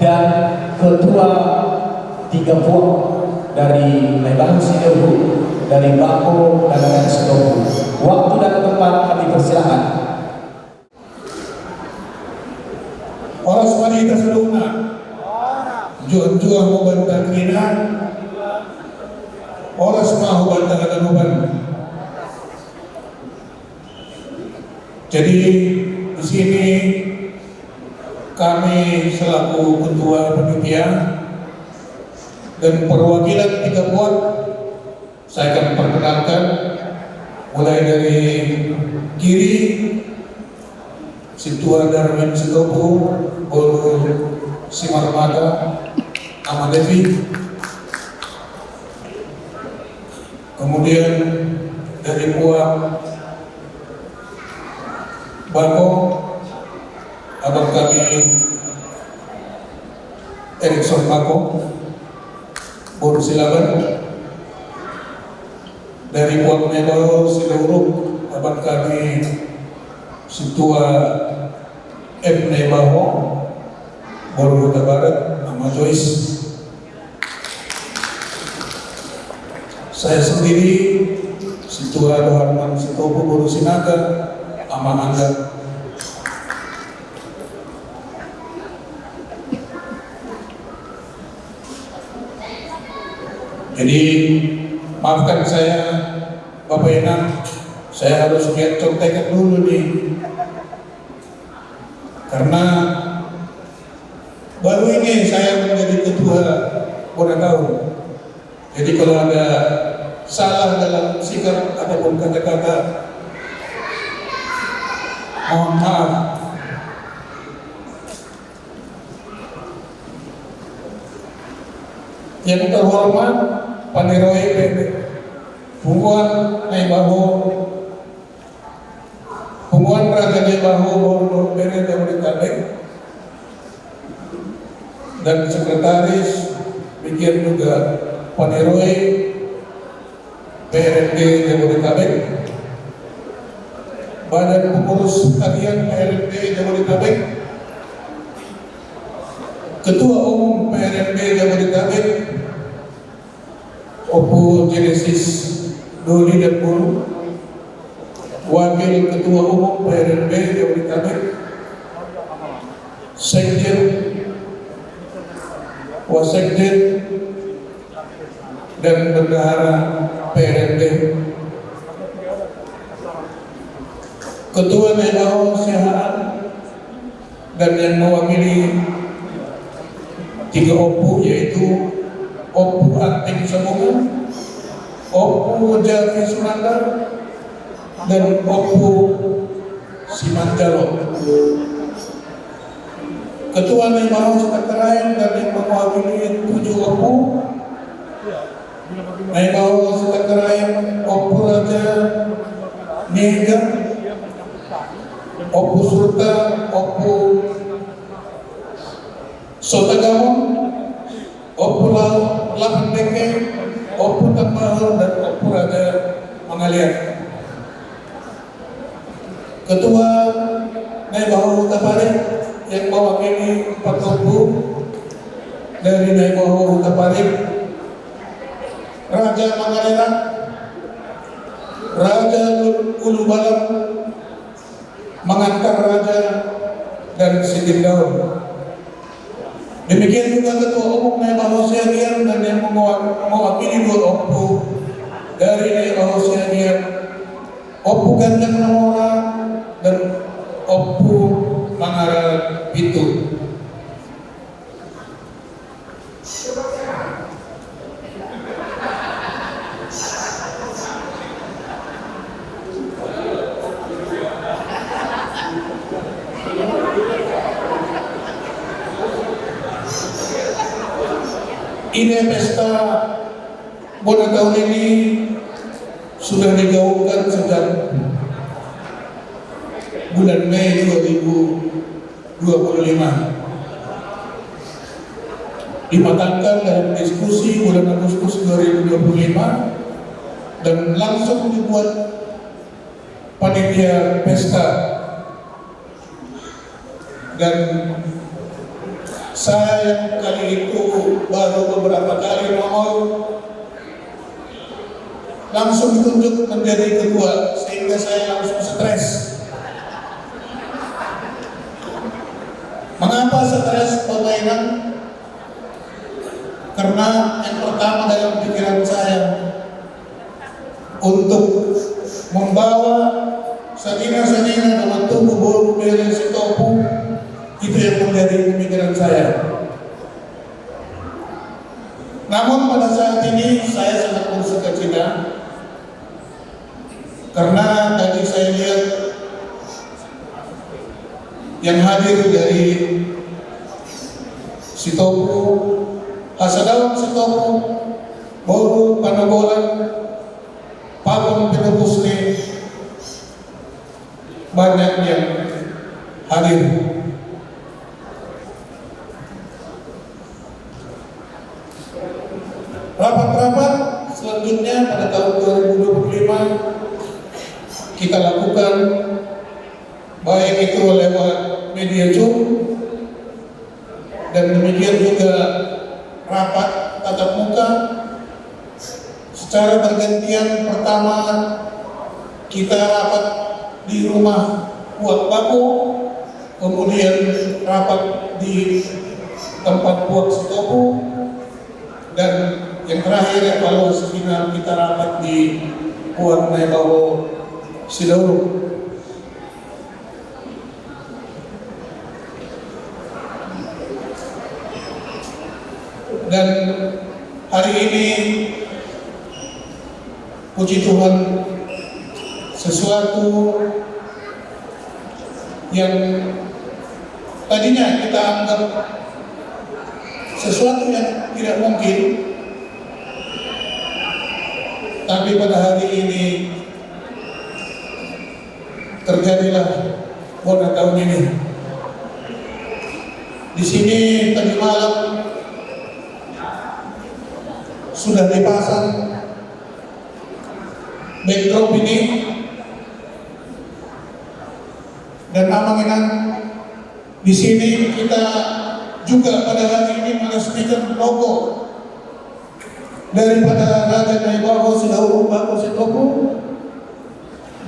dan ketua 3 puak dari Lebanon Sidohu dari Bako dan Sidohu. Waktu dan tempat kami persilakan. Oras wanita seluna, jual-jual mau bantah kina, oras mau bantah kaganuban. Jadi di sini kami selaku ketua panitia dan perwakilan 3 puak, saya akan perkenalkan mulai dari kiri Situa Darwin Sitopo, Bolu Simarmata, Amadevi. Kemudian dari puak Bako, abang kami Erikson Bako, Bolu Silaban. Dari puak Nebo Silauruk, abang kami Situa Ebne Baho, Bolu Huta Barat, nama Joyce. Saya sendiri Situa Doharman Sitopo, Bolu Sinaga, Ama Angga. Jadi maafkan saya Bapak Enam, saya harus lihat contekan dulu nih, karena baru ini saya menjadi ketua Bonakau. Jadi kalau ada salah dalam sikap ataupun kata-kata, mohon maaf. Yang terhormat Paniroi PP, Pungguan Naibaho, Pungguan Raja Naibaho Bolu Bere Jabodetabek, dan sekretaris demikian juga Paniroi PRD Jabodetabek, Badan Pengurus Harian PRD Jabodetabek, Ketua Umum PRD Jabodetabek, Opu Genesis Doli dan Bulu, Wakil Ketua Umum PRD Jabodetabek, Sekjen, Wasekjen, dan Bendahara PRD, Ketua Naibaho Siahaan, dan yang mewakili 3 Opu, yaitu Opu Anting Semungu, Opu Javi Sunandar, dan Opu Simanjalo. Ketua Naibaho Setakarayan dan yang mewakili 7 Opu, Naibaho Setakarayan, Opu Raja Niaga, Opu Surta, Opu Sotagamon, Opu Lahan Deke, Opu Tambahal, dan Opu Raja Mangalian. Ketua Naibaho Huta Parik yang mewakili 4 Opu dari Naibaho Huta Parik, Raja Mangalian, Raja Ulu Balam, Mengantar Raja, dan Sidin Daun. Demikian juga Ketua Umum Naibaho Siagian dan yang mewakili 2 Opu dari Naibaho Siagian, Opu Gandang Namora dan Opu Mangara Pitu. Ini pesta Bonakau ini sudah digaungkan sejak bulan Mei 2025, dimatangkan dalam diskusi bulan Agustus 2025 dan langsung dibuat panitia pesta, dan Saya yang kali itu baru beberapa kali nongol langsung ditunjuk menjadi ketua, sehingga saya langsung stres. Mengapa stres, Bapak Inan? Karena yang pertama dalam pikiran saya untuk membawa sadina-sadina dalam tubuh Boru Bele Sitopu, itu yang menjadi pemikiran saya. Namun pada saat ini saya sangat bersukacita karena tadi saya lihat yang hadir dari Sitopu, Hasadawang Sitopu, Boru Panobolan, Pabon Pinopusni, banyak yang hadir. Rapat-rapat selanjutnya pada tahun 2025 kita lakukan, baik itu lewat media Zoom dan demikian juga rapat tatap muka secara bergantian. Pertama kita rapat di rumah Puak Bako, kemudian rapat di tempat Puak Sitopu, dan yang terakhir evaluasi final kita rapat di Puak Naibawo Sidauru. Dan hari ini puji Tuhan, sesuatu yang tadinya kita anggap sesuatu yang tidak mungkin, tapi pada hari ini terjadilah pada tahun ini. Di sini tadi malam sudah dipasang backdrop ini, dan amanginan di sini kita juga pada hari ini meresmikan logo daripada Raja Naibawo Sidauru Bako Sitopu.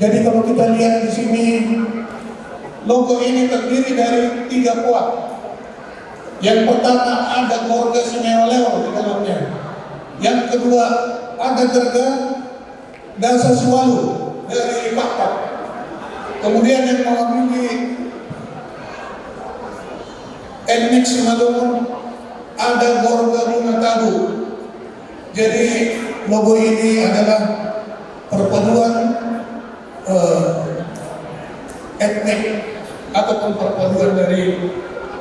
Jadi kalau kita lihat di sini, logo ini terdiri dari 3 puak. Yang pertama ada keluarga Simeoleo di dalamnya. Yang kedua ada Gerga Dasa Siwalu dari Pakpak. Kemudian yang mewakili etnik Simalungun ada Gorga Bunga Tabu. Jadi logo ini adalah perpaduan etnik ataupun perpaduan dari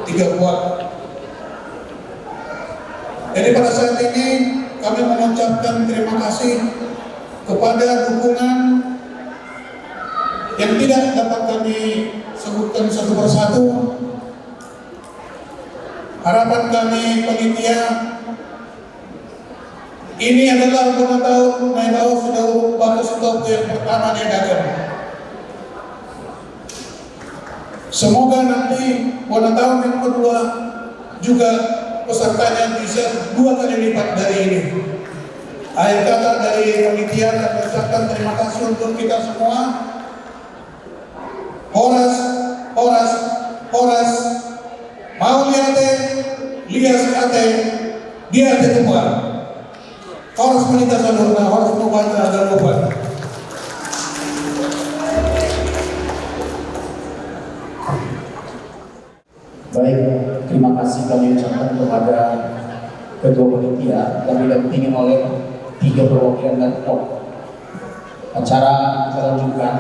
3 puak. Jadi pada saat ini kami mengucapkan terima kasih kepada dukungan yang tidak dapat kami sebutkan satu persatu. Harapan kami panitia, ini adalah tahun Naibawo Sidauru Bako Sitopu yang pertama diadakan. Semoga nanti pada tahun yang kedua juga pesertanya bisa 2 kali lipat dari ini. Akhir kata dari panitia, kami ucapkan terima kasih untuk kita semua. Horas, horas, horas, mau liate, lias ate, dia ate semua. Horas menita sadurna, horas membaca dan lupa. Baik, terima kasih kami ucapkan kepada Ketua Panitia yang didampingi oleh 3 perwakilan dan top. Acara kita lanjutkan.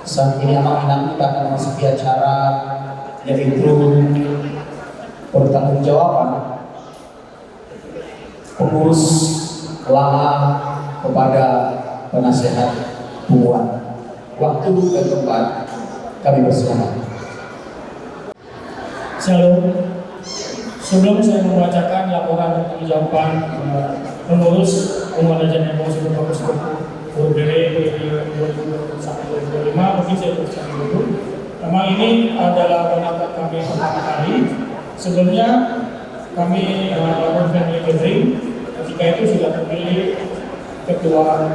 Saat ini amanginan kita akan memasuki acara yaitu pertanggungjawaban pengurus lama kepada penasehat Puan. Waktu dan tempat kami persilakan. Shalom. Sebelum saya membacakan laporan pertanggungjawaban pengurus Umat Raja Naibawo Sidauru Bako Sitopu Borbere periode 2021-2025, mungkin saya tuliskan dulu. Memang ini adalah pendapat kami pertama kali Sebelumnya kami melakukan family gathering, ketika itu sudah terpilih ketua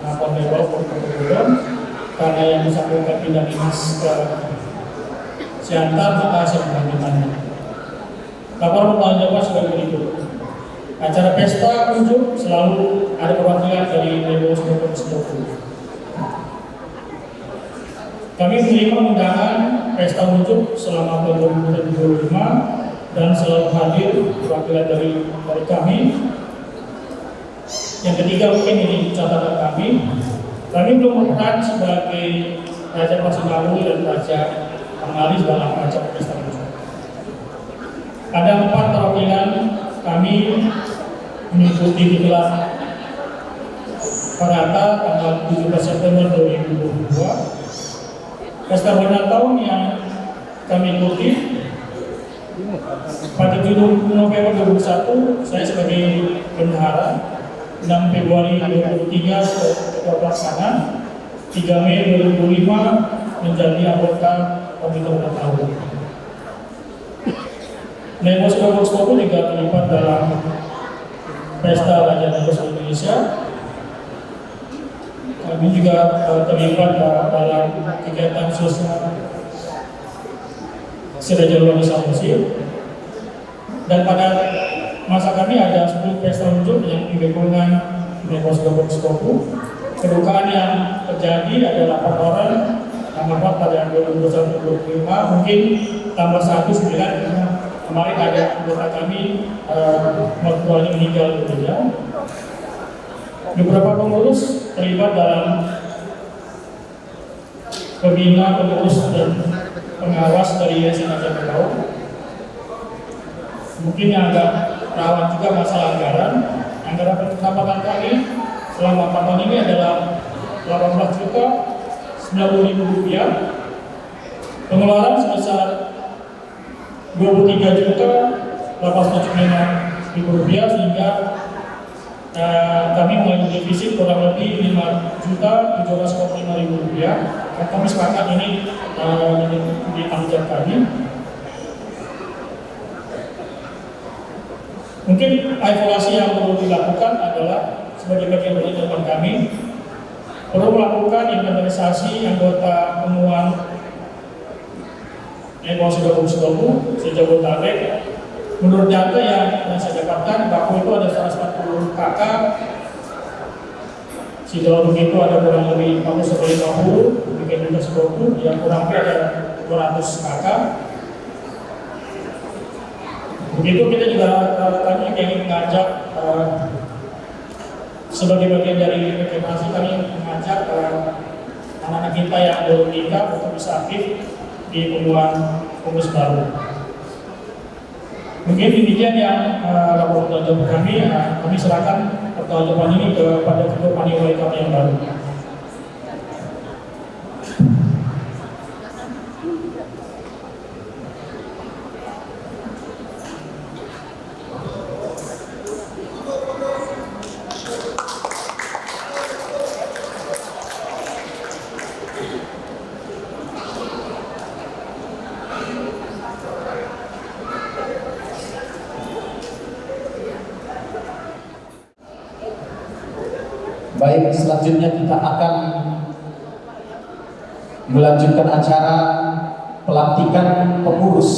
Napol Dewa Purwokerto karena yang bersangkutan pindah dinas ke Siantar, maka saya melanjutkannya. Laporan pertanggungjawaban sebagai berikut. Acara pesta unjuk selalu ada perwakilan dari Dewa Purwokerto. Kami menerima undangan pesta unjuk selama tahun 2025 dan selalu hadir perwakilan dari kami. Yang ketiga mungkin ini catatan kami belum berperan sebagai Raja Pasinalu dan Raja Pangalis dalam acara pesta unjuk. Ada 4 perwakilan kami mengikuti gelar Parata tanggal 17 September 2022. Pesta Berenang tahun yang kami ikuti pada 7 November 2021 saya sebagai bendahara, 6 Februari 2023 ketua pelaksana, 3 Mei 2025 menjadi anggota komite ulang tahun. Negos Purwokerto juga terlibat dalam Pesta Raja Negos Indonesia. Kami juga terlibat dalam kegiatan sosial Sirajalwan Samosir. Dan pada masa kami ada 10 pesta unjuk yang dibekukan Negos Purwokerto. Kedukaan yang terjadi adalah 8 orang yang wafat pada 2021-2025, mungkin tambah 1 9 kemarin ada anggota kami mertuanya meninggal dunia. Beberapa pengurus terlibat dalam pembina, pengurus dan pengawas dari Yayasan Ajar Laut. Mungkin yang agak rawan juga masalah anggaran. Anggaran pendapatan kami selama 4 tahun ini adalah 18 juta 90.000 rupiah. Pengeluaran sebesar 23 juta 875.000 rupiah, sehingga kami mengalami defisit kurang lebih 5 juta 17,5.000 rupiah. Kami sepakat ini di tanggung kami. Mungkin evaluasi yang perlu dilakukan adalah sebagai bagian dari teman kami perlu melakukan inventarisasi anggota temuan Negos Purwokerto se-Jabodetabek. Menurut data yang saya dapatkan, Baku itu ada 140 kakak, Sidoarjo itu ada kurang lebih 40-50, bikin juga 10, yang kurang lebih ada 200 kakak. Begitu kita juga kami ingin mengajak sebagai bagian dari reklamasi, kami mengajak anak-anak kita yang belum nikah untuk bisa aktif di pemuan pengurus baru. Mungkin demikian yang laporan pertanggungjawaban kami. Kami serahkan pertanggungjawaban ini kepada ketua panitia kami yang baru. Baik, selanjutnya kita akan melanjutkan acara pelantikan pengurus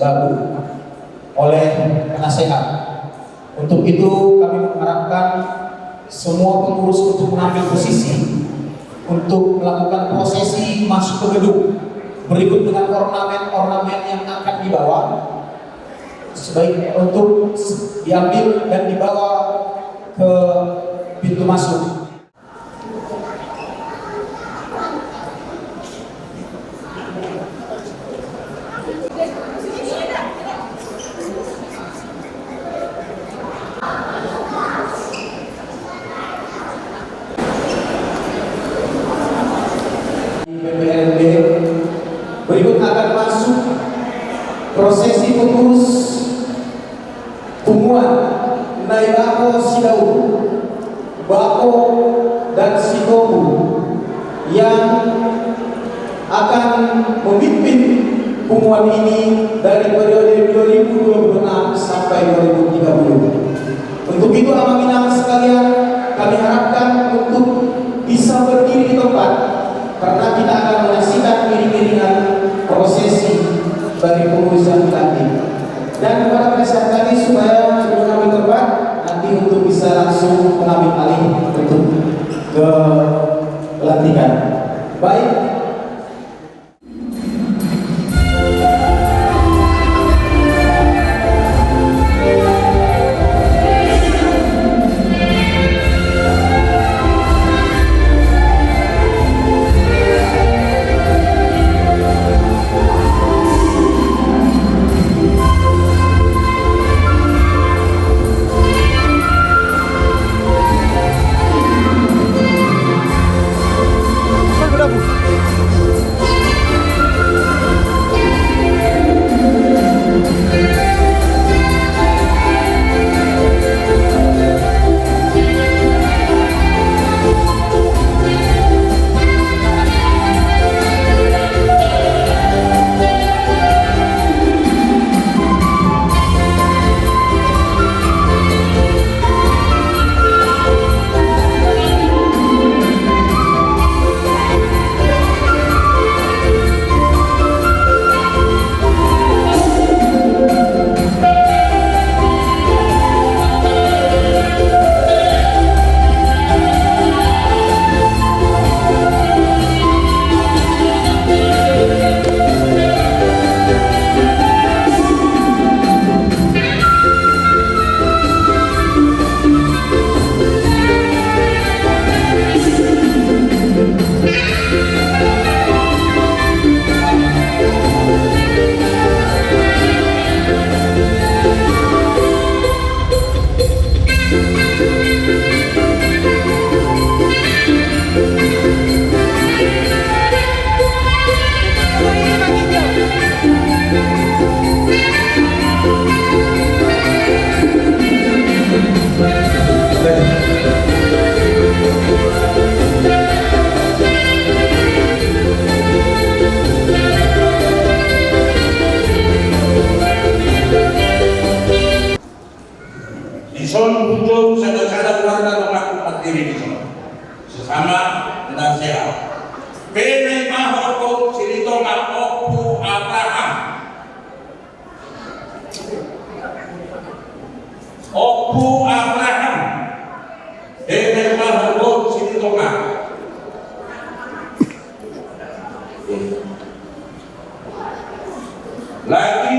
baru oleh penasehat. Untuk itu kami mengharapkan semua pengurus untuk mengambil posisi untuk melakukan prosesi masuk ke gedung berikut dengan ornamen-ornamen yang akan dibawa, sebaik untuk diambil dan dibawa ke pintu masuk. BPRD berikut akan masuk prosesi pengurus Tumuan Naibako Sidau, Bako dan Sikobu yang akan memimpin Pengumuman ini dari periode 2026 sampai 2030. Untuk itu amanah sekalian, kami harapkan untuk bisa berdiri di tempat karena kita akan menyaksikan iring-iringan prosesi dari pengurusan dilantik. Dan kepada peserta tadi supaya mengambil tempat nanti untuk bisa langsung mengambil alih untuk ke pelantikan. Baik. Ison untuk saudara-saudara warga rumah diri di sana sesama dan sehat. Pene mahoko cerita ngapoku Abraham. Opu Abraham. Pene mahoko cerita ngap. Lagi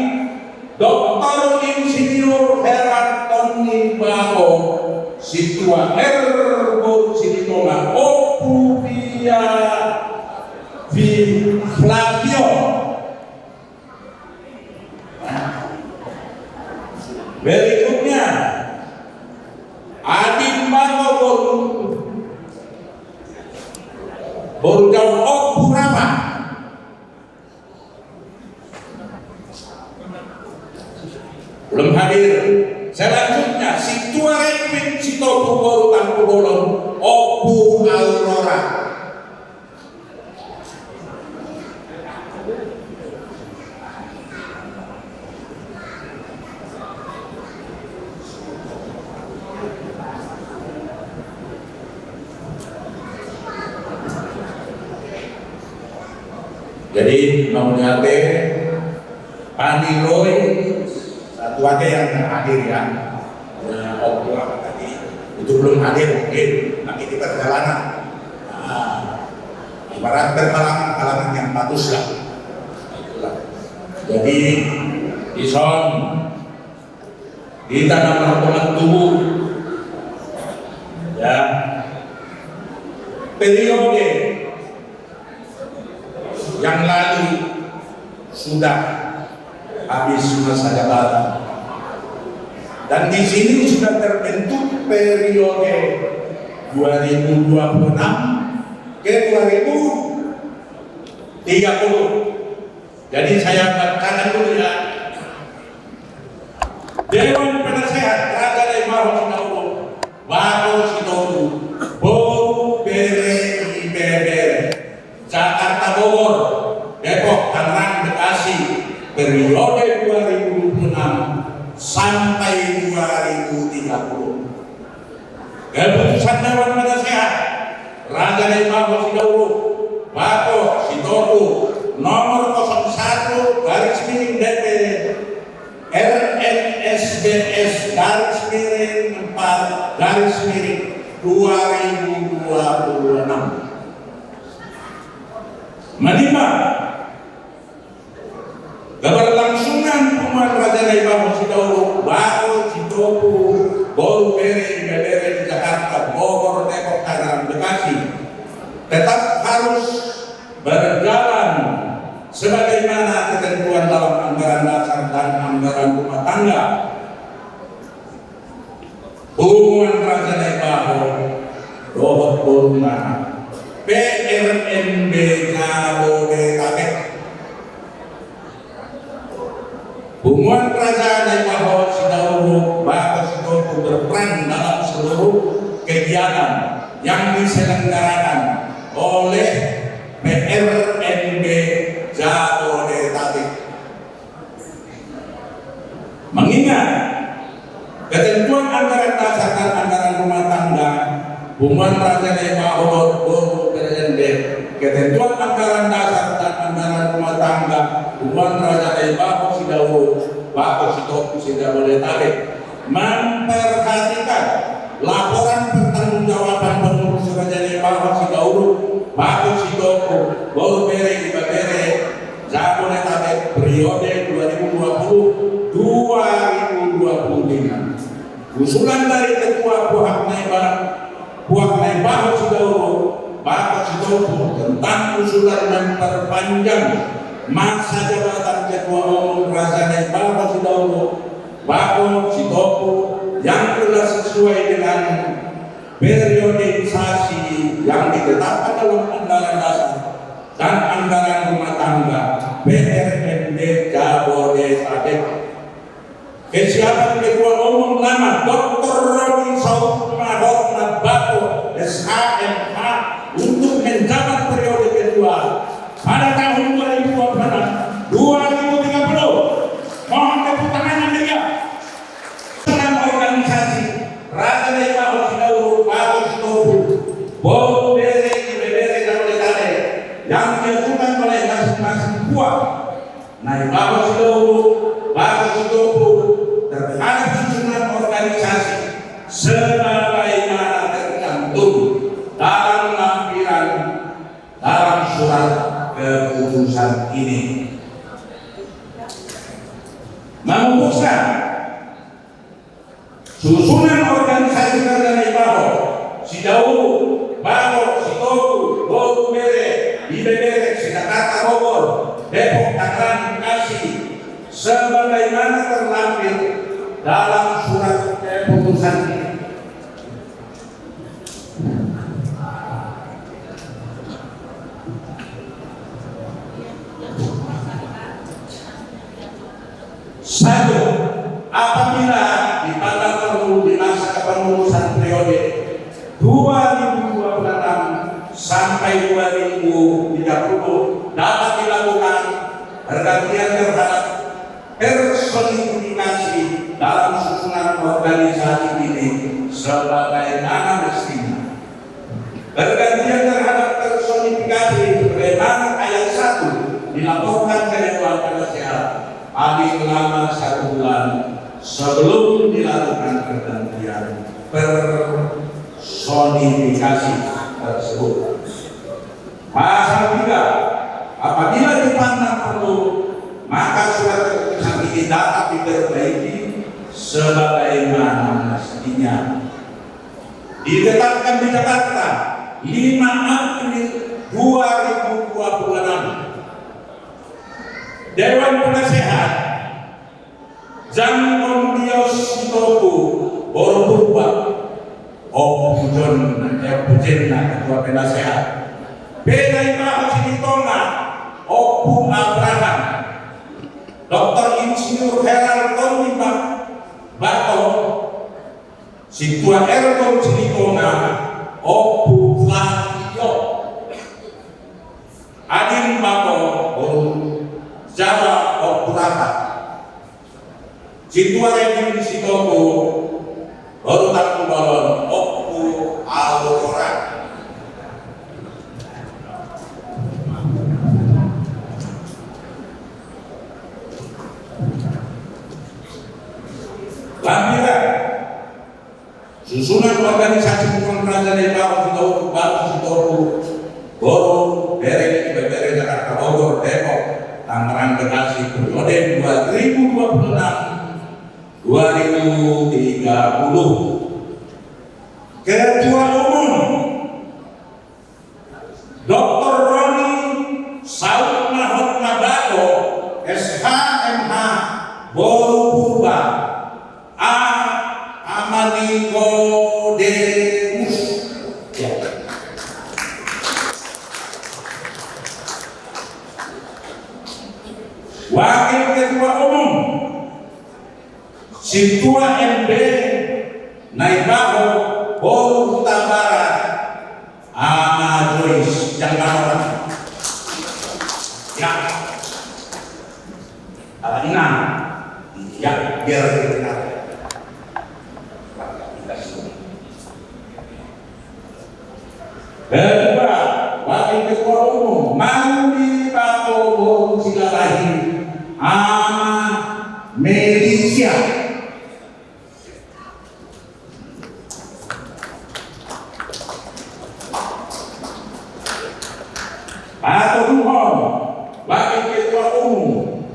Doktor Insinyur Herat Tony Bao Situa Erbo Silitonga Opu Via Flavio. Berikutnya Adin Bao Borjau Opu Rama. Belum hadir. Selanjutnya Situa Repin Sitopu Borutan Kubolon Opu Aurora. Jadi mau nyate Paniloy satu aja yang hadir ya. Opu apa tadi itu belum hadir mungkin lagi di perjalanan. Ibarat berhalangan yang bagus lah. Itulah. Jadi ison di tanah perempuan tubuh ya periode yang lalu sudah habis masa jabatan dan di sini sudah terbentuk periode 2026 ke 2030. Jadi saya katakan dulu ya, Dewan Penasehat Raja Lemah Baru Sitoku Boru Bere Ibere Jakarta Bogor Depok Tangerang Bekasi Keputusan Dewan Penasehat Raja Daibaho Sidowuru Bako Sitoku nomor 01 garis miring DPD RNSBS garis miring 4 garis miring 2026 menimbang keberlangsungan pengumuman Raja Daibaho Sidowuru Bako Sitoku Bolu Bere di Jakarta, Bogor, Depok, Tangerang, Bekasi tetap harus berjalan sebagaimana ketentuan dalam anggaran dasar dan anggaran rumah tangga. Pengumuman Raja Daibaho Dohot Boruna PRNB Jabodetabek. Pengumuman Raja Daibaho Sidowuru Bako Sitoku berperan dalam seluruh kegiatan yang diselenggarakan oleh PRNB Jabodetabek. Mengingat ketentuan anggaran dasar dan anggaran rumah tangga, pengumuman Raja Daibaho PRNB, ketentuan anggaran dasar dan anggaran rumah tangga, pengumuman Raja Daibaho Sidowuru Bako Sitoku Jabodetabek memperhatikan laporan pertanggungjawaban pengurus Raja Daibaho Sidowuru Bako Sitoku Bolu Bere Ibabere Jabodetabek periode 2020-2025. Usulan dari Ketua Puak Daibaho Sidowuru Bako Sitoku tentang usulan memperpanjang masa jabatan Ketua Umum Raja Daibaho Sidowuru Bako Sitoku yang telah sesuai dengan periodisasi yang ditetapkan dalam anggaran dasar dan anggaran rumah tangga PRNB Jabodetabek. Kesiapan Ketua Umum lama Dr. Roni Saudmahormat Bako SHMH untuk menjabat periode kedua pada tahun 2030. Mohon tepuk tangan yang meriah. Organisasi Raja Daibaho Sidowuru Bako Sitoku Bolu Bere Ibabere Jabodetabek yang diajukan oleh masing-masing puak Daibaho Sidowuru Bako Sitoku terhadap susunan organisasi sebagaimana tercantum dalam lampiran dalam surat keputusan ini. Memutuskan susunan organisasi Raja Daibaho Sidowuru Bako Sitoku Bolu Bere Ibabere Jakarta Bogor Depok Tangerang Bekasi sebagaimana terlampir dalam surat keputusan ini. Satu, apabila dipandang perlu di masa kepengurusan periode 2026 sampai 2030 dapat dilakukan pergantian terhadap personifikasi dalam susunan organisasi ini sebagaimana mestinya. Pergantian terhadap personifikasi sebagaimana ayat 1 dilaporkan ke Dewan Penasehat paling lama 1 bulan sebelum dilakukan pergantian personifikasi tersebut. Pasal 3, apabila dipandang perlu maka surat keputusan ini dapat diperbaiki sebagaimana mestinya. Ditetapkan di Jakarta 5 April 2026. Dewan Penasehat Jamon Dios Sitoku Borpurba Opujon Pujenna Ketua Penasehat Daibaho Sinitonga Opu Abraham Dr. Insinyur Herald Tony Bako Situa Erton Sinitonga Opu Flavio Adin Bako Jawa Okurata Situa Renin Sitoku Baru Taku Balon Oku Kepengurusan organisasi bukan kerajaan dari bawah Sitoru, Batu Sitoru, Boro, Bere, Bere, Jakarta, Bogor, Depok, Tangerang, Bekasi, periode 2026-2030. Ketua Umum Dr. Roni Saud Mahmud Nabako, SHMH, Boro Purba, A. Amanikodemus. Ya. Wakil Ketua Umum Situa MB Naibaho Boro Huta Barat, Ama Joyce Jakarta. Ya. Alina. Ya, biar kita. Kedua, Wakil Ketua Umum Mandi Pato Boro Silalahi, Ama Melisia. Pato Duhon, Wakil Ketua Umum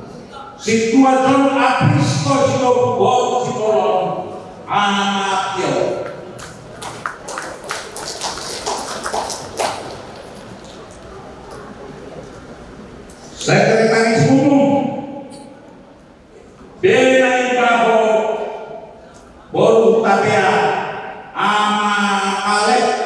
Situa John Apristo Sitobu Boro Sitoron, Ama Tio. Sekretaris Umum Benai Baho Boro Tapia, Ama Alek.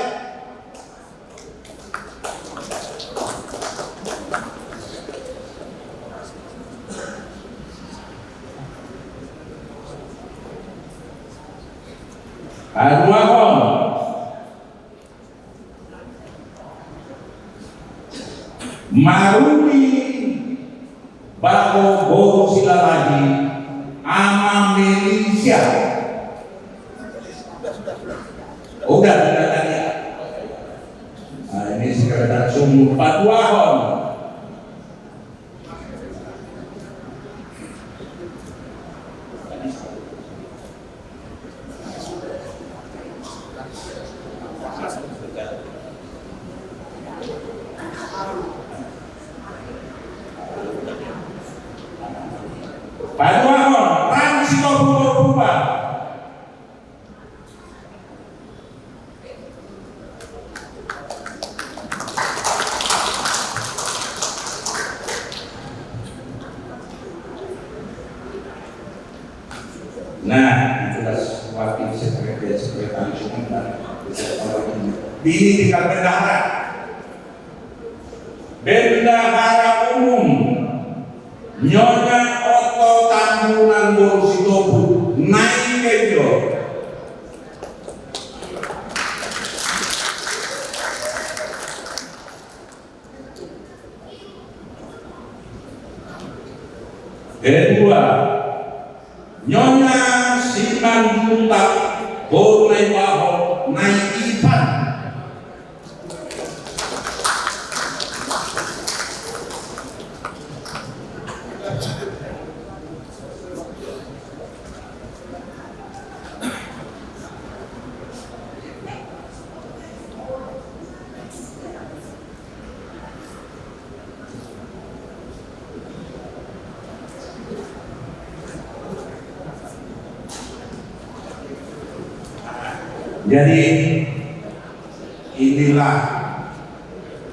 Aduahon Maruni Bako Boro Silalahi, Ama Melisia. Udah tadi ya. Nah, ini sekretaris umum Paduahon. Paduahon Ransito Purba. Nah, itulah wakil sekretaris umum dan ini tinggal bendahara. Bendahara umum Nyonya Otto Tambunan Boro Sitobu naik kejo. Kedua, Nyonya Siman Juntak Boro Naibaho naik Ivan. Jadi inilah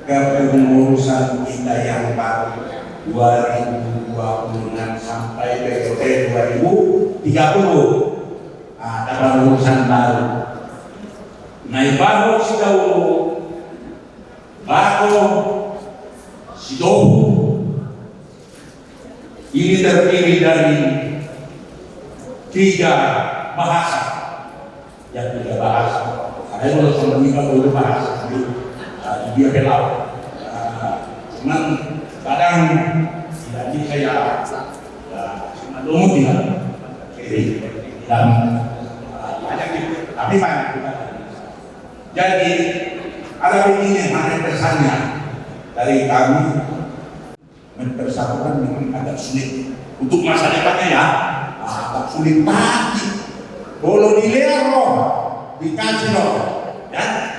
kepengurusan kita yang baru 2026 sampai periode 2030. Ada pengurusan baru. Naibaho Sitobu, Bako Sitobu. Ini terdiri dari 3 bahasa. Yang 3 bahasa. Ada yang sudah menikah bahasa. Dia belau. Cuman kadang tidak bisa ya. Cuma lumut tidak. Dan banyak gitu. Tapi banyak juga. Jadi ada begini mana pesannya dari kami, mempersatukan memang agak sulit untuk masa depannya ya. Agak sulit mati. Bolo di lero, dikasih loh, ya.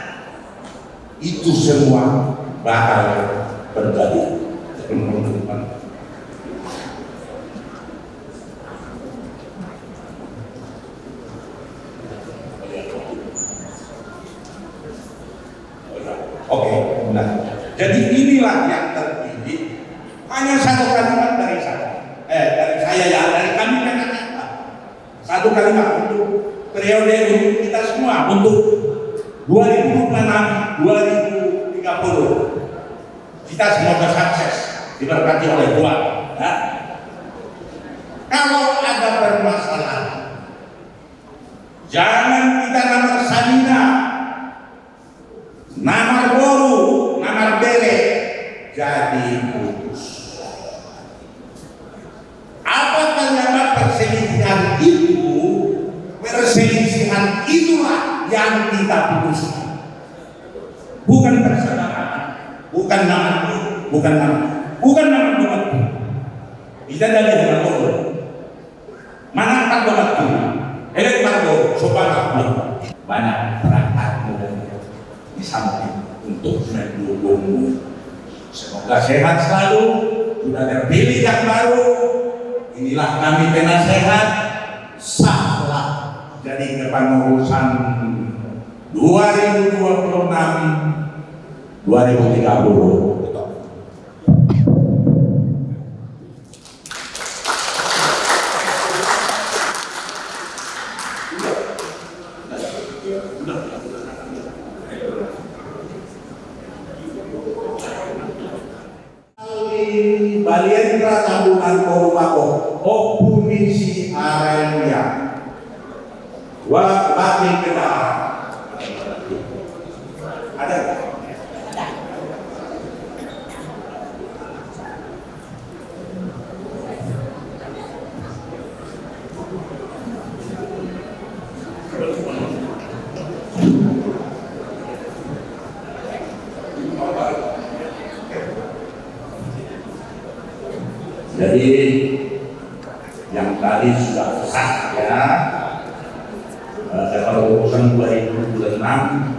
Itu semua bakal terjadi. Oke, benar. Jadi inilah yang terjadi. Hanya satu kalimat dari saya ya, dari kami kata-kata. Satu kalimat untuk periode kita semua untuk 2026-2030. Kita semoga sukses, diberkati oleh Tuhan. Ya. Kalau ada permasalahan, jangan kita namar Sabina, namar Boru, namar Bele, jadi putus. Apakah nama perselisihan itu? Perselisihan itulah yang kita putuskan. Bukan persaudarakan, bukan nama, bukan nama. Kita dari hal itu. Mana tak waktu? Elek margo, sopan aku. Banyak perangkatmu di samping untuk mendukungmu. Semoga sehat selalu. Sudah terpilih yang baru. Inilah kami penasehat. Sahlah jadi kepengurusan 2026-2030. Baliendra tabungan korupako opunisi Arelia wa bagi kedara ada jadi yang tadi sudah sah ya, kalau urusan 2026,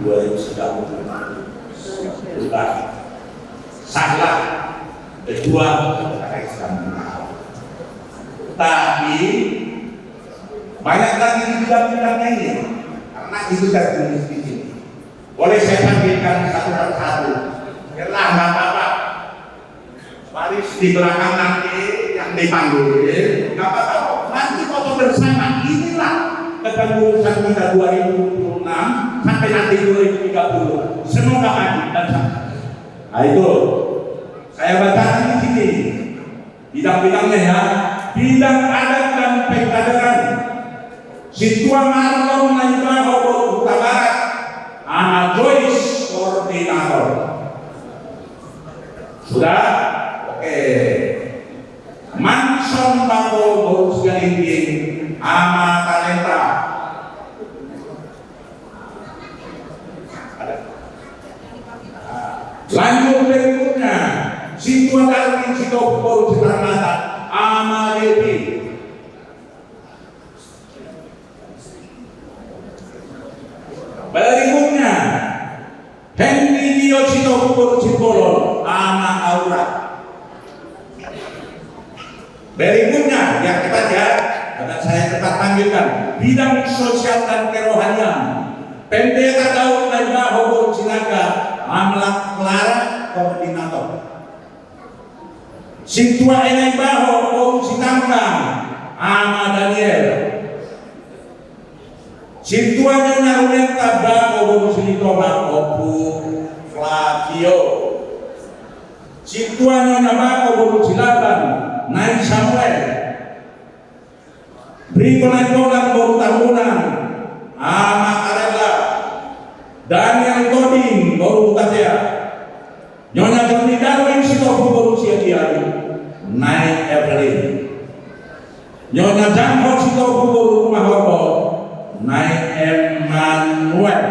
2030 sudah sahlah kedua tapi banyak lagi di bidang-bidangnya ini karena itu saya tulis di sini. Boleh saya tampilkan satu persatu? Karena nggak apa-apa. Baris di belakang nanti yang dipanggil, nggak apa-apa. Nanti foto bersama. Inilah kepengurusan kita 2026 sampai nanti 2030. Semoga maju dan sukses. Nah itu saya bacakan di sini bidang-bidangnya ya. Bidang adat dan pengkaderan. Situa Marlon Naibaho Kota Barat. Ana Joyce koordinator. Sudah? Oke. Manson Bako Borus Galinding ama talenta. Lanjut berikutnya Situa Darwin Sitopo Borus Ramata ama Devi. Berikutnya Henry Dio Sitopo Borus Bolon ama Aura. Berikutnya yang cepat ya, karena saya cepat panggilkan bidang sosial dan kerohanian. Pendeta Daud Naibaho Borus Sinaga Amlak Clara koordinator. Situa Naibaho Borus Sinangkang ama Daniel. Situa Nyonya Runenta Bago Borus Sinitoma Opu Flavio. Situa Nyonya Bago Borus Silaban Naik Samuel. Brigolai Dolan Boru Tahunan ama Arela. Daniel Toding Boru Tatea. Nyonya Johnny Darwin Sitopo Boru Siagiari Naik Evelyn. Nyonya Jangko Sitopo Boru Rumah Horbo Naik Emmanuel.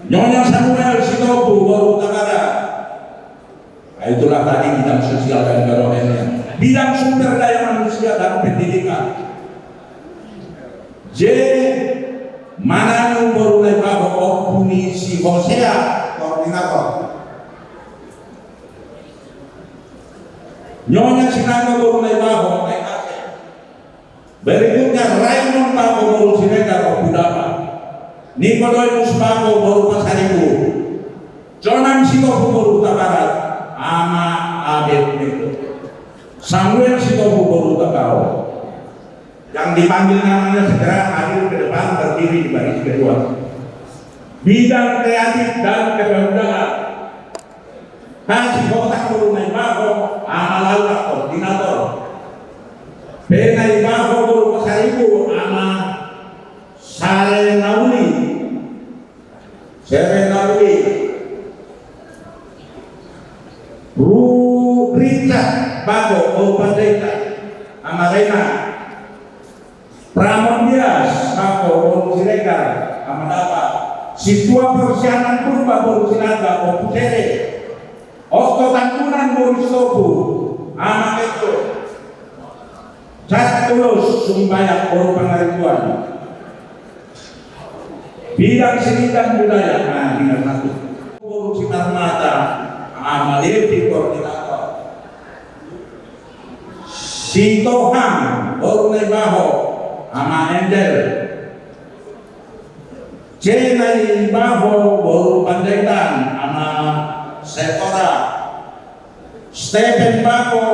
Nyonya Samuel Sitopo Boru Tagara. Nah, itulah tadi bidang sosial dan kerohanian. Bidang sumber daya manusia dan pendidikan. J. baru naik bago puni si Hosea koordinator. Nyonya Sinanga baru naik bago naik Aceh. Berikutnya Raymond Bago baru Siregar Okudama. Nicodemus Bago baru Pasaribu. Jonan Sitopu baru Tabarat. Ama Abed Neko. Samuel Sitopu baru Tabao. Yang dipanggil namanya segera hadir ke depan berdiri di baris kedua. Bidang kreatif dan kepemudaan. Kasih kotak Burunai Bago, Amalaura koordinator. Benai Bago Buru Pasaribu, Ama Sarenauli. Richard Bago Buru Pandaita, Ama Rena. Pramondias Bago Buru Siregar, Ama Dapa. Situa Persianan Purba Buru Sinaga, Opu Sere. Osto Tantunan Buru Sobu, Ama Keto. Catulus Sumbayak Buru Pangaribuan. Bidang seni dan budaya, nah tinggal satu. Buru Sinar Mata, Ama Devi koordinator. Sitoham Buru Nebaho, Ama Endel. Cenai Baho Buru Pandaitan, Ama Setora. Stephen Bago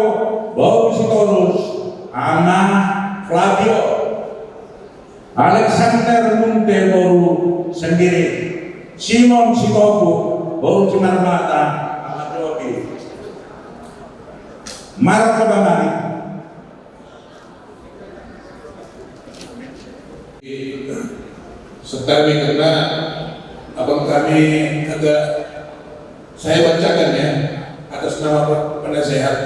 Buru Sitorus, Ama Flavio. Alexander Munte Buru sendiri. Simon Sitoku Buru Cimarmata, Ama Jogi. Marco Bamani. Sekali karena abang kami agak saya bacakan ya atas nama penasehat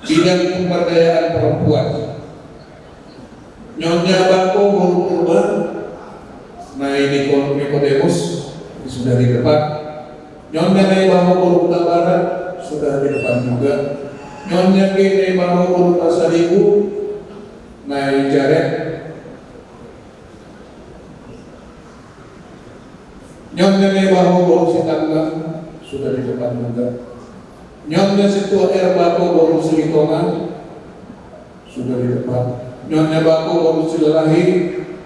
bidang pemberdayaan perempuan. Nyonya Bako Buru Purba, Nai Nicodemus sudah di depan. Nyonya Nai Baho Buru Huta Barat sudah di depan juga. Nyonya Nai Baho Buru Pasaribu, Nai Jaret. Nyonya Nai Baho Buru Sitanggang sudah di depan juga. Nyonya Situa R Bako Buru Silitongan sudah di depan. Nyonya Bako Buru Silalahi,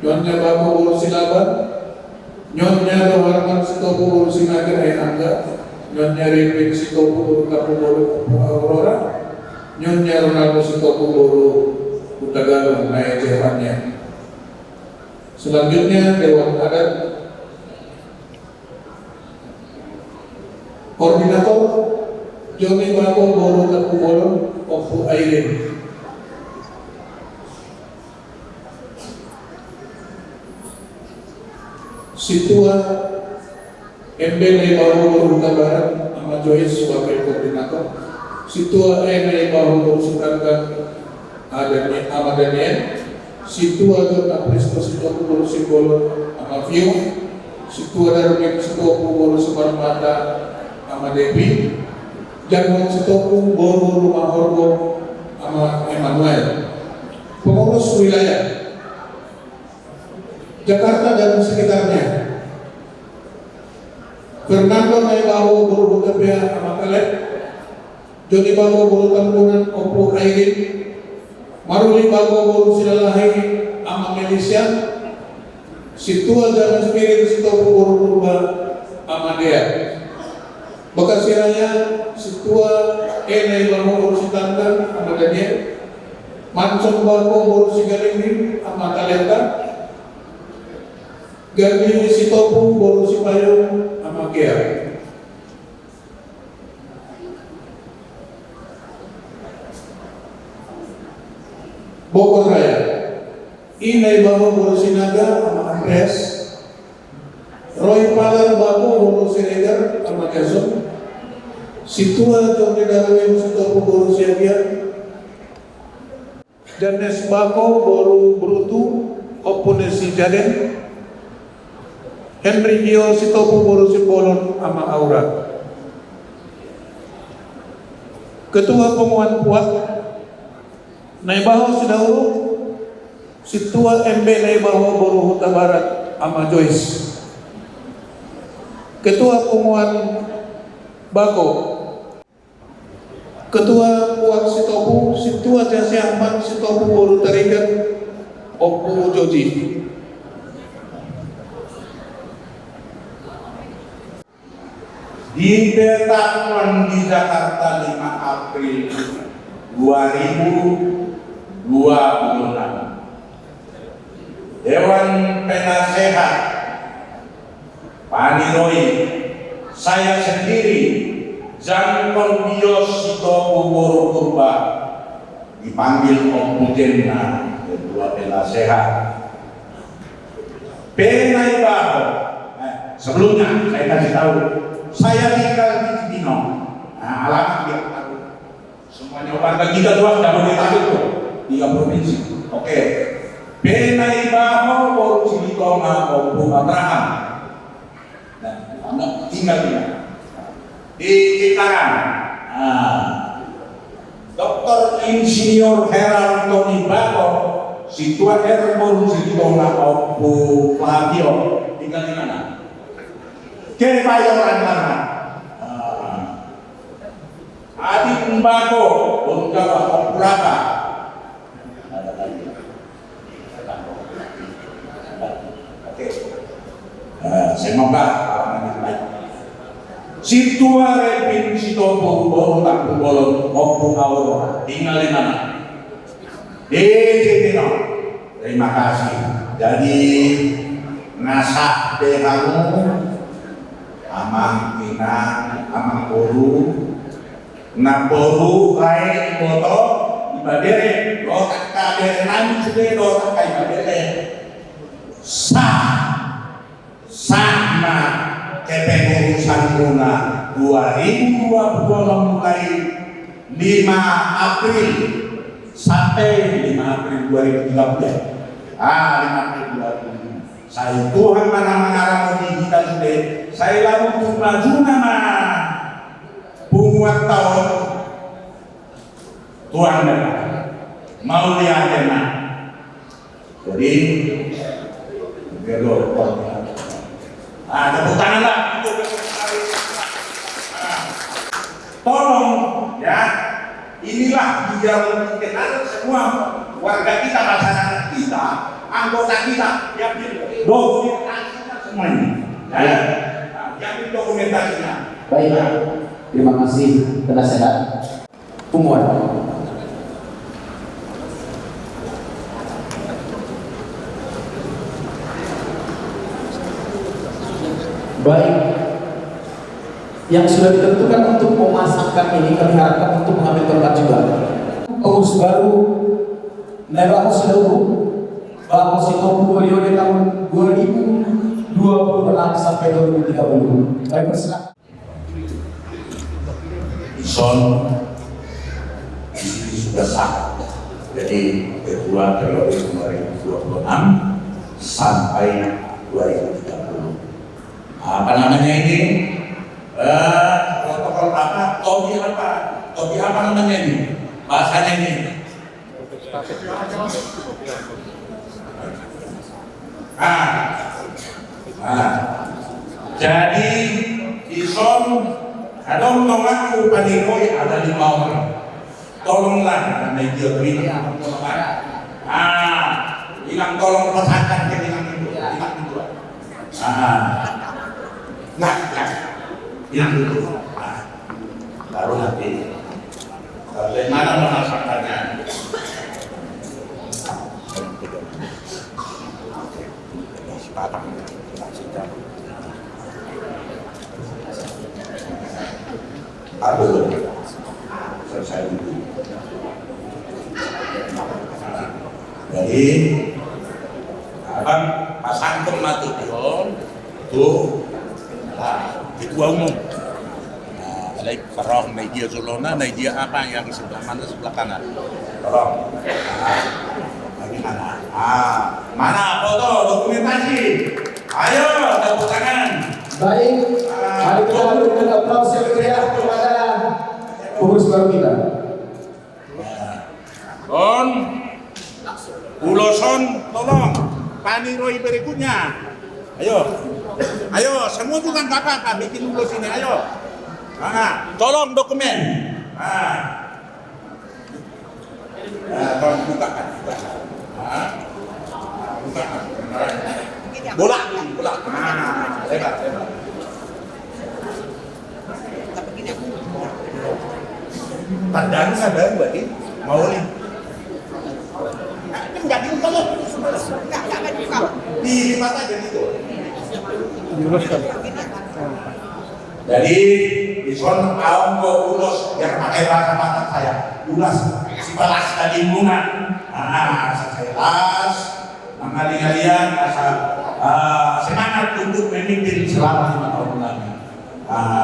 Nyonya Bako Buru Silaban, Nyonya Roharman Sitopu Buru Sinaga Angga, Nyonya Ripin Sitopu Buru Kapu Buru Aurora, Nyonya Ronaldo Sitopu Buru Utagalu Jehannya. Selanjutnya Dewan Adat. Koordinator Joni Bako Buru Kapu Bolon Opu Airin. Situa MB Nai Bahu Buru Huta Barat, Ama Joyce sebagai koordinator. Situa Nai Bahu Buru Sitanggang, Ama Daniel. Situa Jota Pristo Sitopu Buru Simbolon, Ama Vio. Situa Darwin Sitopu Buru Semarmata, Ama Devi. Jangan Sitopu Buru Rumah Horgo, Ama Emmanuel. Pengurus wilayah Jakarta dan sekitarnya. Fernando Nai Baho Buru Hutapea, Ama Kaleb. Joni Bago Buru Tampungan Opu Airin. Maruli Bago Buru Silalahi, Ama Melisya. Situa Jalan Spirit Sitopu Buru Purba, Ama Dea. Bekasi Raya Situa Nai Baho Buru Sitanggang, Ama Daniel. Mansong Bago Buru Sigalingin, Ama Talenta. Gandhi Sitopu Buru Sipayung, Ama Kia. Bogor Raya Inai Baho Buru Sinaga, Ama Andreas. Roy Palar Bago Buru Siregar, Ama Jason. Situa Joni Darwin Sitopu Buru Siagian. Danes Bako Buru Brutu Opunesi Jaden. Henry Gio Sitopu Buru Simbolon, Ama Aura. Ketua Penguan Puak Nai Baho Sidauru. Situa MB Nai Baho Buru Huta Barat, sama Joyce. Ketua Punguan Bako, Ketua Puak Sitopu, Situa Jasi Ahmad Sitopu Boru Tarikan, Opu Joji. Ditetapkan di Jakarta 5 April 2026. Dewan Penasehat Paniroi, saya sendiri Jangkon Bios Sitopu Boru Purba dipanggil Om Jenna, Ketua Penasehat Penai Baho. Sebelumnya saya kasih tahu, saya tinggal di Cibinong. Nah, alamat biar tahu. Semuanya warga kita doang Jabodetabek tuh, 3 provinsi. Oke. Penai Baho Boru Cibitonga Opu Abraham. Nah, anak tinggal di Cikarang. Nah, Dr. Insinyur Herald Tony Baho, Situa Boru Cibitonga Opu Flavio, tinggal di mana? Kebayoran Lama. Adik Mbako, Jawa Opuraka. Oke. Semoga alamat itu baik. Situa Repin Sitopu Boru Takbu Bolon Opu Aurora. Tinggal di mana? Di Cibinong. Terima kasih. Jadi nasak dehamu amang pinang, amang boru, na boru kai boto, ibadere, dotak kadere nami sudah dotak kai ibadere, sama kepeng urusan guna 2020 mulai 5 April sampai 5 April 2030. 5 April 2030. Saya Tuhan mana-mana di kita sudah. Saya lalu untuk maju nama bunguat tahun Tuhan benar mau lihat enak. Jadi belok tepuk tangan lah untuk tolong ya, inilah biar dikenal semua warga kita, masyarakat kita, anggota kita yang dokumentasinya semuanya. Ya, yang dokumentasinya. Baik, terima kasih penasehat Punguan. Baik, yang sudah ditentukan untuk memasangkan ini kami harapkan untuk mengambil tempat juga. Pengurus baru Nebak Sidobu Bapak Sitopu periode tahun 2026 sampai 2030. Baik, bersilakan. Ison ini sudah sah. Jadi kedua periode 2026 sampai 2030. Apa namanya ini? Protokol apa? Topi apa namanya ini? Bahasanya ini. Jadi Ison ada mengaku Paniroi ada 5 orang. Tolonglah karena dia beri hilang tolong pesankan ke hilang itu, hilang itu. Hilang itu. Baru nanti bagaimana merasakannya. Aduh, selesai dulu. Jadi, abang pasang ke Matution itu ketua umum. Ada Paroh Media Zulona, Media apa yang sebelah mana, sebelah kanan? Tolong. Bagaimana? Mana foto dokumentasi? Ayo, tepuk tangan. Baik, mari kita berikan aplaus yang meriah kepada pengurus baru kita. Uloson, tolong Paniroi berikutnya. Ayo, ayo, semua juga nggak apa-apa, bikin dulu sini, ayo. Tolong dokumen. Tolong bukakan. Bukakan. Bola. Lebar. Tandanya ada berarti mau nih. Enggak dibuka loh. Enggak dibuka. Di mata jadi itu. Jadi di son aom go ulos yang pakai bahasa mata saya. Ulas si balas tadi bunga. Saya las. Kalian semangat untuk memimpin selama 5 tahun lagi.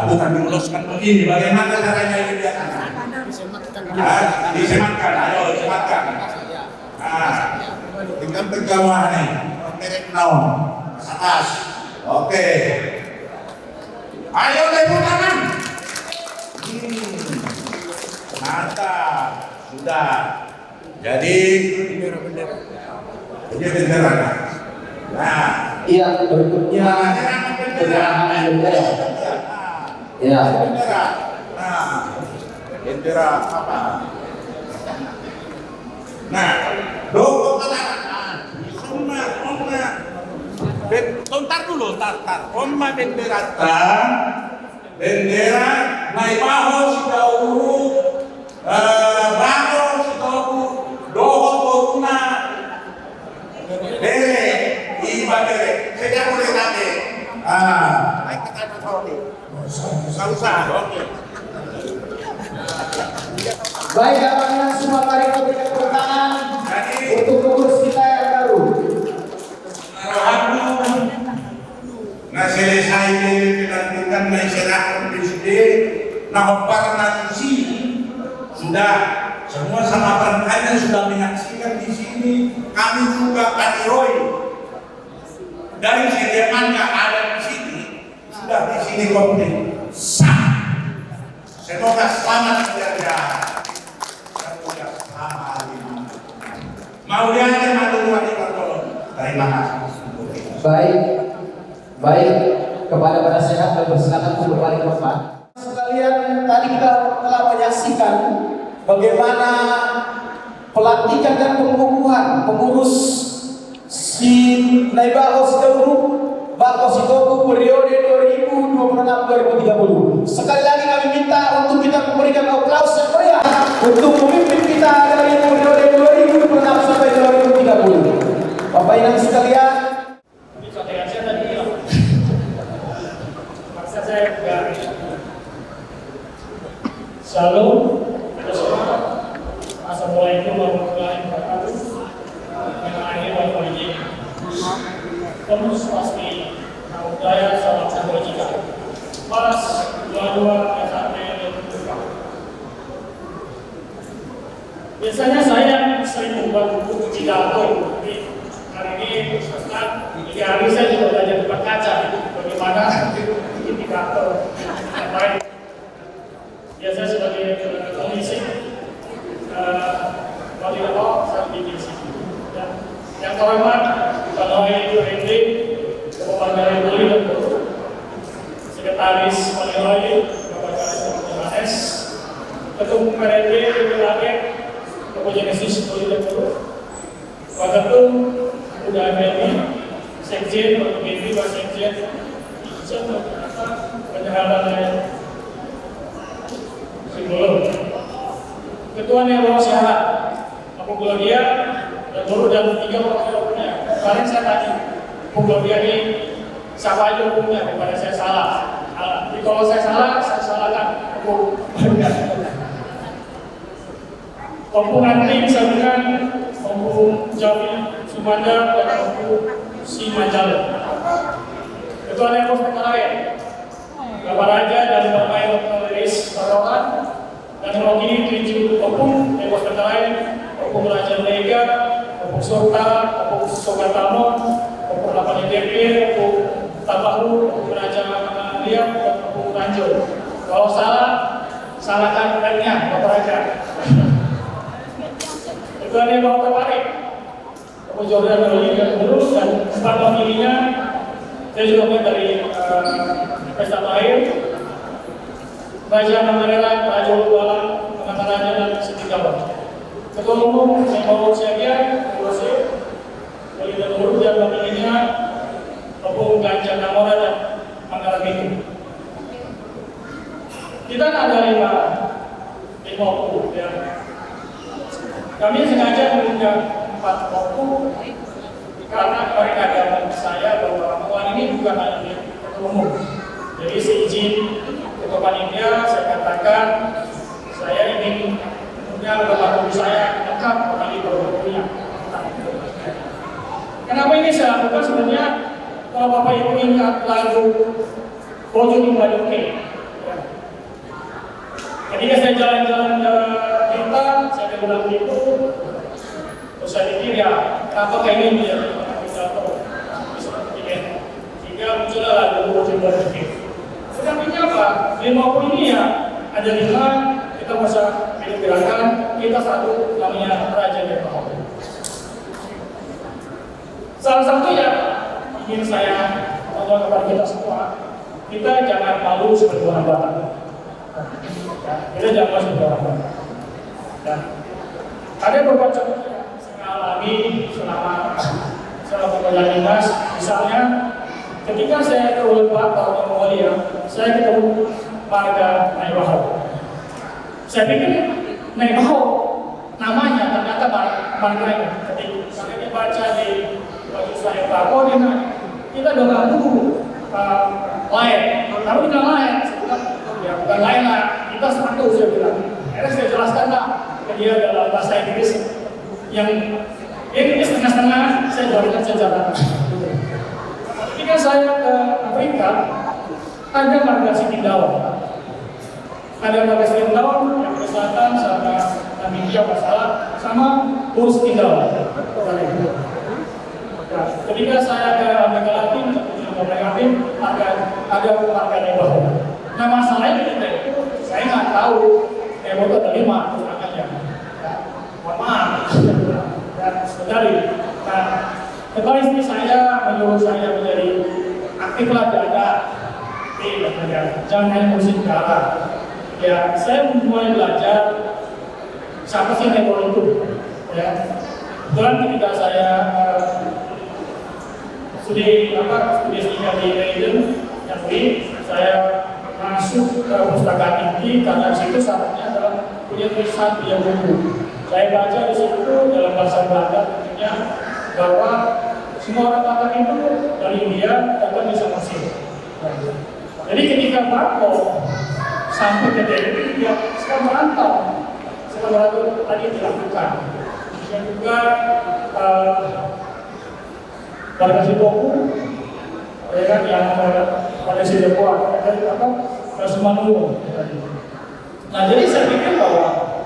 Bukan diuloskan begini. Bagaimana caranya ini biasa? Disematkan. Ayo disematkan. Dengan pergawahan nih, merek naon, atas. Oke. Ayo tepuk tangan. Mantap. Sudah. Jadi ini bendera. Nah, Iya, berikutnya penyerahan bendera. Ya. Bendera. Nah, bendera apa? Nah, logo katakan. Omma. Tar dulu. Omma bendera. Bendera Naibaho Sidauru. Bago Sidauru. Doho Boruna. Dere, iba dere. Saya boleh tanya. Naik ke tanah sorry. Usah. Oke. Baik, apakah semua mari kita berikan tepuk tangan untuk pengurus kita yang baru. Nah selesai dilantikan masyarakat di sini, nah parnasi sudah semua sama perangkatnya sudah menyaksikan di sini. Kami juga Roy dari sediaman yang ada di sini sudah di sini komplit sah. Semoga selamat menjaga. Semoga selamat. Mau diajar matur nuwun tolong. Terima kasih. Baik, kepada para sehat dan bersilakan untuk kembali ke tempat. Sekalian, tadi kita telah menyaksikan bagaimana pelantikan dan pengukuhan pengurus si Naibaho Sidauru Bako Sitoku periode 2026-2030. Sekali lagi kami minta untuk kita memberikan aplaus yang meriah untuk pemimpin kita dari periode 2026 sampai 2030. Bapak Ibu sekalian, Shalom, assalamualaikum warahmatullahi wabarakatuh. Yang Bapak ini, pengurus pasti budaya salam kebajikan. Pas 22 SAP. Biasanya saya sering membuat buku pidato. Hari ini Ustaz, 3 hari saya juga belajar depan kaca. Bagaimana bikin pidato yang baik. Biasanya sebagai komisi wali roh saya bikin sini. Yang terhormat Pak Noe Henry, Bapak dari Buli dan Sekretaris Wali Roy, Bapak Karis S, Ketua PRD BPKG, Bapak Genesis Buli dan Pak Ketum Udah Beni, Sekjen Bapak Beni, Pak Sekjen, Penyerahan Ketua Nero Syarat, Pak Gloria, dan guru dan 3 wakilnya. Kemarin saya tanya, Pak Gloria ini siapa aja hukumnya daripada saya salah. Jadi kalau saya salahkan Pak Kompu nanti misalkan Kompu Jamil Sumanda dan Kompu Si Manjalo. Ketua Nero Sekretariat, Bapak Raja dan Bapak Dr. Riz Barokan, dan mewakili 7 opung Dewas Ketelain, opung Raja Lega, opung Sorta, opung Sogatamo, opung Lapangan DP, opung Tabahu, opung Raja Liam, dan opung Ranjo. Kalau salah, salahkan rekannya, Bapak Raja. Itu ada Bapak Tarik, opung Jordan Doli dan Guru, dan 4 wakilinya Saya juga melihat dari pesta lain, Raja Mangarela, Raja Ubalan, Mangaraja dan Setigawat. Ketua Umum yang bawa siaga, Kursi, Wali dan Guru dan Bapak-Ibunya, Opung Ganjar Namora dan Mangarabitu. Kita ada 5 opung ya. Kami sengaja mengundang 4 opung karena mereka ada saya bahwa ini bukan hanya ketua umum. Jadi seizin ketua panitia saya katakan saya ingin punya lembaga saya lengkap bagi produknya. Kenapa ini saya lakukan sebenarnya? Kalau Bapak Ibu ingat lagu Bojo di Badoke, ketika saya jalan-jalan ke kita, saya bilang itu, terus saya pikir ya, apa kayak ini dia pidato, sehingga muncullah lagu Bojo di Badoke. Tetapi apa? 50 ini ya, ada 5, kita masa hidup gerakan, kita satu namanya Raja Depok. Salah satu ya ingin saya ngomong kepada kita semua, kita jangan malu sebagai orang Batak. Kita jangan malu sebagai orang Batak. Dan ada beberapa contoh yang saya alami selama perjalanan dinas. Misalnya, ketika saya ke Uluwatu atau Mongolia, saya ketemu warga Naibahau. Saya pikir Naibahau namanya ternyata marganya. Ketika saya baca di baju saya Pak kita udah nggak dulu lain, tapi kita lain, ya bukan lain lah, kita satu saya bilang. Akhirnya saya jelaskan lah ke dia dalam bahasa Inggris yang ini setengah-setengah, saya jawabkan secara. Ketika saya ke Afrika, ada marga Sitindaun, yang ke selatan sama Namibia masalah sama Urus Tindaun. Ketika saya ke Amerika Latin, ada marga Navajo. Nah masalahnya itu saya nggak tahu Navajo ada 5 makanya. Mohon maaf. Dan saudari, nah kembali istri saya menyuruh saya menjadi aktiflah dada di negara. Jangan hanya musik kalah. Ya saya mulai belajar siapa sih Navajo itu. Ya, kebetulan ketika saya studi S3 di Leiden, yang saya masuk ke perpustakaan tinggi karena di situ syaratnya adalah punya tulisan via buku. Saya baca di situ dalam bahasa Belanda tentunya bahwa semua orang Batak itu dari India datang di Mesir. Jadi ketika Bako sampai ke Delhi, dia sekarang merantau. Setelah itu tadi dilakukan. Dan juga warga Sidoku, ya kan yang pada Sidoku ada Semanu. Nah jadi saya pikir bahwa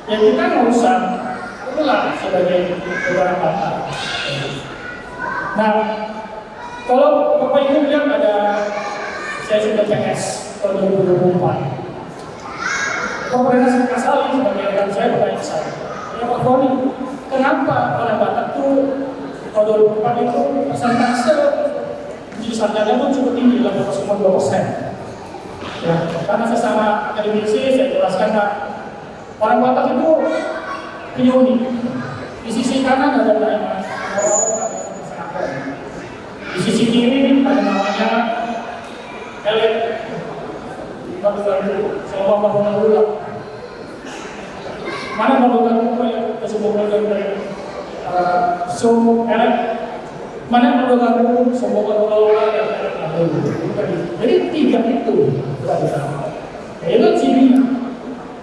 ya kita nggak usah ulang sebagai orang Batak. Nah kalau Bapak Ibu lihat ada saya sudah PS tahun 2024. Pemerintah Kasali sebagai rekan saya bertanya saya, ya Pak Foni, kenapa orang Batak itu tahun 2004 itu persentase uji sarjana itu cukup tinggi, 82%. Ya, karena sesama akademisi saya jelaskan Pak, orang Batak itu punya unik. Di sisi kanan ada nama di sisi kiri ada namanya elit. Semua bangunan dulu. Mana bangunan yang semua dari elit? Mana bangunan semua bangunan yang jadi 3 itu. Ya, itu cirinya.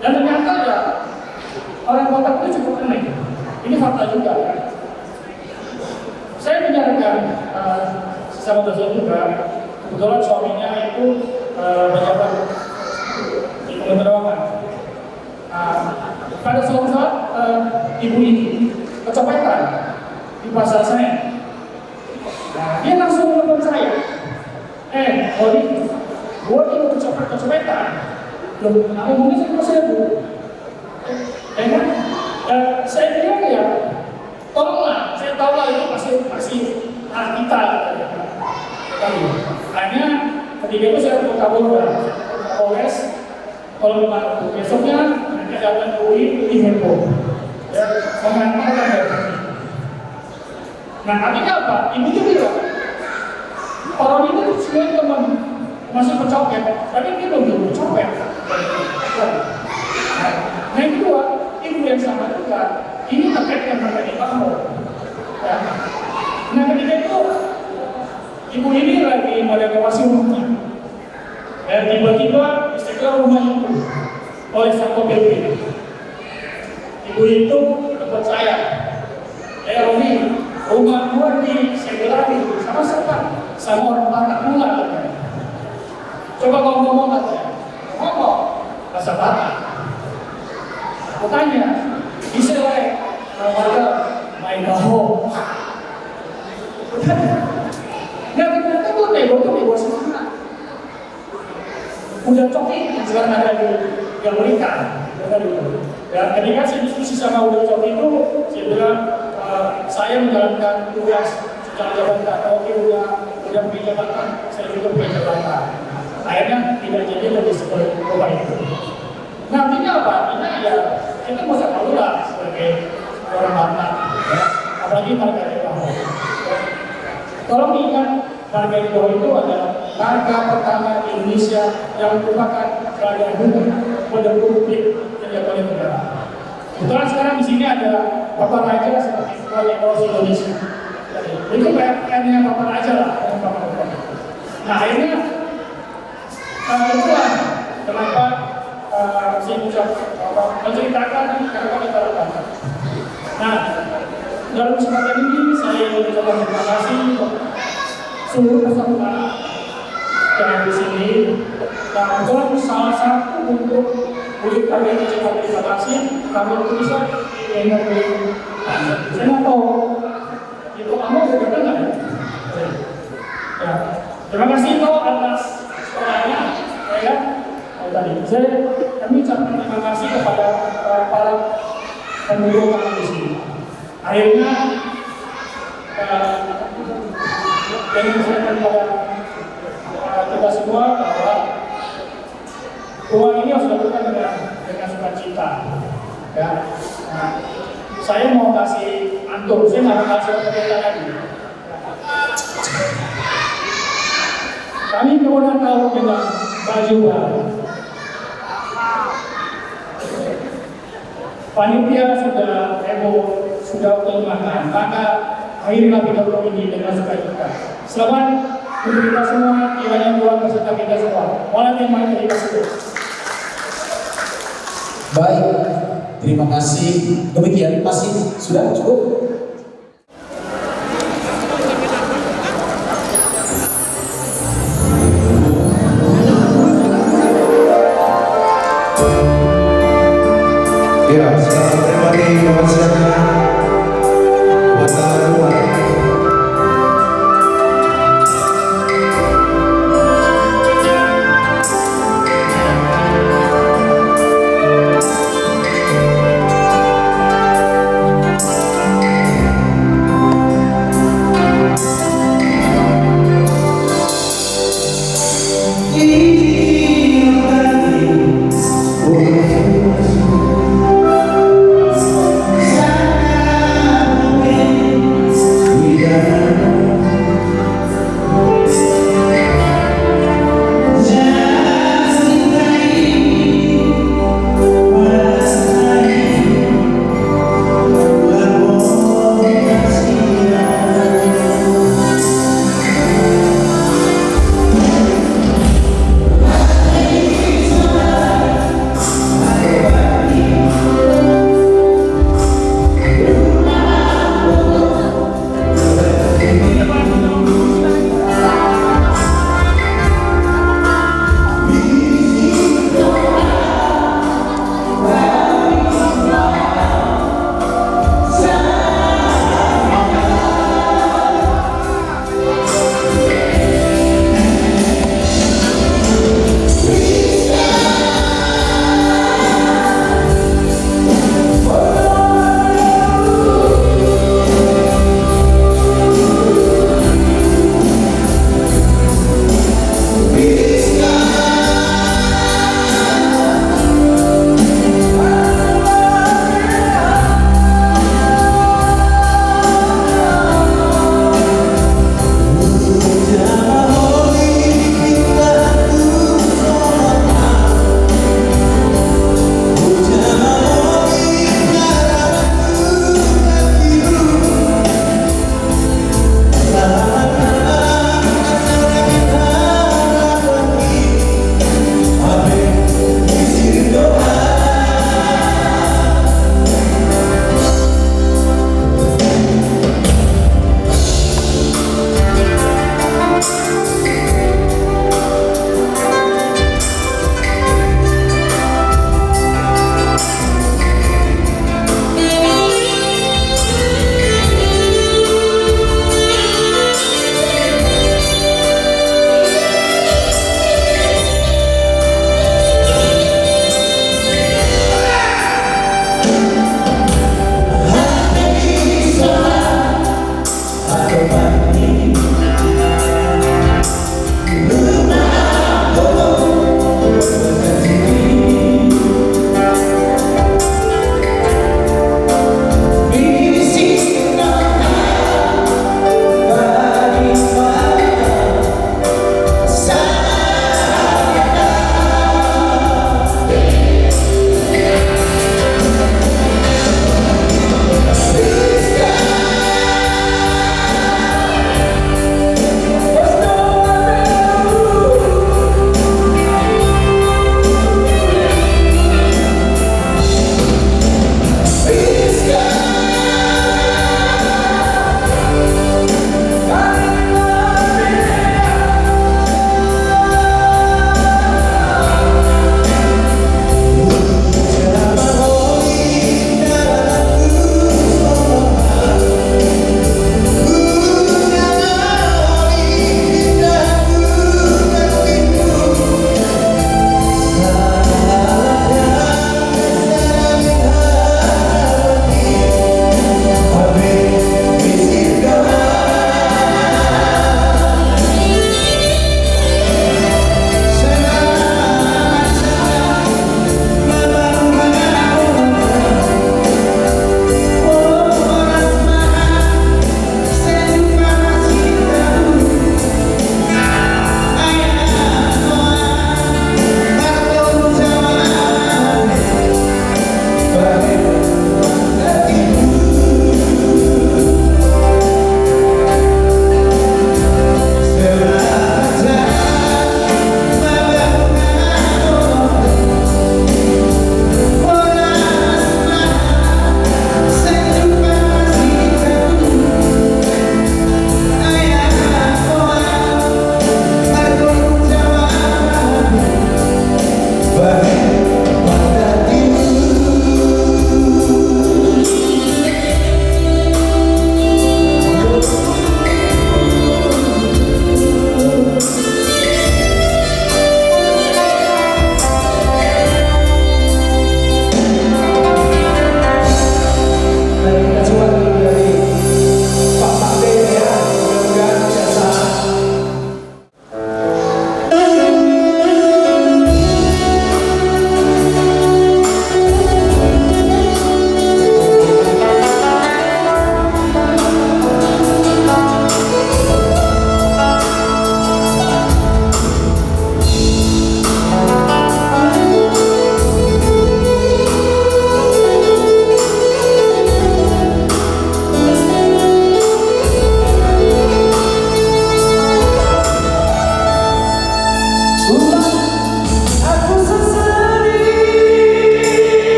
Dan ternyata ya orang Batak itu cukup aneh. Ini fakta juga. Ya. Saya menyarankan sesama dosen juga, kebetulan suaminya itu pejabat di Kementerian. Pada suatu saat ibu ini kecopetan di pasar Senen. Nah, dia langsung menelpon saya. Odi, gue ini kecopetan. Loh, apa mungkin saya bu? Kan? Saya bilang ya, tolonglah, saya tahu lah itu pasti anak kita. Hanya ketika itu saya ke Kapolda, Polres, kalau memang besoknya nanti datang UI di Hebo, ya, mengantarkan ya. Nah, artinya apa? Ibu itu bilang, orang itu sebenarnya teman masih pencopet, tapi dia belum jadi pencopet. Nah, yang kedua, ibu yang sama juga, ini terkait dengan harga kamu. Ya. Nah, ketika itu ibu ini lagi merenovasi rumahnya. Dan tiba-tiba istiqlal rumah itu oleh Satpol PP. Ibu itu dapat saya. Roni, rumah gua di sebelah itu sama siapa? Sama orang Batak mula katanya. Coba kau ngomong katanya. Ngomong bahasa Batak. Aku tanya, bisa warga main baho. Nah, ternyata tuh nego semua. Udah coki yang sekarang ada di Amerika. Ya, ketika saya diskusi sama udah coki itu, saya bilang saya menjalankan tugas secara jabatan. Oke, udah punya jabatan, saya juga punya jabatan. Akhirnya tidak jadi lebih seperti itu. Nah, artinya apa? Artinya ya kita mau tahu lah sebagai orang Batak, ya. Apalagi marga di bawah. Tolong ingat, marga di bawah itu adalah marga pertama di Indonesia yang merupakan marga hukum pada publik yang diakui negara. Kebetulan sekarang di sini ada Bapak Raja seperti Kepala Poros Indonesia. Itu kayaknya Bapak Raja lah, Bapak. Nah, akhirnya itulah kenapa saya menceritakan kenapa kita lakukan. Nah, dalam kesempatan ini saya mengucapkan terima kasih seluruh peserta yang di sini. Nah, kebetulan salah satu untuk wujud kami mengucapkan terima kasih kami bisa energi. Saya nggak tahu itu kamu sudah dengar ya. Terima kasih kau atas sekolahnya, ya. Tadi kami ucapkan terima kasih kepada para pendukung kami di sini. Akhirnya yang disampaikan kepada kita semua bahwa uang ini harus dilakukan dengan sukacita. Ya, nah, saya mau kasih antum, saya nggak kasih pemerintah lagi. Kami kemudian tahu dengan baju baru. Panitia sudah sudah terima, maka akhirnya kita ini dengan sukacita. Selamat untuk kita semua, kiranya Tuhan beserta kita semua. Mohon terima kasih. Baik, terima kasih. Demikian masih sudah cukup. Ya, selamat pribadi mewakilkan Bapak Luar.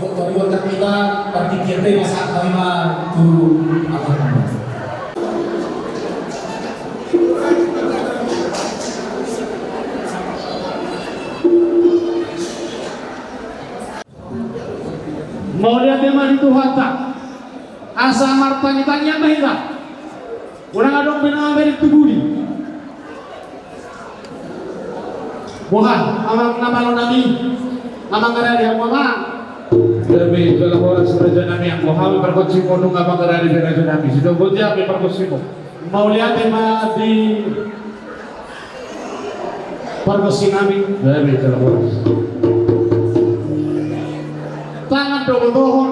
Peribatan kita partikir masa kami tu apa? Mau lihat tema di Tuhan tak? Asa martanya mahira. Orang adong benar dari tugudi. Bukan, amang nama lo nami, amang ada yang mama. Demi kalau orang seraja nami yang mohon berkongsi kodong apa kerana di seraja nami. Sudah boleh berkongsi mo. Mau lihat tema di pergosi nami. Demi kalau orang. Tangan dogon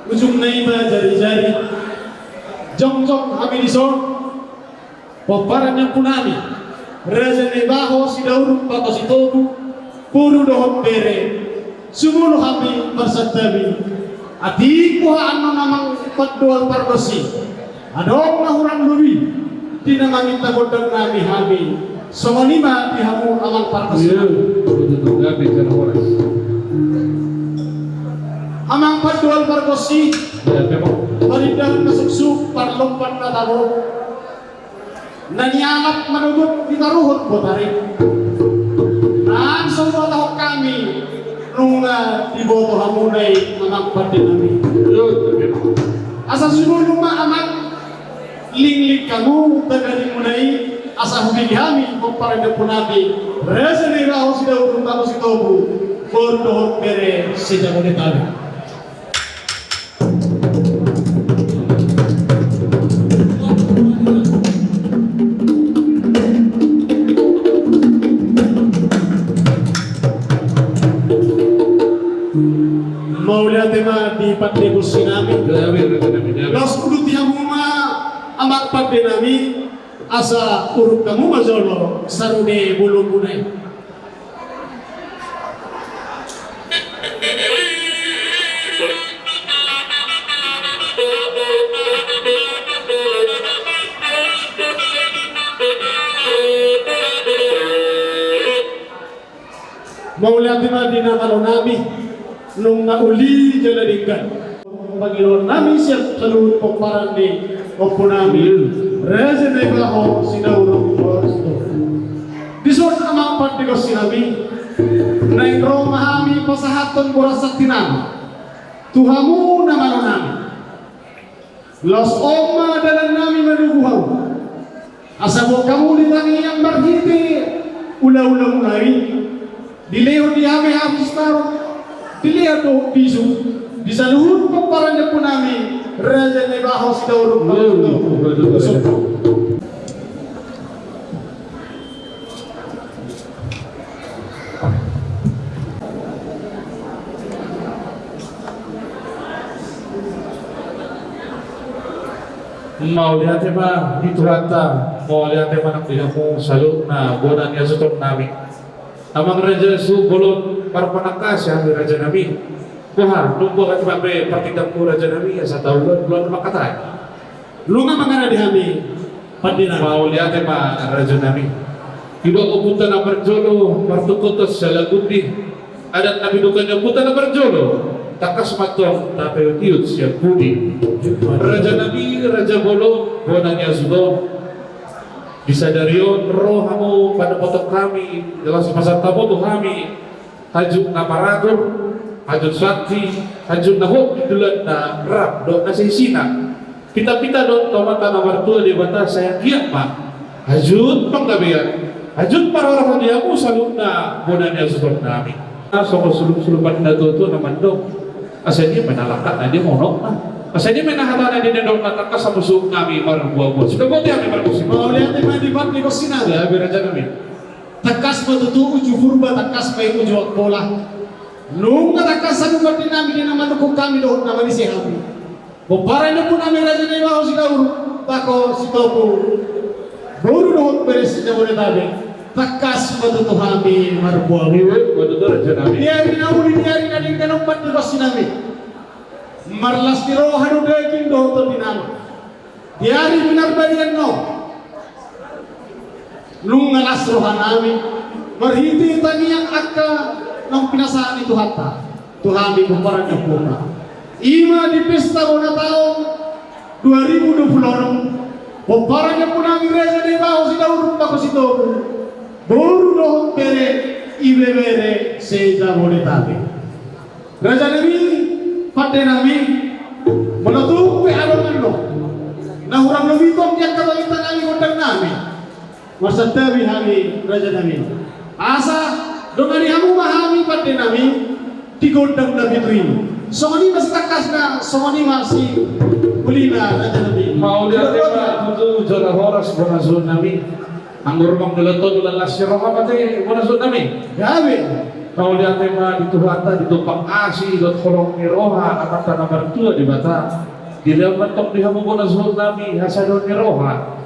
ujung naima jari-jari jong-jong kami dison peparannya punami raja nebaho si daun bako si tobu puru dohon bere sumulu kami bersatabi ati kuha ano namang patdual pargosi adong nahurang lubi di namang itagodang nami kami somanima dihamu amang pargosi Betul, demi kalau orang. amang patdual pargosi Parindah nasuksuk parlompan na taro nanyangat manugot ditaruhot po tarik naan semua tahok kami nunga diboto hamunay amang patin nami asa sunod luma amang linglik kamu tagadi munay asa hubili kami parindah po nabi resa nila ako si Daud ako si Tobu bordohot bere si Jamonetari. Mau lihat tema di patnegosi nami. Los kudu tiang rumah amak patne nami asa urut kamu mazolo sarune bulun bunai. Mau lihat tema di nakalo nami nung nauli jaladingkan Panginoon namin siya sa luhod po parang ni opo namin reza na ibaho sinawurong Kristo disod ang mga pantigos sinabi na ingro mahami pasahaton burasak tinam tuhamu na mano namin los oma dalan namin manubuhaw asabo kamu litangi ang marhiti ula-ula mulai dileho di hami hapis taro dilihat do bisu di saluhur pemparannya pun kami raja nebaho si Daud Mau lihat tema di Turanta, mau lihat tema nak tidak mau salut na bonan ya sutor nami. Amang raja su bolon para panakas ya raja nami. Kuha nunggu kat babe partidak ku raja nami ya sa tahuan bulan makatay. lu nga mga nadihami pandina Mau lihat tema raja nami. Tidak upunta na berjolo martukotos sa lagundi. Adat nabi dukannya puta na berjolo. Takas matong tapi tiut siya budi. Raja nami raja bolon bonan ya sudo. Bisa dari roh kamu pada potok kami dalam semasa tamu tuh kami hajuk na paragon hajuk sakti hajuk na hok dulan na rap do na sisina pita-pita do tomata na wartua di batas saya kiat pak hajut panggabian hajut para orang dia aku salut na bonanya sudah kami so suluk-sulupan na to naman do asalnya menalakat na dia monok na asalnya menahata na din do na takas sa musuh kami marang buah-buah sudah bote kami berkusi mau lihat tema di patnegosi nami ya beraja kami takas matutu uju furba takas may uju bola nung takas sa lugar din namin din naman kung kami doon naman si Habi para na po namin raja nebaho si Daud bako si Tobu buru doon beres si Jamonetari takas matutu kami marbuah Waduh raja nami Diari na uli diari na din kanong patnegosi nami marlas ni rohano daging doon to dinamo diari binarbalian no nung alas rohan namin marhiti taniyang akka ng pinasaan ito hata Tuhan di kumparan yang puna. Ima di pesta guna tahun 2026 kumparan yang puna gereja di bawah si daur bako si tobu baru dohong bere ibe bere seja bonetabe. Gereja ini pada nami menutup alon lo. Nah orang lebih kok yang kata kita nami undang nami. Masa tabi hami Raja nami. Asa dengan hamu mahami pada nami digondang nabi itu ini. Songoni masih takasna, songoni masih kulina Raja nabi. Mau dia tema itu jola horas bonazul nami. Anggur bang deleton lelas siroha pate bonazul nami. Gawe. Mau dia tema itu hata ditumpang asi dot kolong miroha akan tanah bertua di bata. Dilihat mentok di hamu bonazul nami hasadon miroha.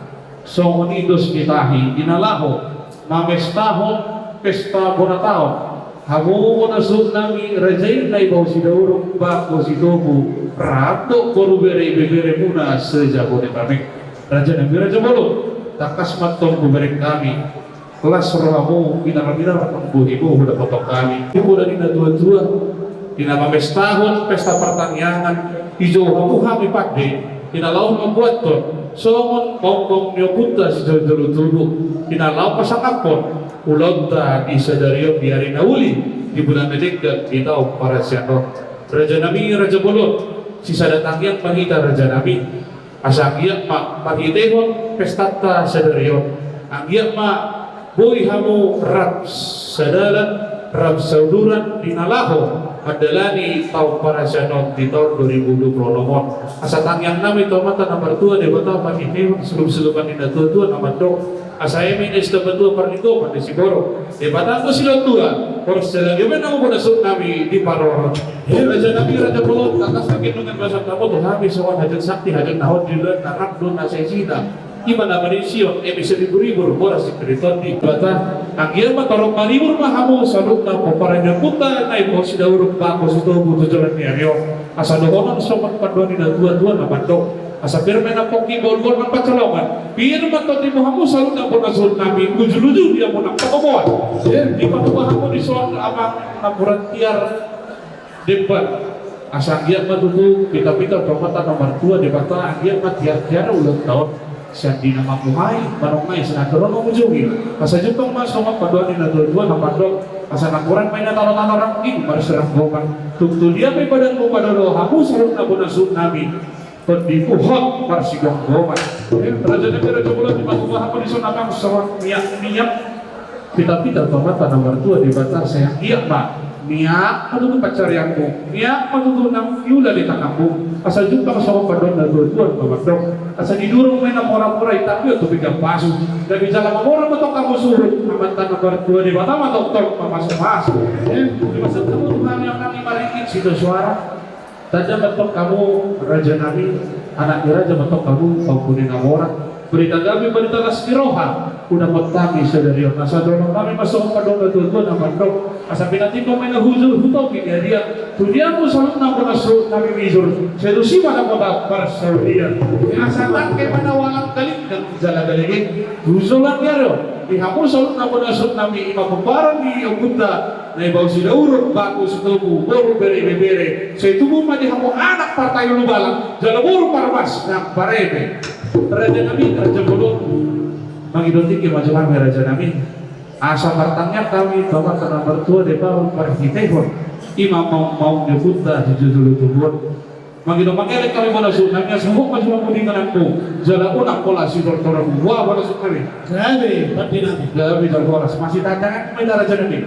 Songoni dos kitahi inalaho mames tahun pesta bonatahun. Hamu bonazul nami rajain nai bau si daurung bak bau si tobu rato koru bere bebere muna sejago de pamik. Raja nami raja bolu takas matong kuberek kami kelas rohamu bina-bina ibu udah potong kami ibu udah dina tua-tua dina mames tahun pesta pertanian hijau hamu kami pakde dina lau membuat ton somon kongkong nyobuta si jauh dulu dina lau pasangapon ulonta di sadariyo biari nauli di bulan Dedekat di tahun para siano Raja Nabi Raja Bolot sisa datang yang pahita Raja Nabi asagiak mak pahitehon pestata sadariyo agiak mak boy hamu rab sadalan rab sauduran dinalaho adalah di tahun para siano di tahun 2020 asa tangyang nami tomata nomor 2 di bata pahitehon selum-seluman di tua-tua nomor 2 asaya minus terbentuk perlindungan di Siboro. Di batang ko sila tua. Terus selagi mana mo nasut nami di Paroro. Raja Nabi Raja Bolot atas sakit dengan bahasa kamu tuh habis soal hajat sakti hajat nahon di luar nakak don nasi sida. Gimana manisyon bisa ribu-ribu boras di keriton di bata. Akhirnya mah torong malibur mahamu salut na poparanya puta na ipo si dauruk bako si tubuh tujuan ni Aryo. Asa dohonan somat paduan ni dua-dua na bandok. Asa firme na poki bol-bol man pacalongan biar mato di Muhammad salut na bonazul nami luju-luju dia mo nagpakubuan di patubahan mo di soal amang naburan tiar debat asa dia matutu pita-pita promata nomor 2 debata dia mat tiar-tiar ulang tahun siya di nama buhay barongay senadron mo mujungi asa jupang mas sama paduan ni dua-dua na padok asa nakuran may natalo-talo ranking para serang bokan tugtul dia may badan mo padolo hamu salut na bonazul nami pendipuhot parsigong goman Raja Nabi Raja Bolot di Matubahan mo di sonakang sawang miyak pita-pita tomata nomor 2 di batas sayang iya pak miyak matutu pacarianku miyak matutu ng yula di takambung asa jumpa kasawang padon na dua-duan pamadok asa didurong may namora-mora tapi ito bigang paso dari jalan mamora matok kamu surut amatan nomor 2 di bata matok pamasok-masok di masa kamu Tuhan yang kami marikit situ suara Tanda bentuk kamu Raja Nabi, anak Raja bentuk kamu kaupunin orang. Berita kami berita laskirohan, udah mentami saudari. Nasa dorong kami masuk ke dong tuan nama dong. Asa pinati kau main huzur hutok dia Tu dia pun salut nama nasrul kami mizur. Sedusi mana kota persaudia. Asa tak ke mana walang kali dan jalan kali. Huzulan dia loh. Dihampur salut nama nasrul kami imam pembaran di Oguta. Na ibaw sila urot bako sa tubo boro bere sa itubo madihamo anak partai lubalang jalaburo parmas ng parebe Raja Nabi Raja Bolot mangidoti ki maju kami Raja Nabi asa partangnya kami bawa ke nomor 2 de bawah partitehon imam mau nyebutlah di judul tubun mangidong mangelik kami manasuk namanya sahuk maju mamudingan aku jalabunang pola si doktor buah manasuk kami Gawe pati nabi. gabi dalhoras masih tantangan kami Raja Nabi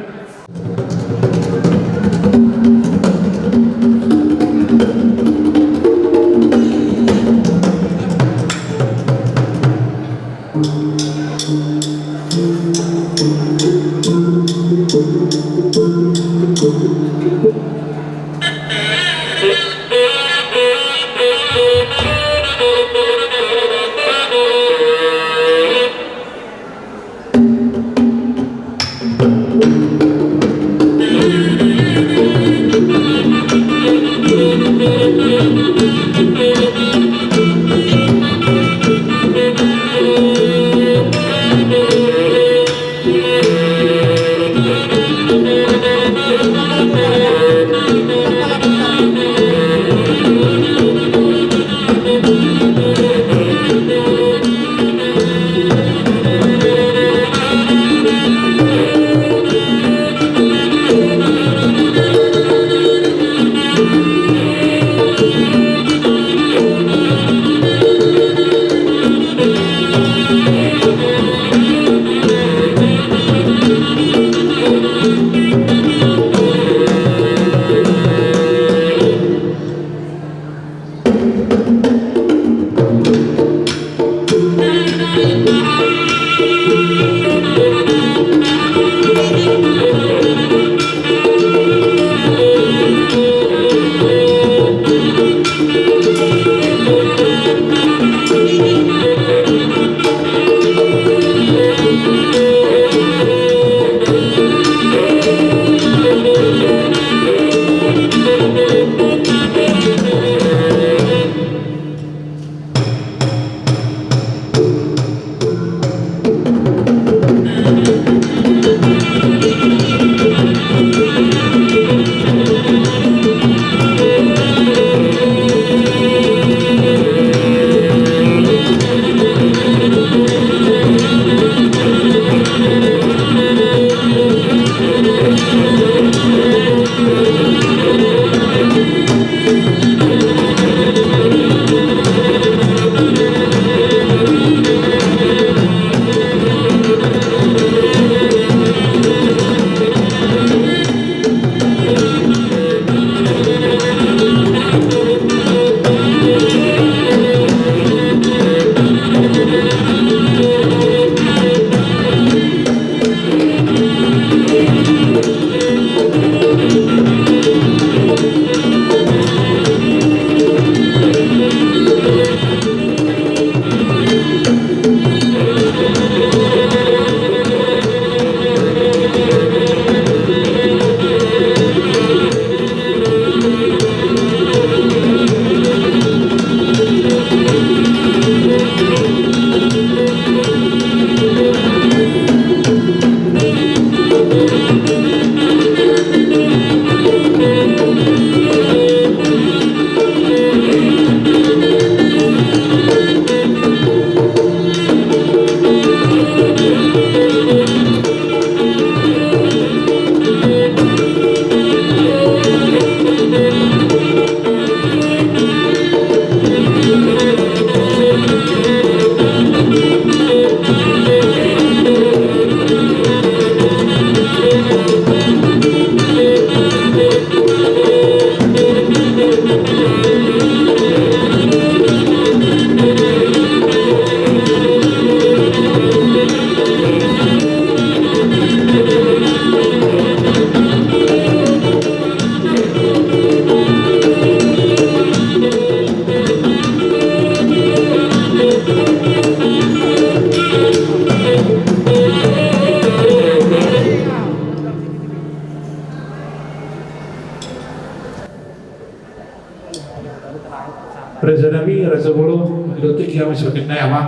Reza Nami, Reza Bolo, Dotik yang masih kena ya mak.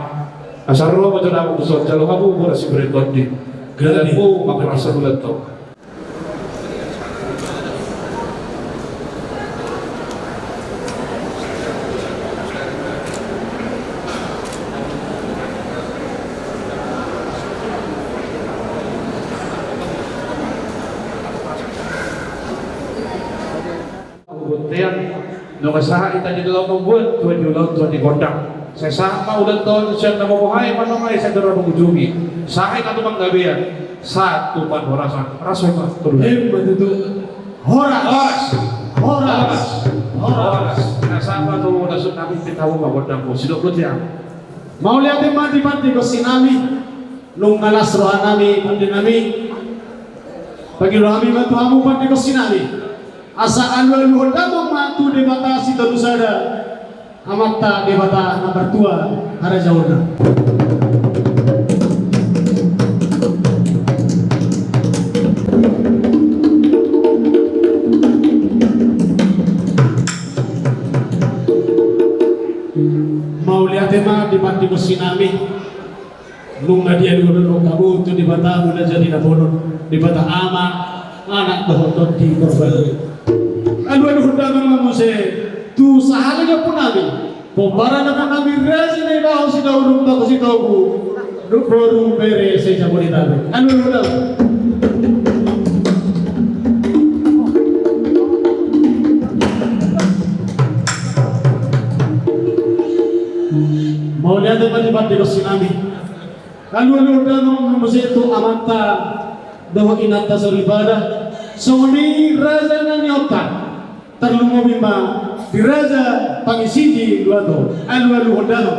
Asal roh macam apa kusol, kalau kamu boleh si berekondi. Gelanmu makan asal bulan tau. Kemudian nungasaha ita di dalam membuat tuan jualan tuan di kodang. Saya sama ulang tahun siya na mabuhay manungay sa dara mengunjungi. Sahay na tumang gabian satu pan horasan. Rasoy ka tuloy. Betul. Horas. Nasama to nasud namin pitawo magodang ko. Sino ko diyan? Mau lihat mati-mati ko sinami. Nung alas rohan nami, pandi nami. Pagi rohami matuhamu pandi ko sinami. Asa anu-anu damang matu de batasi terusada. Amata de bata nomor 2 hara jauhna. Mau lihat tema di panti sinami. Nung dia dulu kamu tu di bata mula jadi nabonon di bata ama anak dohot di korban. Anu-anu damang mamuse tu sahalanya pun nabi pembara nama nabi rezi na ibaho si daurung bako si togu baru bere sa Jabodetabek anu daw mau lihat tempat di sinami anu daw masih itu amanta dawa inata soribada soni raza na nyota terlumo bima diraja pangisiji luado alu hodano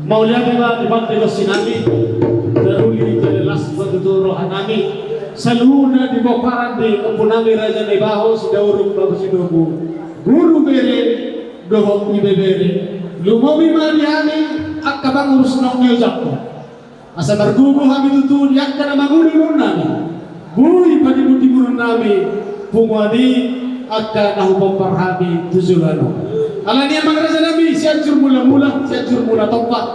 mau lihat di pantai sinami daruli jelas betul rohanami saluna di boparan di kumpunami raja nebaho si daurung bagus sidogu guru bere dohok ibebere lumobi mariani akabang urus nongnya jakko asa bergugu kami tutun yak kana manguni nami bui padi buti burun nami pungwadi akka nahu pemparhami tuzulano alani amang raja nami siacur mula topak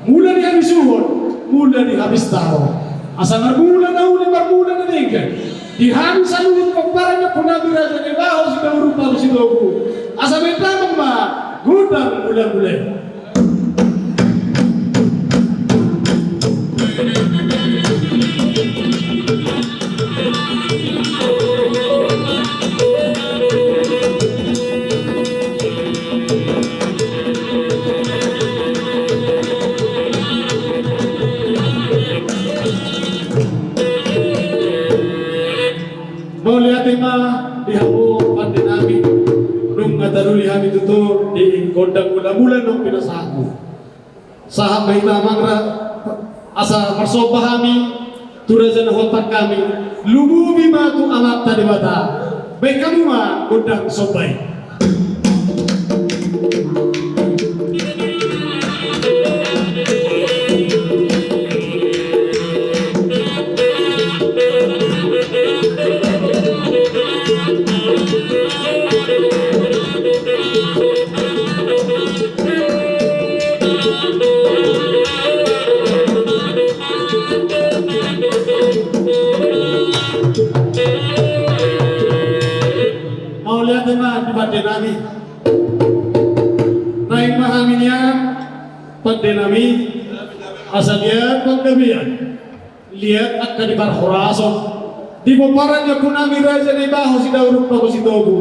mula di habis suhun mula di habis tahu asa bergula nahu di bergula na dingkan di habis saluhun pemparanya punabi raja nebaho sudah berupa sidogu asa betamang ma gudang bulan-bulan mau lihat tema di hamu pantai nami nung ngadaruli kami tutu di kondang mula-mula nung pinasaku sahab bahita mangra asa marsobah kami turajan hotak kami lububi matu amat tadi mata baik kamu mah kondang sobai Pandenami naik mahaminya pandenami asal lihat panggabian lihat akan di barhorason di boparannya punami raja nebaho si daurung bako si togu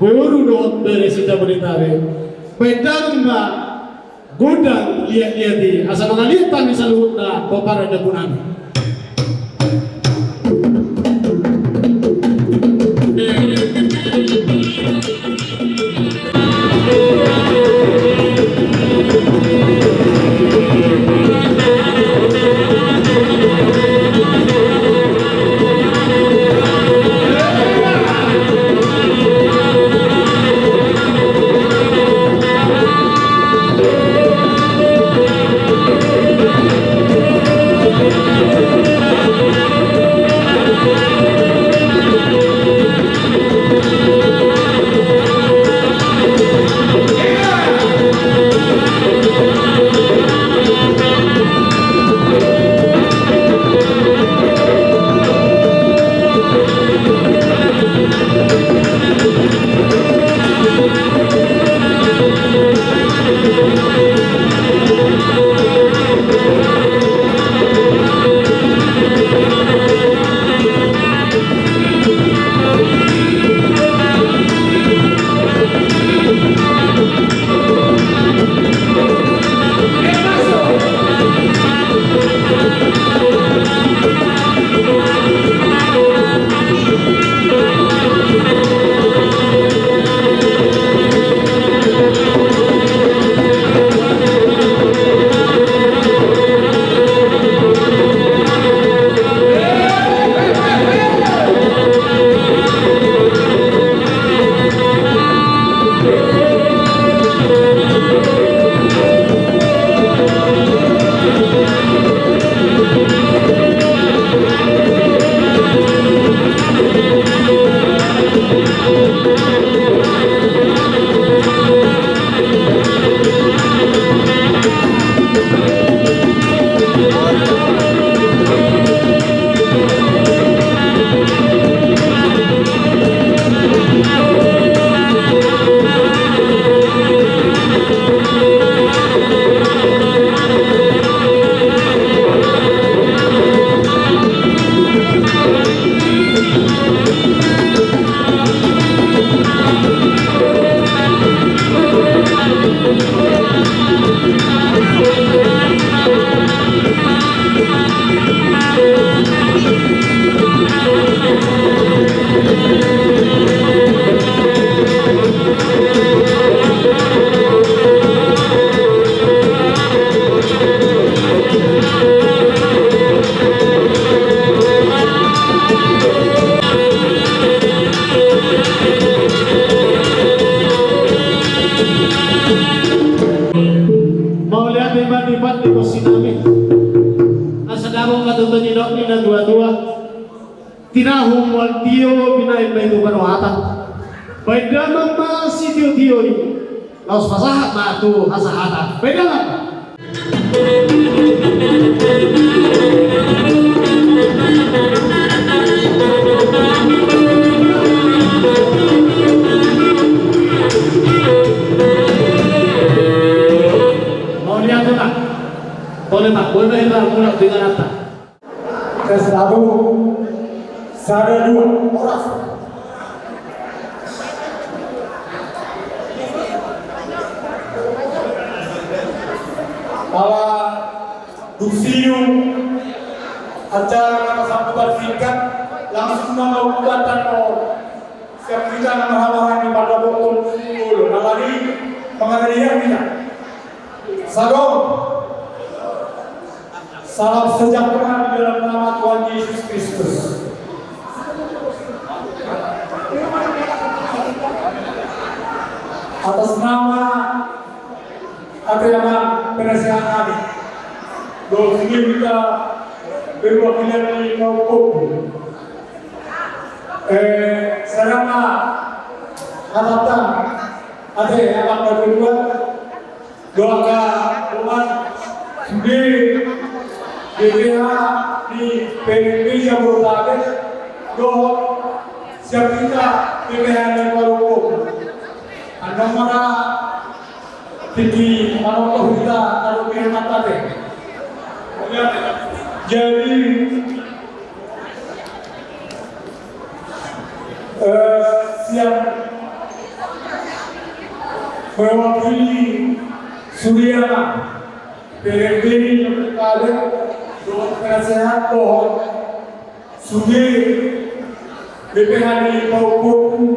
baru doon bere si Jabodetabek pedang ma gudang lihat-lihat di asal mengalitan di saluhut na boparannya punami di sinami. Asa damo katuto ni Dok na dua-dua. Tinahum wal dio binain na ito kanuhatan. Baik dalam masih dio-dio ini. Laos pasahat na ito hasahatan. Baik dalam. Mau lihat tak? Boleh tak? Boleh tak? Mulai dengan apa? Tes satu, sada dua, oras. Ala Dusiu acara sambutan singkat langsung melakukan siap kita menghalakan pada pukul 10 nalari pengadilan kita. Salam sejahtera di dalam nama Tuhan Yesus Kristus. Atas nama agama penasihat kami, doa kita berwakilan dari kaum selama harapkan ada yang kedua doa umat sendiri BPH di PNP Jabodetabek doa siap kita BPH dari kaum anda mana tinggi marokoh kita kalau firman tadi. Jadi siap mewakili Suriana PNB Jabodetabek doa penasehat doa Sudi BPH di Kaupung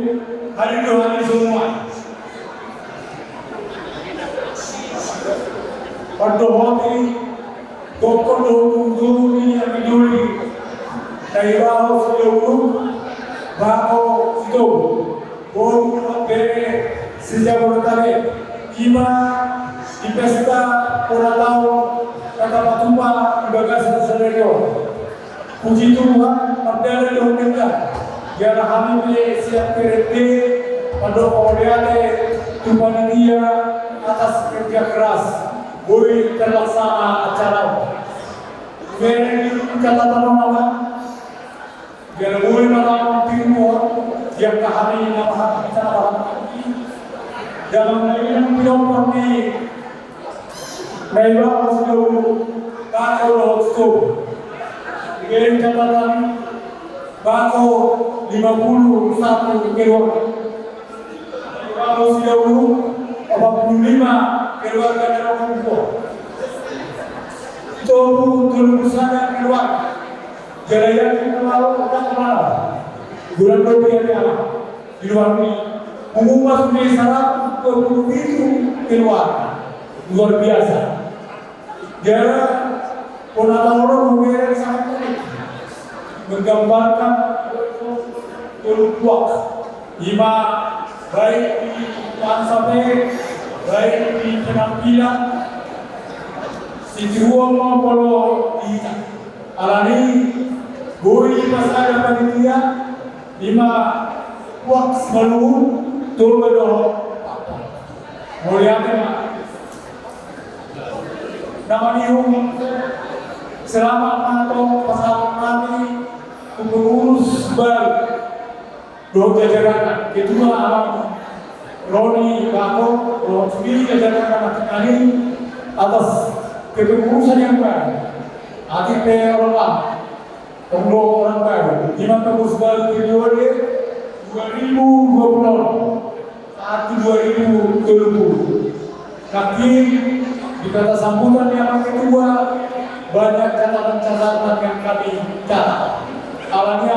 hari semua. Perdohati dokter dulu yang peduli dari bawah seluruh bako itu bom bere sejak bertahun kima di pesta ulang tahun kata patumba di bagasi serenio puji Tuhan perdana doa kita biar kami siap kereti pada oriate Tuhan dia atas kerja keras boleh terlaksana acara. Biar catatan nama, biar boleh malam timur yang kehari nama kita malam dalam yang bilang di Naiba Oslo Bako Oslo. Biar catatan Bako 51 keluar. Bako Oslo 45 keluarga dari orang tua. Itu dulu sana keluar. Jalan kita lalu tak kemana. Bulan berikutnya di luar ini mengubah sungai syarat 20 itu keluar luar biasa. Jalan orang mungkin sangat unik menggambarkan keluar lima baik di sampai baik di penampilan si Tuhan maupun di alani boleh pasal panitia 5 waktu sebelum turun berdoa muliakan nama nium selamat atau pasal kami pengurus baru doa jajaran kedua alam Roni Bako, sendiri jajaran anak kali atas kepengurusan yang baru. Hati orang pengurus orang baru. Lima pengurus baru periode 2020 saat 2020. Kaki di kata sambutan yang kedua banyak catatan-catatan yang kami catat. Awalnya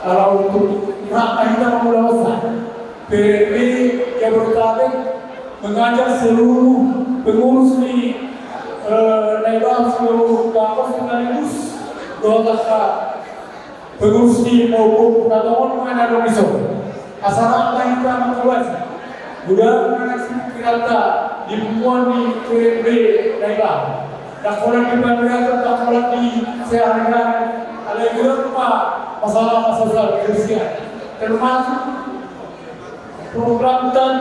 kalau untuk rakyat kita memulausan PNP Jabodetabek mengajak seluruh pengurus di Naiba seluruh kampus sekaligus doa pengurus di maupun Katongon mengenai Indonesia. Asal apa yang kita membuat, mudah-mudahan kita dibuat di PB daerah. Dan orang di bandara dan orang di sehari-hari ada beberapa masalah-masalah kebersihan, termasuk program dan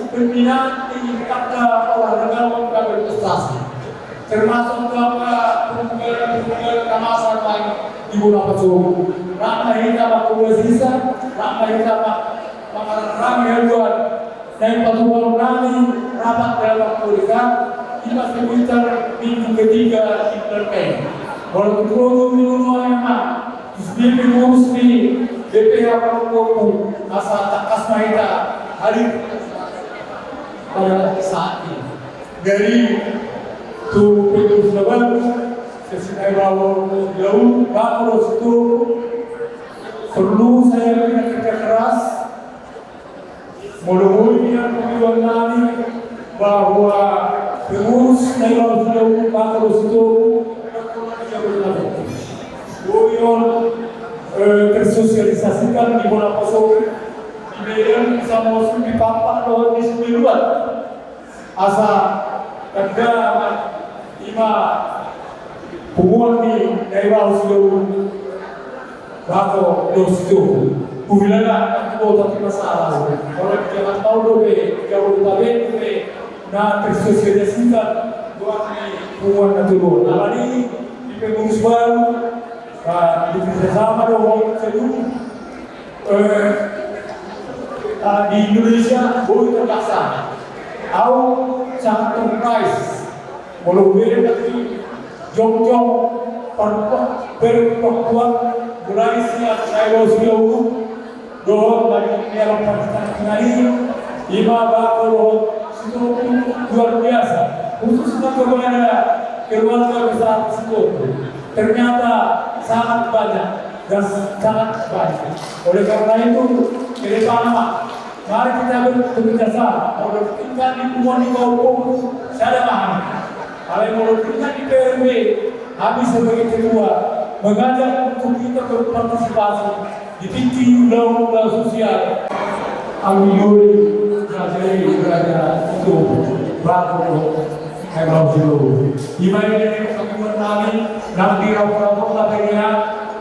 pembinaan di kata olahraga dan berprestasi, termasuk program kemasan lain di Bola Pacu. Ramai kita bakal sisa, ramai kita bakal ramai luar dan patuh kami rapat dalam waktu dekat. Kita sekitar minggu ketiga di Perpeng. Kalau kita memang Bismillah mengurus di BPH Prabowo asal takas maida hari pada saat ini. Dari tu pengurus lebar sesuai Prabowo jauh bagus itu perlu saya kerja keras mudah-mudahan pemiluan kami bahwa pengurus daerah jauh bagus itu tersosialisasikan di Bola Pacu di Medan sama di papan bahwa di sembilan asa kerja lima hubungan di daerah jauh bako dos itu ubilana aku tapi masalah orang jangan tahu dobe jauh tabe na tersosialisasikan buat di hubungan itu nah ini di pengurus baru di kerjasama dengan seluruh di Indonesia boleh terlaksana. Aku sangat surprise walau dari jong-jong perempuan mulai siap saya jauh doang dari dalam pertandingan ini lima bakal itu luar biasa khususnya kepada keluarga besar tersebut. Ternyata sangat banyak dan sangat baik. Oleh karena itu, ke depan mari kita bekerja sama. Kalau kita di Puan di Kaupung, saya paham. Kalau kita di PRB, habis sebagai ketua, mengajak untuk kita berpartisipasi di tinggi undang-undang sosial. Alhamdulillah, saya berada itu bagus. Hebat dulu. Gimana ini ketemuan kami nanti rapat-rapat katanya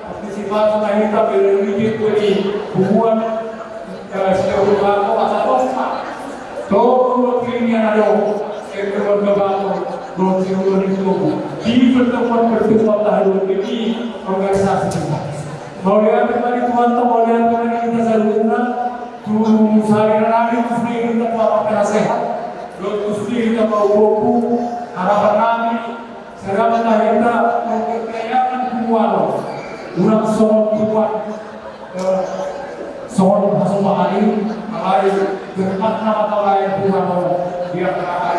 partisipasi kita berlebih dari hubungan seluruh bangsa atau todo kirinya ada keluarga bangsa don seluruh itu di pertemuan tahun ini organisasi kita. Mau lihat kembali tuan mau lihat kembali kita selalunya tuh saya lagi mesti kita apa sehat. Gusti kita mau buku harapan kami segala kita mempercayakan kumpulan ulang soal kuat soal masuk hari bermakna atau lain Tuhan dia akan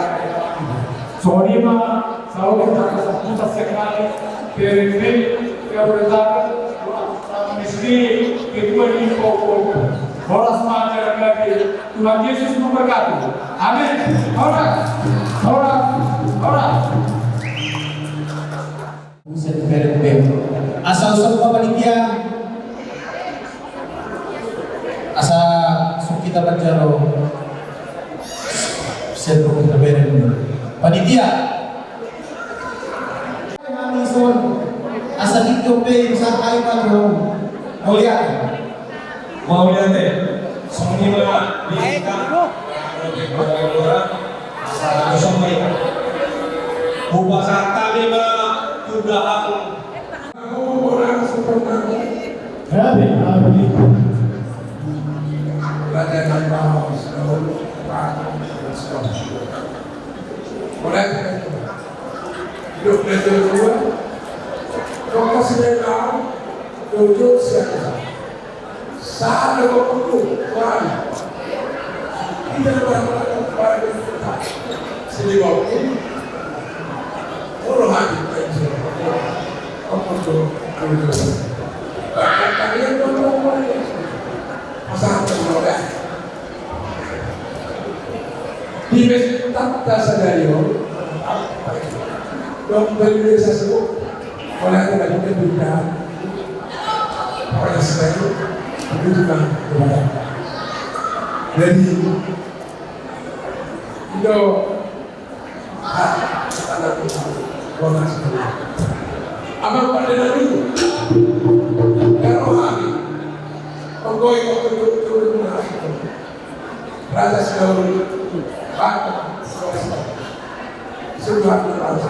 soal lima selalu kita kesempatan sekali PRB keberatan mesti kedua di pokok Horas mengajar lagi Tuhan Yesus memberkati. Amin. Orang. Asal usul panitia, asal kita berjaro, saya kita beren panitia. Kami son, asal itu pe bisa kali malu, mau lihat deh, semua bisa. Bupasa kalima tudahan orang seperti Rabi, badan bawah seluruh oleh hidup dari dua kota sedang tujuh siapa saat ada waktu orang tidak berlaku pada kita sini waktu orang hati apa tuh kalian ngomong masalah terlalu di tata sadario dong beri sesuatu oleh kita juga dunia oleh sebab itu juga kepada jadi itu Abang pada Nabi Rohani Penggoy Waktu Raja Selalu Batu Sebuah Raja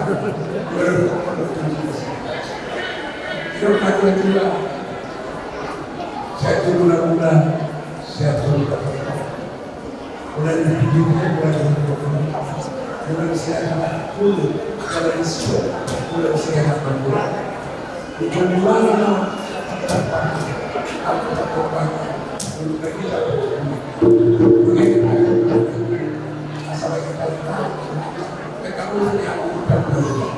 Syurga juga saya tunggu mudah-mudahan saya tunggu mulai dari hidupnya mulai saya akan pulih kalau disitu mulai saya akan pulih itu dimana aku tak berbanyak untuk kita asal kita tahu mereka mulai aku bukan dulu.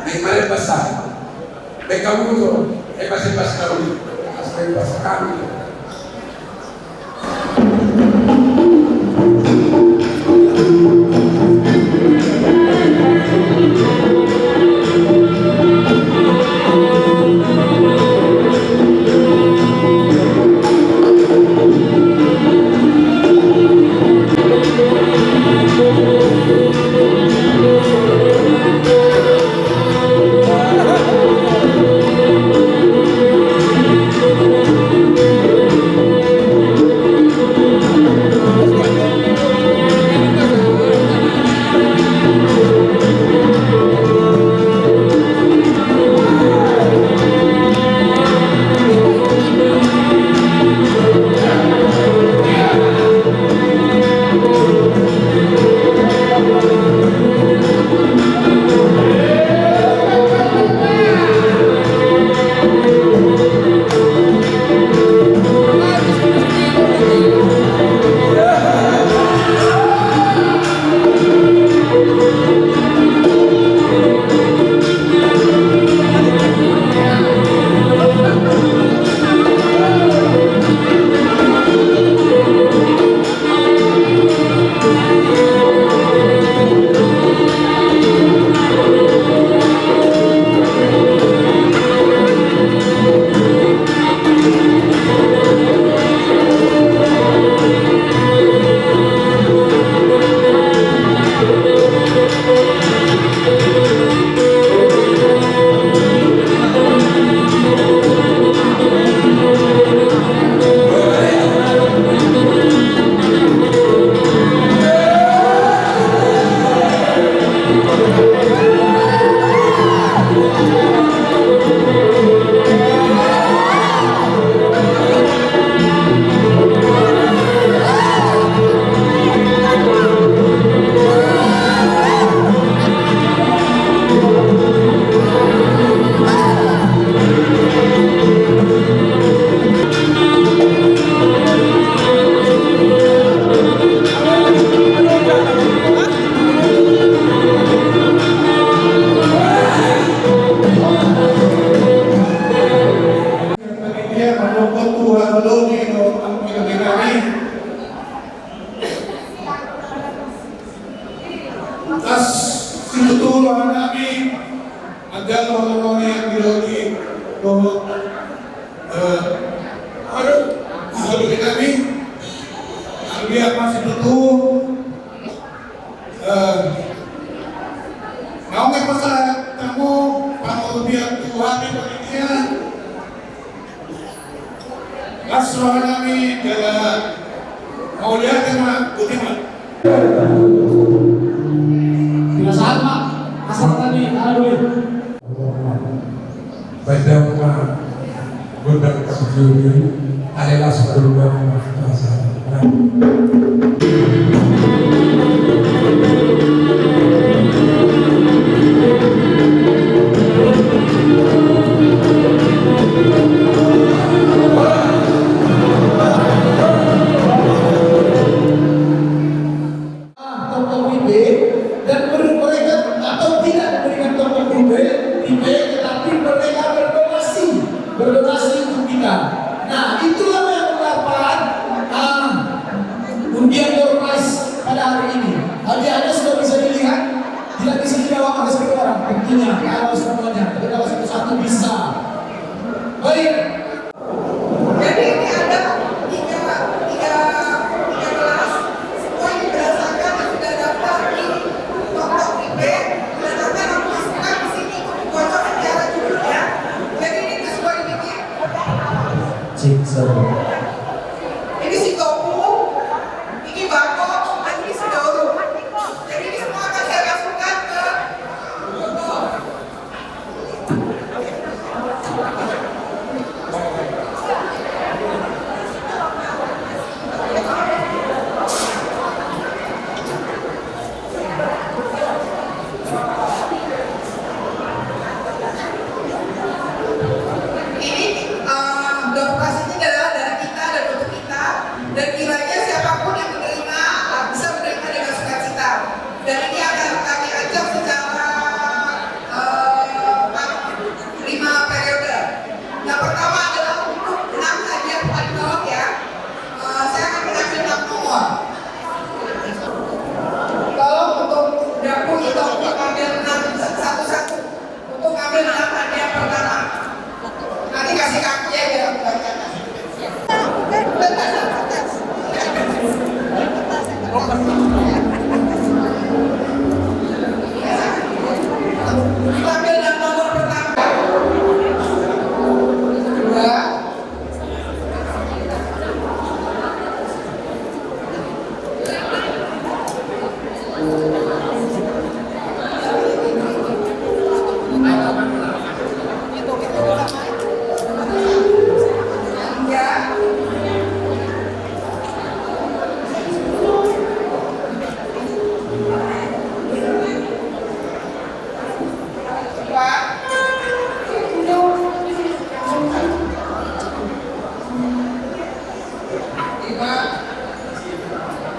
Ay mali basa. May kamuto. Ay basa-basa ka ulit. Ay basa ka ulit. Atas sinutulungan namin hanggang mga yang bilogi halukin namin ang biyak masih tutup naungay pa sa tamo pang-biyak Tuhan ni panitia aswa namin kaya mauliatin mga kutiman. Pinasahan Pak, asal tadi aduh. Pada budak ketujuh adalah sebelum masa. berdonasi untuk kita. Nah, itulah yang mendapat undian door prize pada hari ini. Hadiahnya sudah bisa dilihat, tidak bisa dibawa oleh satu orang. Tentunya kalau semuanya, tapi kalau satu-satu bisa. Baik. Jadi ini ada tiga kelas. Semua ini berdasarkan yang sudah daftar di Toktok IP dan akan aku masukkan di sini untuk dikocok secara judulnya. Jadi ini sesuai dibikin. Ini si Topu, ini Bako, dan ini si Dauru. Jadi ini semua akan saya masukkan ke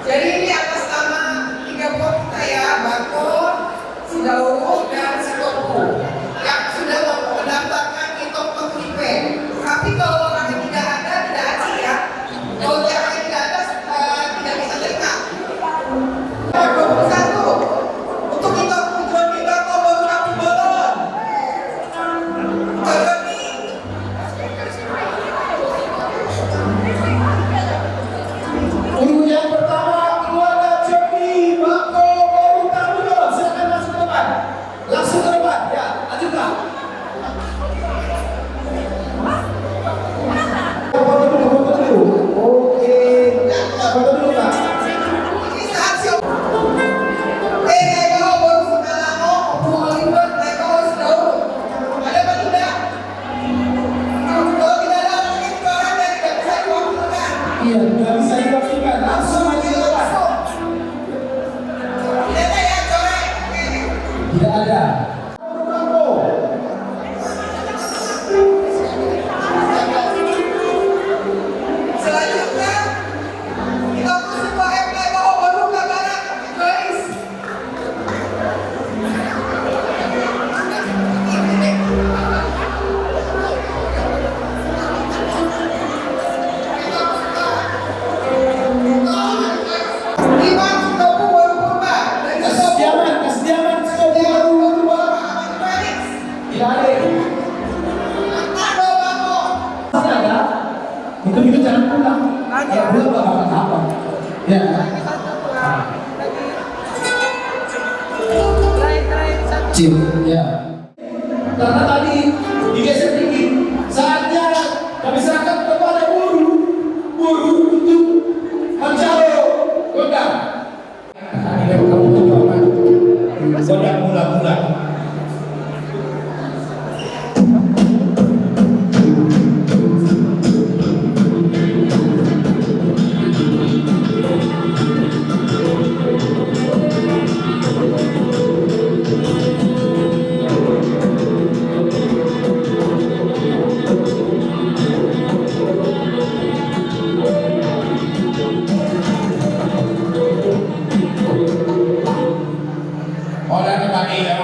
Jadi ini atas nama 3 buah kita ya, Bakor, Sidauruk, dan Sitoku yang sudah mendaftarkan di Tok IP. Tapi kalau orangnya tidak ada, tidak ada ya. Kalau orangnya tidak ada, tidak bisa terima. 21 untuk kita tujuan kita kok baru aku balon. Jadi Untuk yang pertama keluarga Jody Bako Baru Tamudo, silakan masuk ke depan. Langsung ke depan, ya, ajukan. Foto dulu. Oke, foto dulu Pak. ini saat siap. Naik bawah baru sudah mau ribet, naik bawah sudah. Ada apa tidak? Kalau tidak ada orang yang jualan dan tidak bisa diwakilkan. Iya, nggak bisa diwakilkan. Langsung maju ke depan. Tidak ada yang corek. Tidak ada. Selanjutnya kita masuk ke FP bawah baru ke barat, guys. Lima Sitoku baru purba dan Kesediaman, Sitoku Baru Purba. Felix. Tidak ada. Ada Bako. Masih ada. Itu jangan pulang. Ya pulang bakal apa? Ya. Cip, ya. Karena tadi digeser dikit, saatnya kami serahkan kepada buruh untuk mencari godang. Ini kamu tuh apa? Godang mula-mula. Oleh kami yang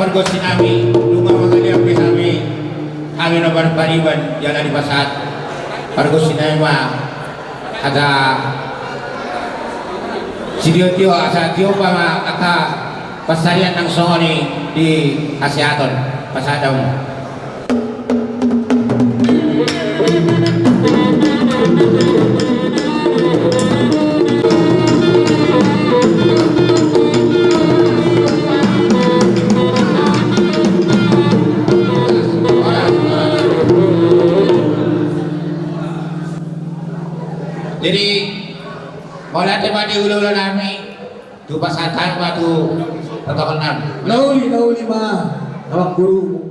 warga sinami lunga mangali ang pisami kami na bariban yan di pasat warga sinami mah ada Sidio asa tio pa aka pasarian ng sohoni di Asiaton pasadong. Jadi Wala tema di ulo-ulo namin. Tu pasatan pa tu protokol namin. Nauli ma. Awak guru.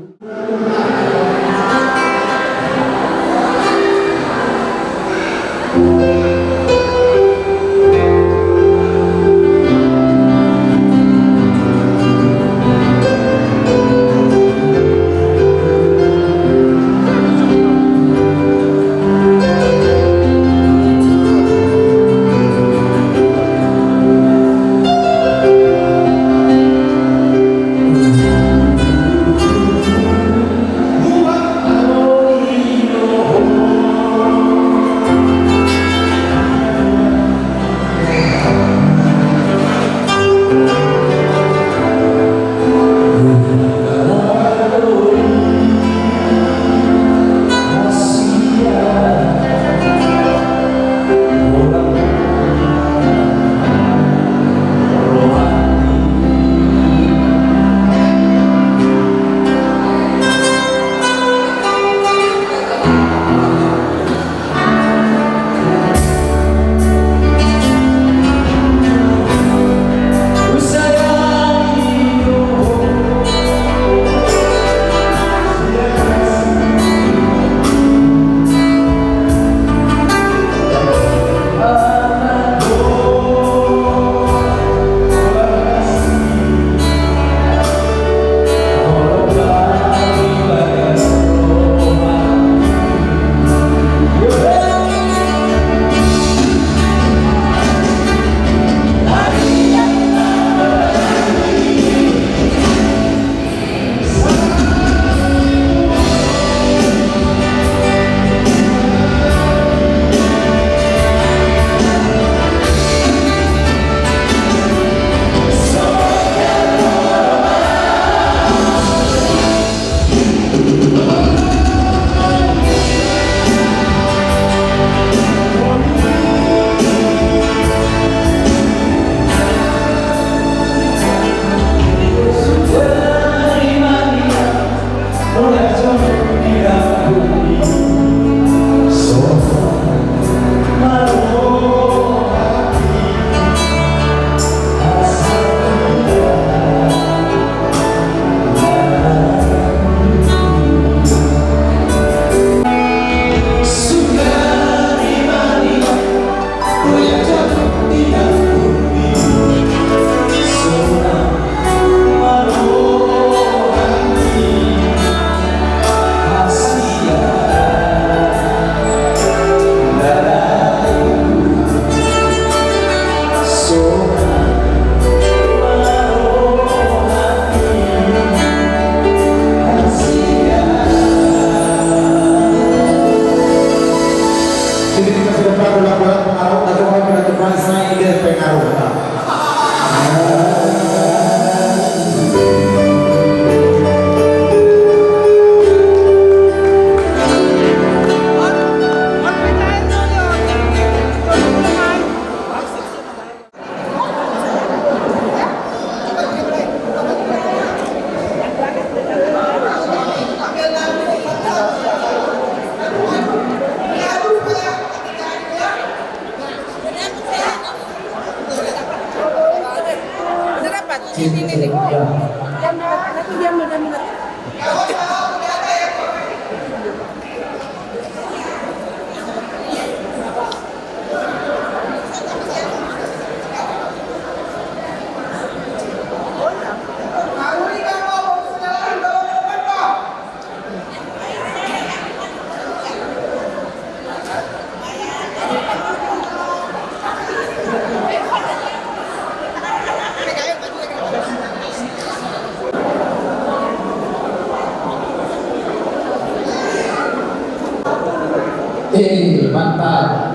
mantap.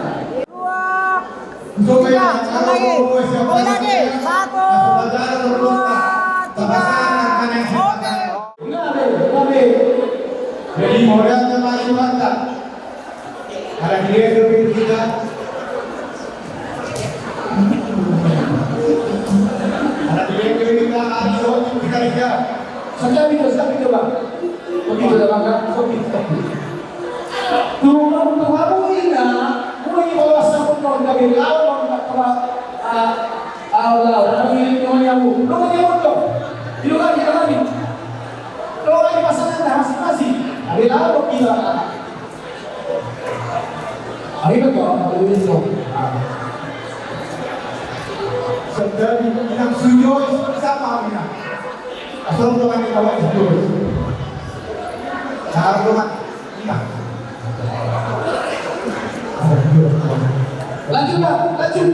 Supaya Boleh lagi. 1, 2, 3. Oke. Jadi modal termasuk mantap. Ada dia lebih kita. Ada dia lebih kita. Ada kita lihat. Sudah video bang. Begitu dah bang. Tuhan ina, mulai bawa sabun non dari lawan Allah, kami nyamu. Lo nyamu tu, itu lagi. Lo lagi pasangan dah masing-masing. Dari lawan kita. Ayo kau, itu. Sedang yang sujud bersama kita. Asal tuan kita buat sujud. Cara tuan kita. Lanjut bang, lanjut.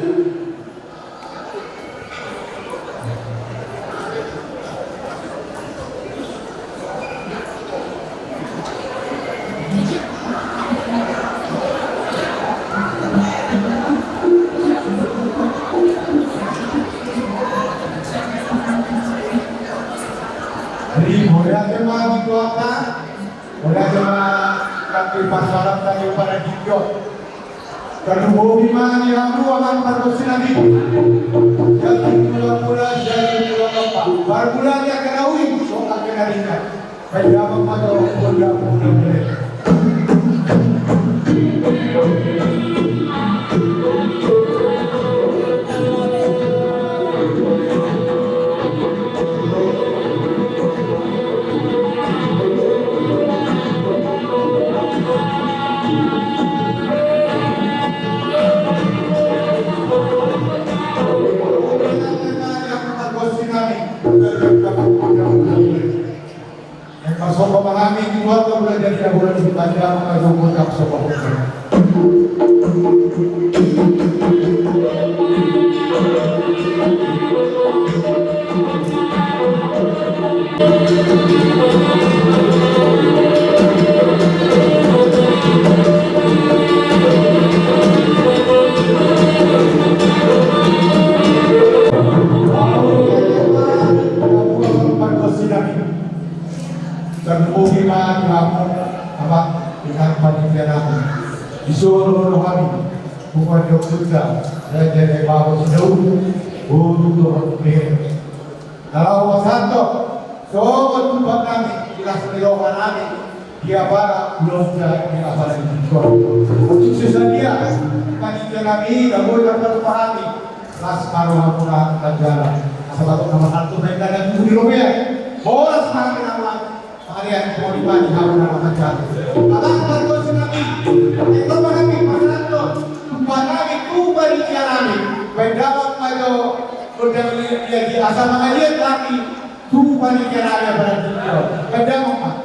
Jadi boleh cuma dikeluarkan, boleh cuma kaki pasaran tadi pada hijau. Kedua bima yang akan berkoordinasi. Jadi bulan-bulan jadi bulan apa? Baru bulan yang kena uing, so akan harinya. Baiklah memadu bulan-bulan. Masuk memahami keluarga belajar tidak boleh dibaca mengajung tak sebuah hukum. Terbukiman kamu apa dengan panitia namu di seluruh hari bukan dokter dan jadi bawa sejauh untuk berpikir. Kalau wasanto sobat tempat kami jelas menyokong kami dia para belum dia para dijual. Untuk sesadia panitia kami tak boleh terpahami kelas maruah jalan sebab nama satu mereka dan tujuh rupiah bolas makin aman. Harian mau dibagi harum nama macam. Alang berkoordinasi. Itu kami pasal tumpah kami kubari kami. Pendapat maju udah dia di asal mengalir kami kubari kami berarti. Pendapat.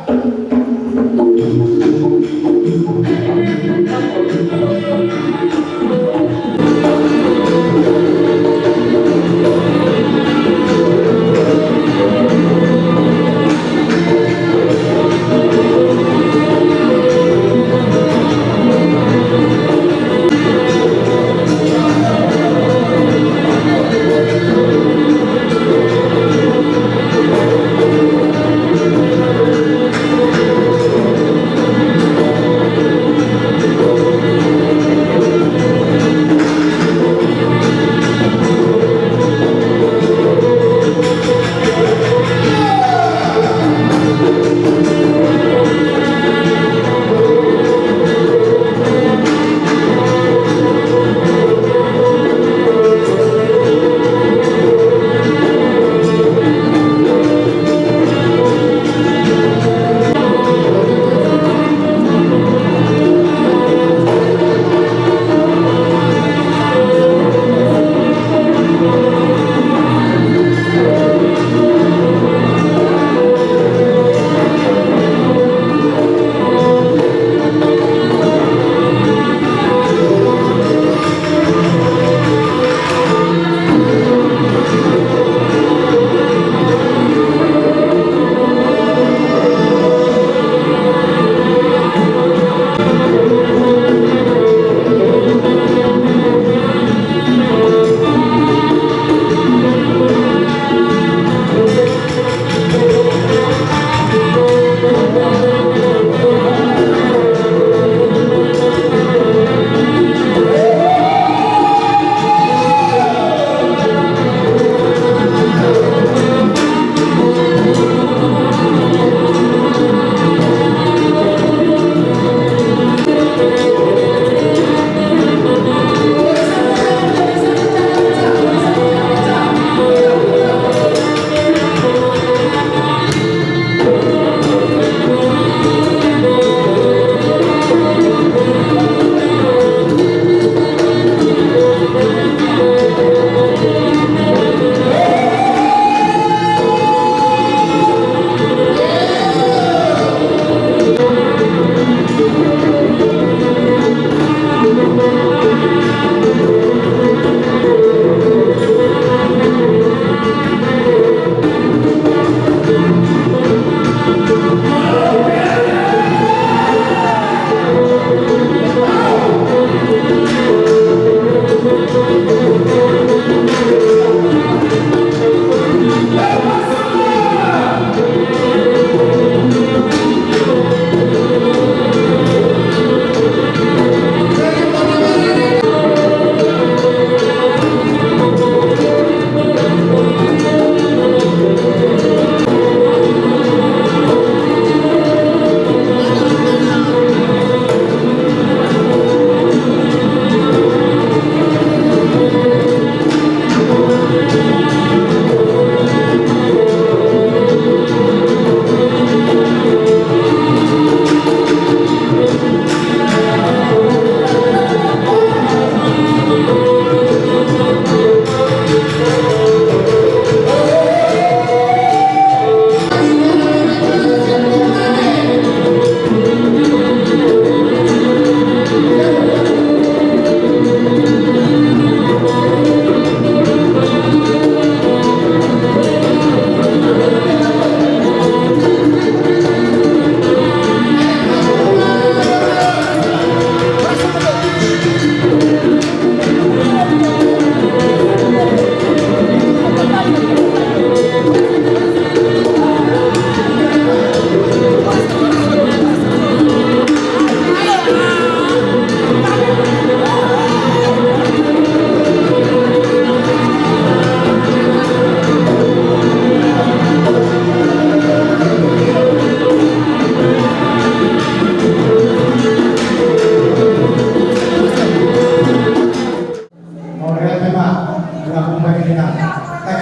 melakukan dengan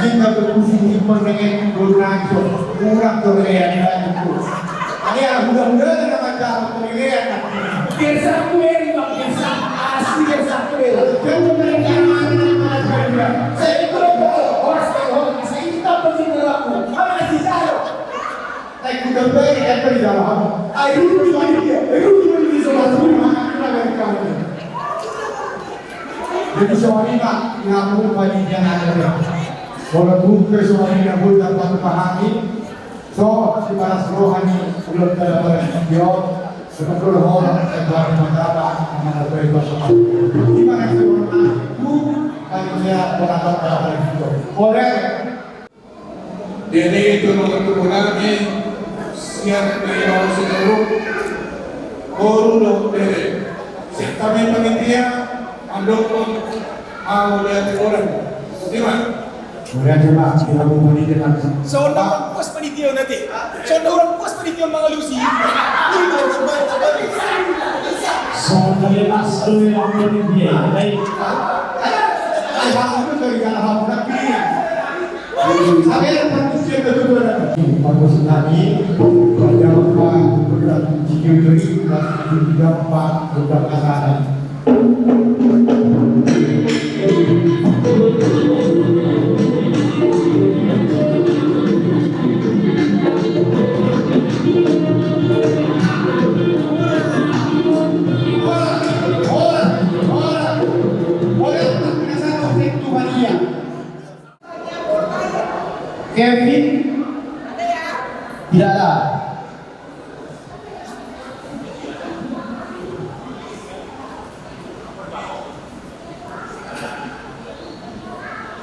kita berfungsi dengan donasi kurang toleran itu. Ini mudah-mudahan dengan cara pemilihan. Desa Kuel, Bang, desa asli desa Kuel. Jangan mereka mana. Saya itu orang sekolah, saya itu tak penting berlaku. Apa yang dicari? Naik kuda beri dan beri dalam. Ayo di sana Mereka. Jadi soalnya Pak, ngamu bagi yang ada. Walaupun soalnya ngamu dapat pahami, so si para rohani belum terdapat video, seperti orang yang baru mendapat mana berbahasa. Di mana seorang itu hanya orang orang itu. Oleh Jadi itu nomor namin siap kayo siguro Guru Dere. Kami panitia andokon mau lihat orang. Di mana? kemudian coba kita memulai dengan So, orang puas panitia nanti. So, orang puas panitia mga Lucy. Soalnya masuk yang dia, baik. itu dari hal tapi saya manusia kedua bagus lagi jawab berat jujur dan jawab berat kesalahan. Kevin tidak ada.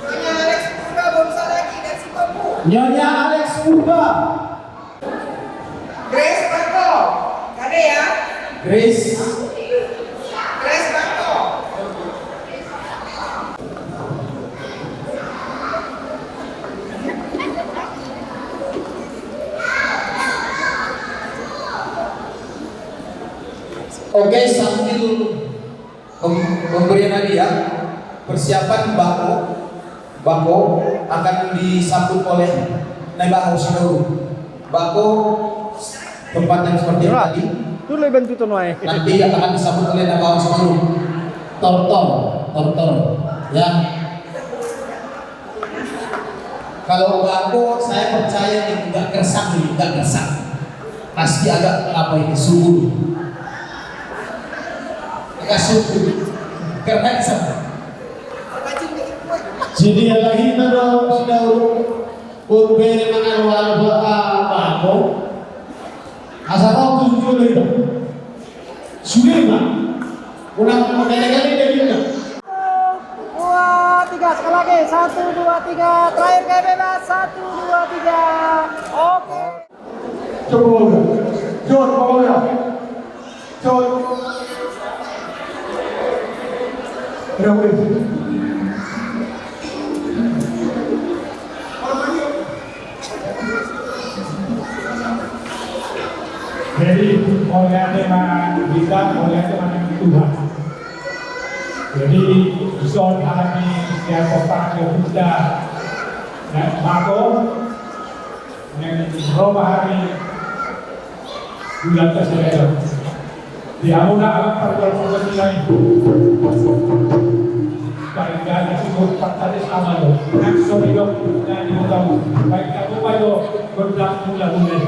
Nyonya Alex Purba Bongsa lagi dan si Topu. Nyonya Alex Purba, Grace Barto. Ada ya? Grace, Grace Barto. Oke, sambil pemberian hadiah, persiapan bako akan disambut oleh Naibah Hausinau. Bako tempat yang seperti yang tadi. Nanti akan disambut oleh Naibah Hausinau. Tortor, ya. Kalau bako saya percaya ini nggak gersang, pasti agak apa ini suhu. Suku karena sama. Jadi lagi nado sidau urbere mangalwal bako asal tujuh itu sudah mah ulang kali dari mana 2, 3, sekali lagi. 1, 2, 3. Terakhir kayak bebas. 1, 2, 3. Oke. coba Jod bawah Jod berapa itu Jadi oleh tema kita, oleh tema Tuhan. Jadi zon alami setiap kota yang sudah dan mako yang Roma hari bulan tersebut. Di Amuna alam perjuangan nilai karena disebut partai sama lo. Naksoni lo dan dimudamu. Baik kamu bayo berdamping lagunya.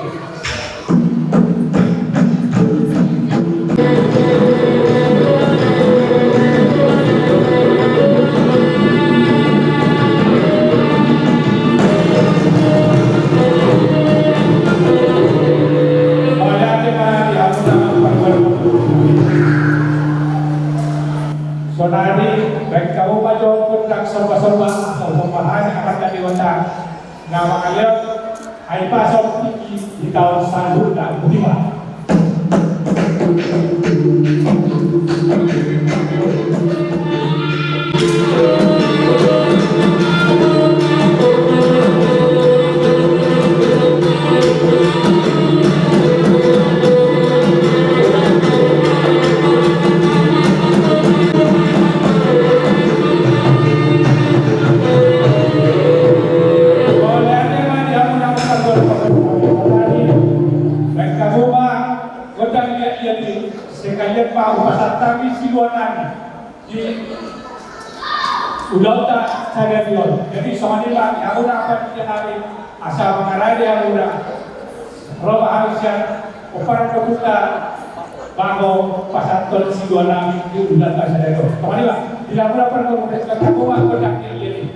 Sonari, baik kamu bajo kundang sorba-sorba atau pembahasan akan jadi wadah. Nama kalian, hai pasok di tahun salur dan budiman. Dion. Jadi sama nila, yang una apa kita namin, asa mga rider yang una, roba harus yang upara kita bago pasatol si dua namin yung ulan ka sa dito. Sama nila, tidak mula pa rin kung katakuha ko na kili.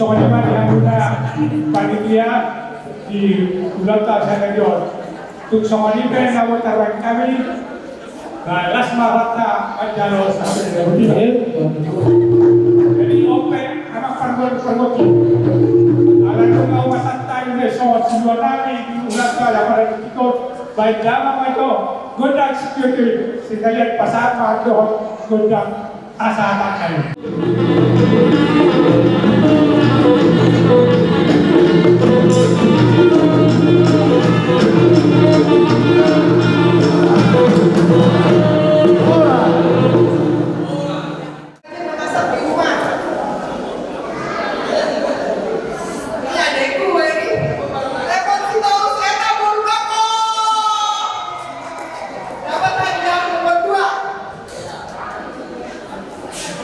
semuanya dianggota panitia di Ulang Tahun Senior. Untuk semuanya anggota kami, Lasma Rata Panjalo sampai jadi open anak pergoki. Anak kau masantai besok semua kami di Ulang Tahun yang pada ikut baik dalam itu godang security sekalian pasar mardo godang asa kami.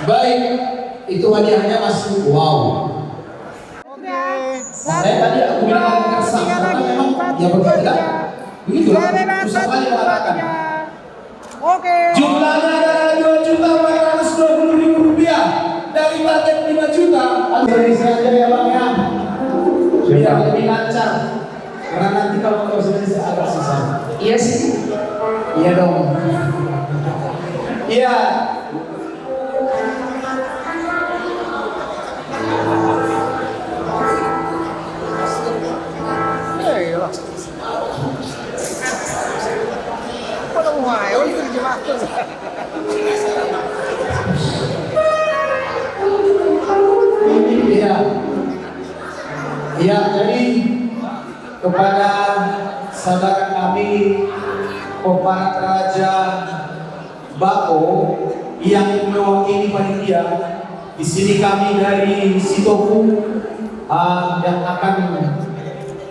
Baik, itu hadiahnya masih wow. Saya tadi aku bilang mau kersang karena memang ya berbeda. Begitulah susah sekali mengatakan. Oke. Jumlahnya adalah 2.420.000 rupiah dari target 5 juta. Dari saya aja ya bang ya, biar lebih lancar. Karena nanti kalau nggak bisa agak susah. Iya sih. Iya dong. Iya. Iya. Iya, jadi kepada saudara kami Peparat Raja Bako yang mewakili panitia, di sini kami dari Sitoku yang akan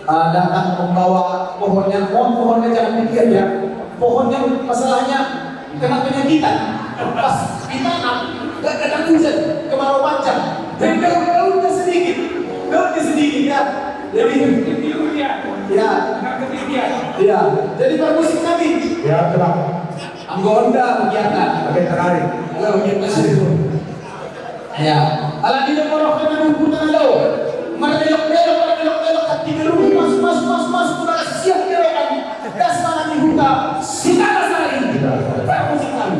datang membawa pohonnya. Pohonnya jangan dilihat ya. Pohonnya masalahnya kena penyakitan. Pas ditanam gak kena hujan, kemarau panjang. Jadi daunnya sedikit ya. Jadi ya. Ya. Jadi permusik kami. Ya, tenang. Anggonda kegiatan. Oke, tertarik. Halo, kegiatan. Ya. Ala di nomor dengan hubungan lo. Belok hati dulu mas udah siap gerakan. Das mana dibuka? Sitara sari. Permusik kami.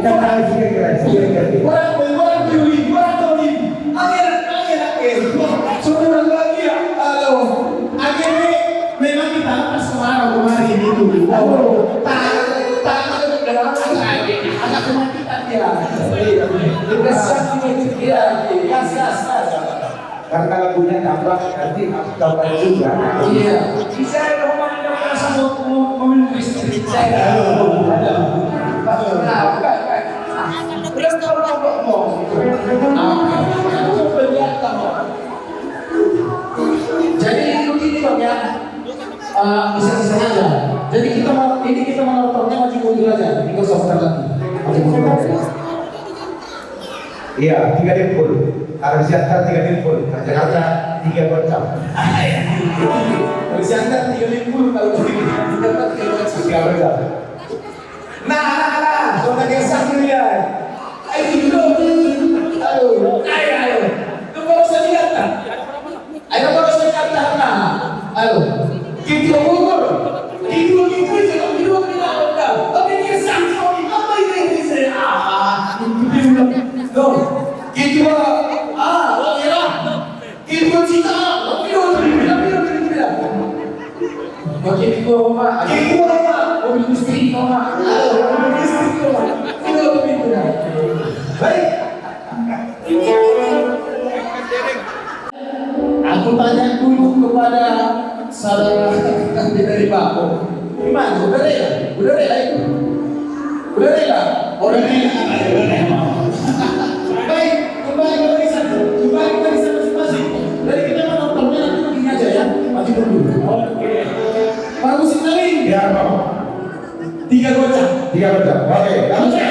Saudara lagi ya, halo. Akhirnya memang kita pas kemarin itu, tangan agak kemakitan dia. Karena lagunya tambah nanti tambah juga. Iya. Bisa ngomong sama mobil listrik saya. Jadi begini bang ya, bisa aja. Jadi kita motornya maju mundur aja, ini usah putar lagi. Maju mundur aja. Iya, 3 dempul. Harus diantar 3 dempul. Jakarta 3 gocap. Harus diantar 3 dempul kalau begini. Diantar 3 gocap. Nah, sudah geser dulu ya. Ayo dulu. Ayo. Itu baru saya lihat kan? Ayo baru saya katakan. Ayo. Gitu mundur. Gitu aja. Gitu tidak. Tapi geser sekali. Apa ini saya? Loh, gitu ya. Gitu cita. Oke, Mama. Mobil listrik, Mama. Baik. Aku tanya dulu kepada saudara dari Bako. Gimana? Udah rela itu? Udah rela? Orang ini baik, kembali ke barisan masing-masing. Dari kita menontonnya nanti begini aja ya, maju dulu. Oke. Para musik kali. Ya, Pak. 3 gocap. 3 gocap. Oke. Oke.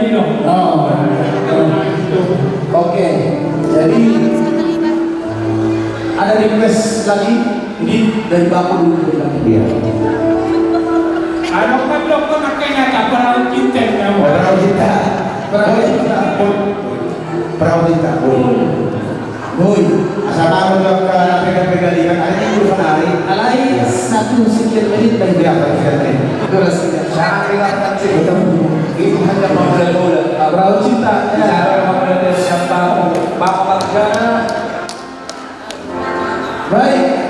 jadi dong. Oh, oke. Jadi ada request lagi. Ini dari Bapak dulu lagi. Iya. Ano ka blok ko nakaya ka para kita na. Perahu cinta. Perahu cinta. Perahu cinta. Boy, Asal tahu juga pegang-pegang ada yang belum hari. alay satu sekian menit lagi. Iya, sekian menit. Durasi. Sangat ringan cerita. Itu hanya pemula-mula. Perahu cinta. Bicara pemula siapa bapak negara. Baik.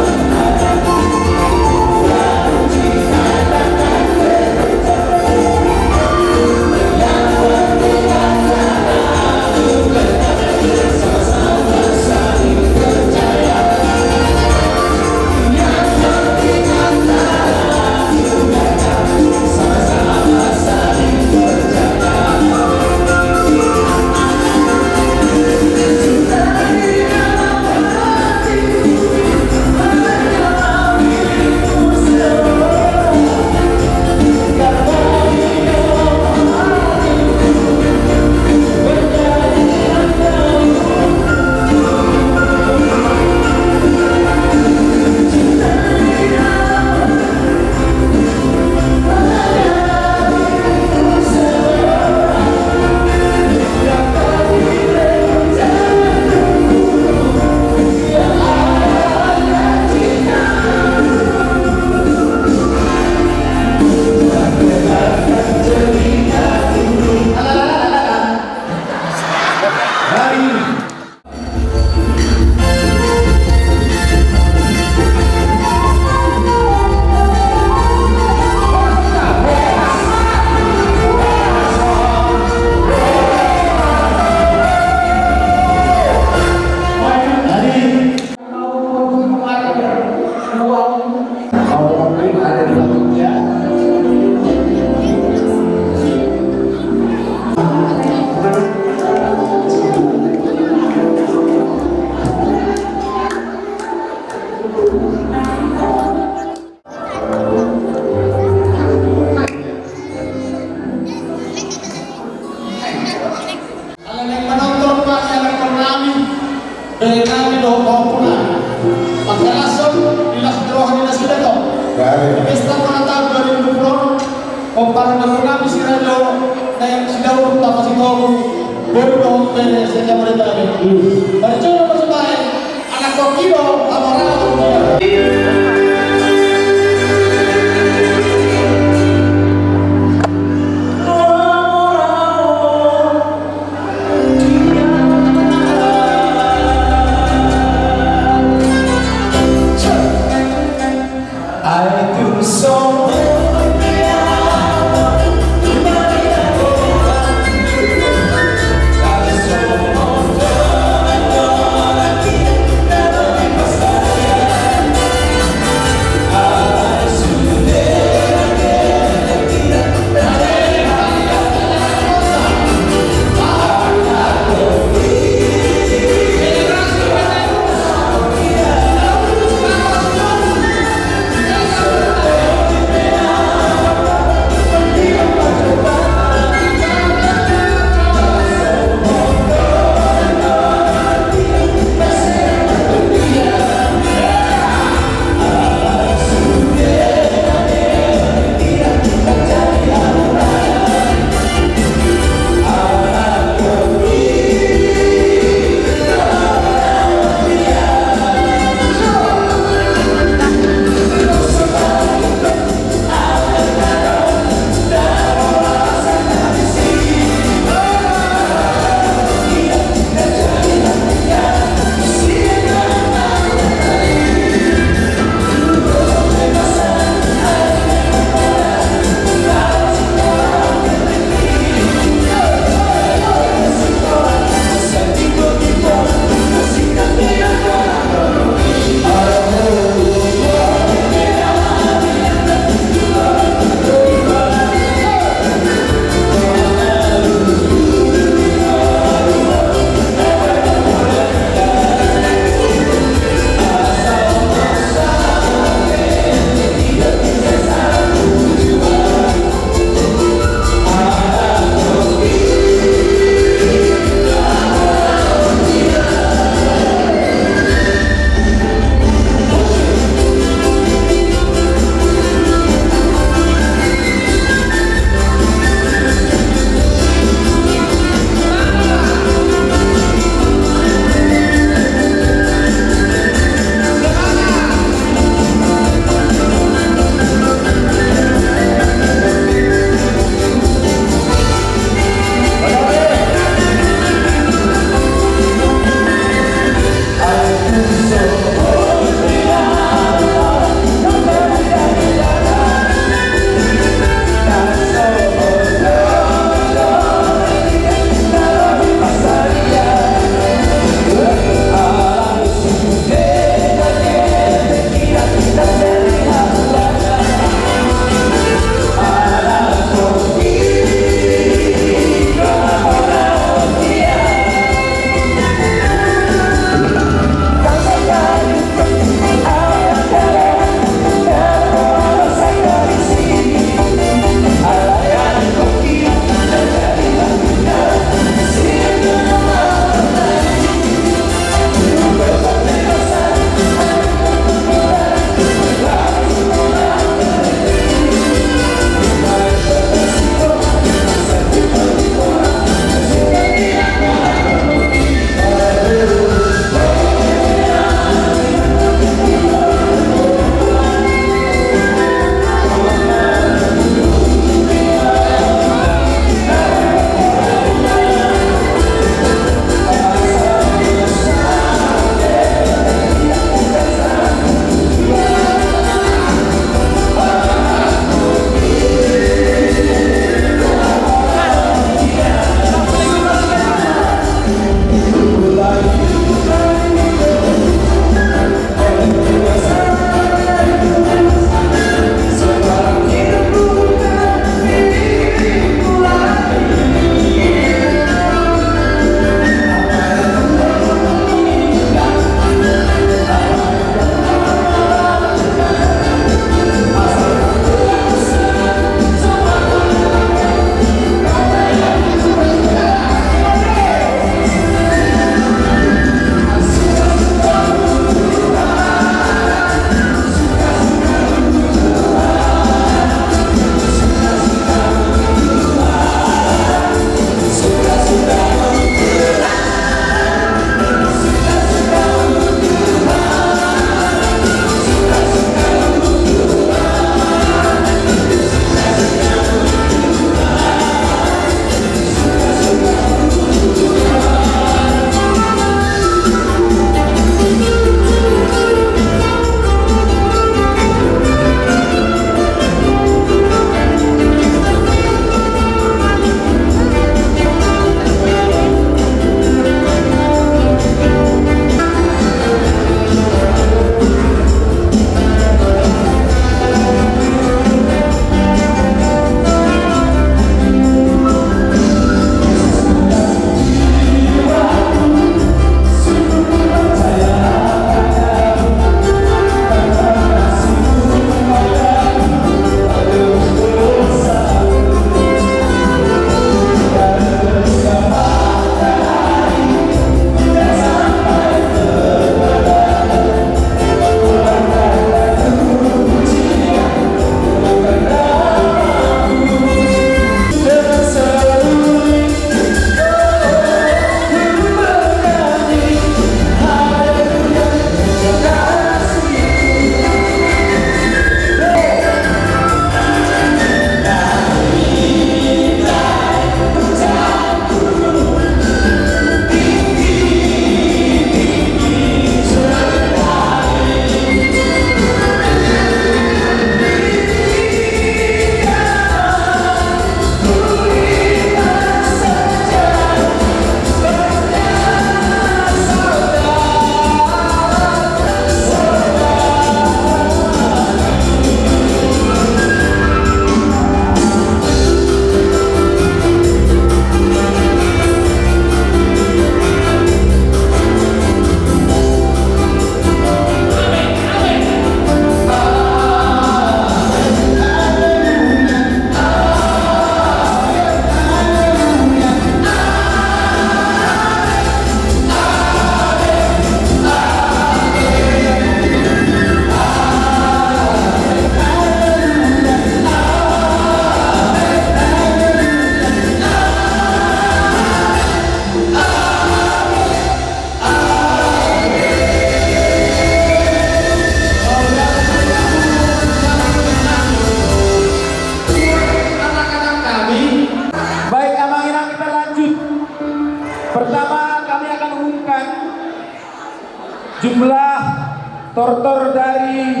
Tortor dari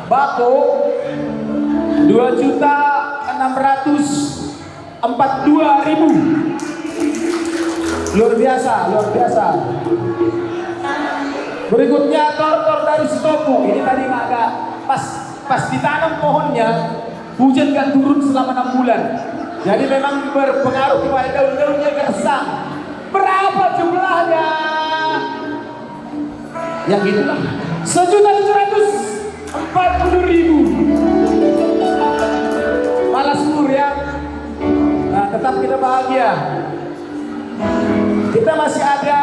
Bako 2.642.000. Luar biasa, luar biasa. Berikutnya tortor dari Setopu. Ini tadi agak pas ditanam pohonnya, hujan gak turun selama 6 bulan. Jadi memang berpengaruh kepada daun-daunnya gersang. Berapa jumlahnya? Yang itu lah 1.740.000. Malah subur ya. Nah, tetap kita bahagia. Kita masih ada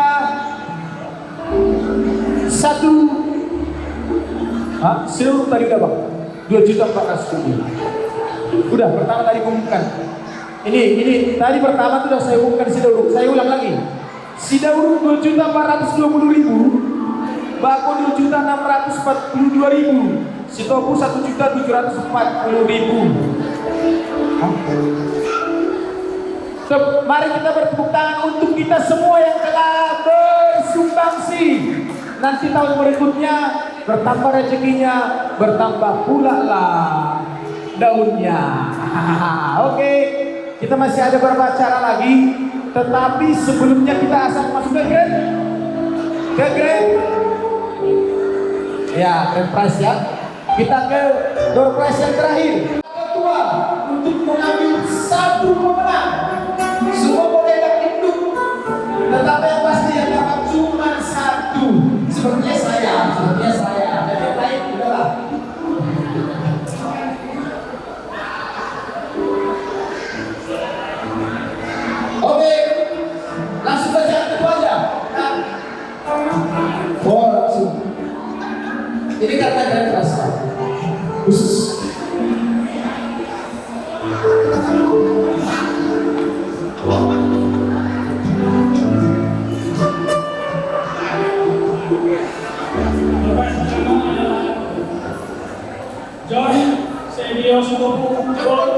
satu seluruh tadi udah bang 2.400.000. Udah pertama tadi umumkan. Ini tadi pertama sudah saya umumkan Sidauruk. Saya ulang lagi. Sidauruk 2.420.000, Bako 2.642.000, Setopu 1.740.000. Mari kita bertepuk tangan untuk kita semua yang telah bersumbangsi. Nanti tahun berikutnya bertambah rezekinya, bertambah pula lah daunnya. Oke, kita masih ada beberapa acara lagi, tetapi sebelumnya kita asal masuk ke grand ya, grand prize ya. Kita ke door prize yang terakhir. Ketua untuk mengambil satu pemenang. Semua boleh induk, tetapi yang pasti yang dapat cuma satu. Sepertinya saya. Dan yang lain udahlah. Oke, langsung saja ketua aja. Langsung. Ini karena ada rasa khusus. John Senior Setopu Purba.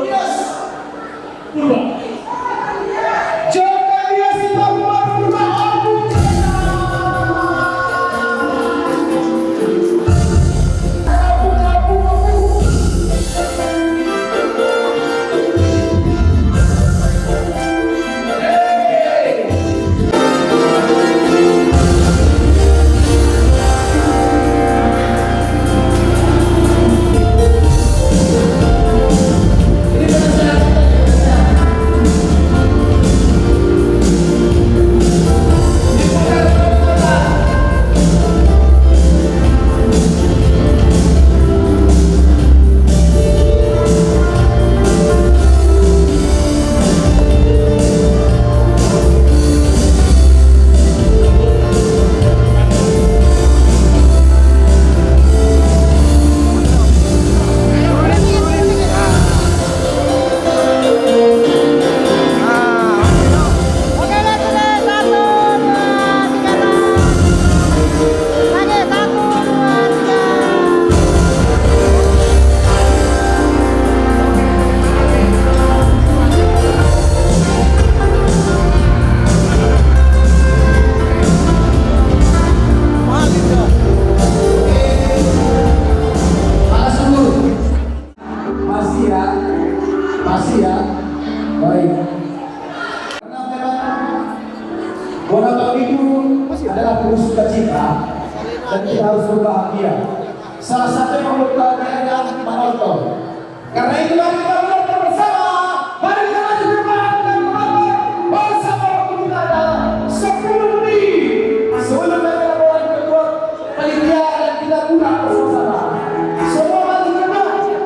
Masih ya. Baik. Karena memang Bona tahun itu adalah penuh sukacita dan kita harus berbahagia. Salah satu yang membuat bahagia adalah menonton. Karena itu mari kita menonton bersama. Mari kita maju berbahagia dan menonton bersama. Waktu kita adalah 10 menit sebelum mereka mulai kedua panitia dan kita pulang bersama-sama. Semua maju berbahagia.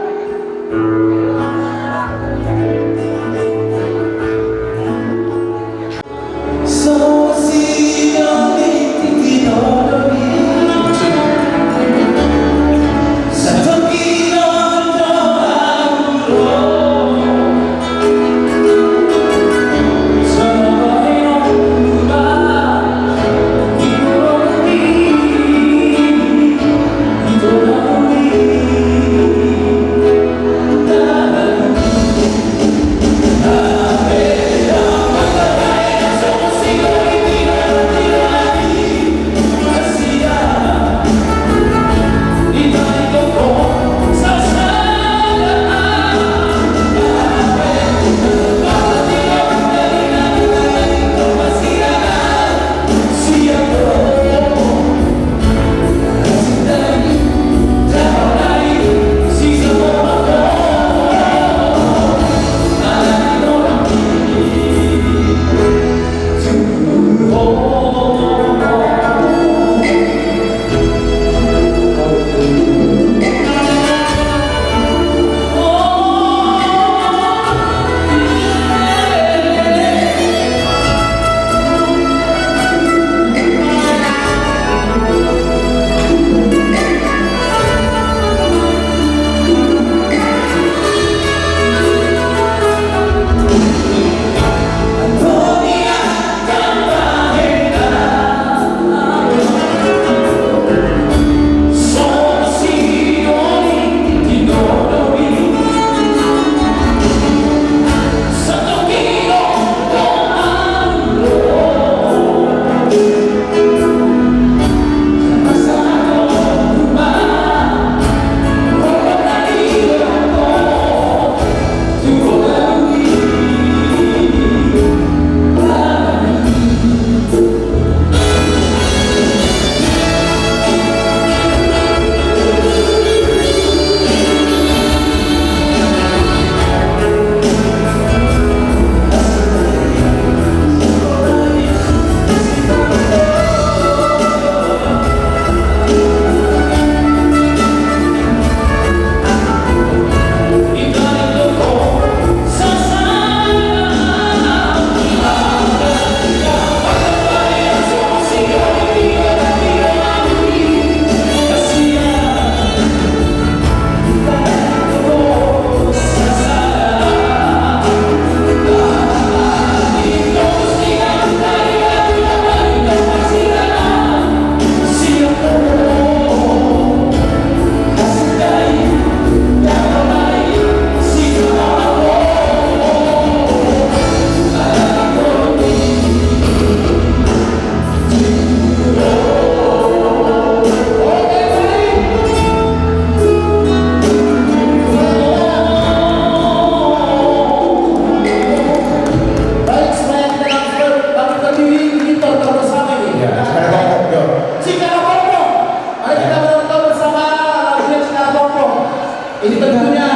Ini tentunya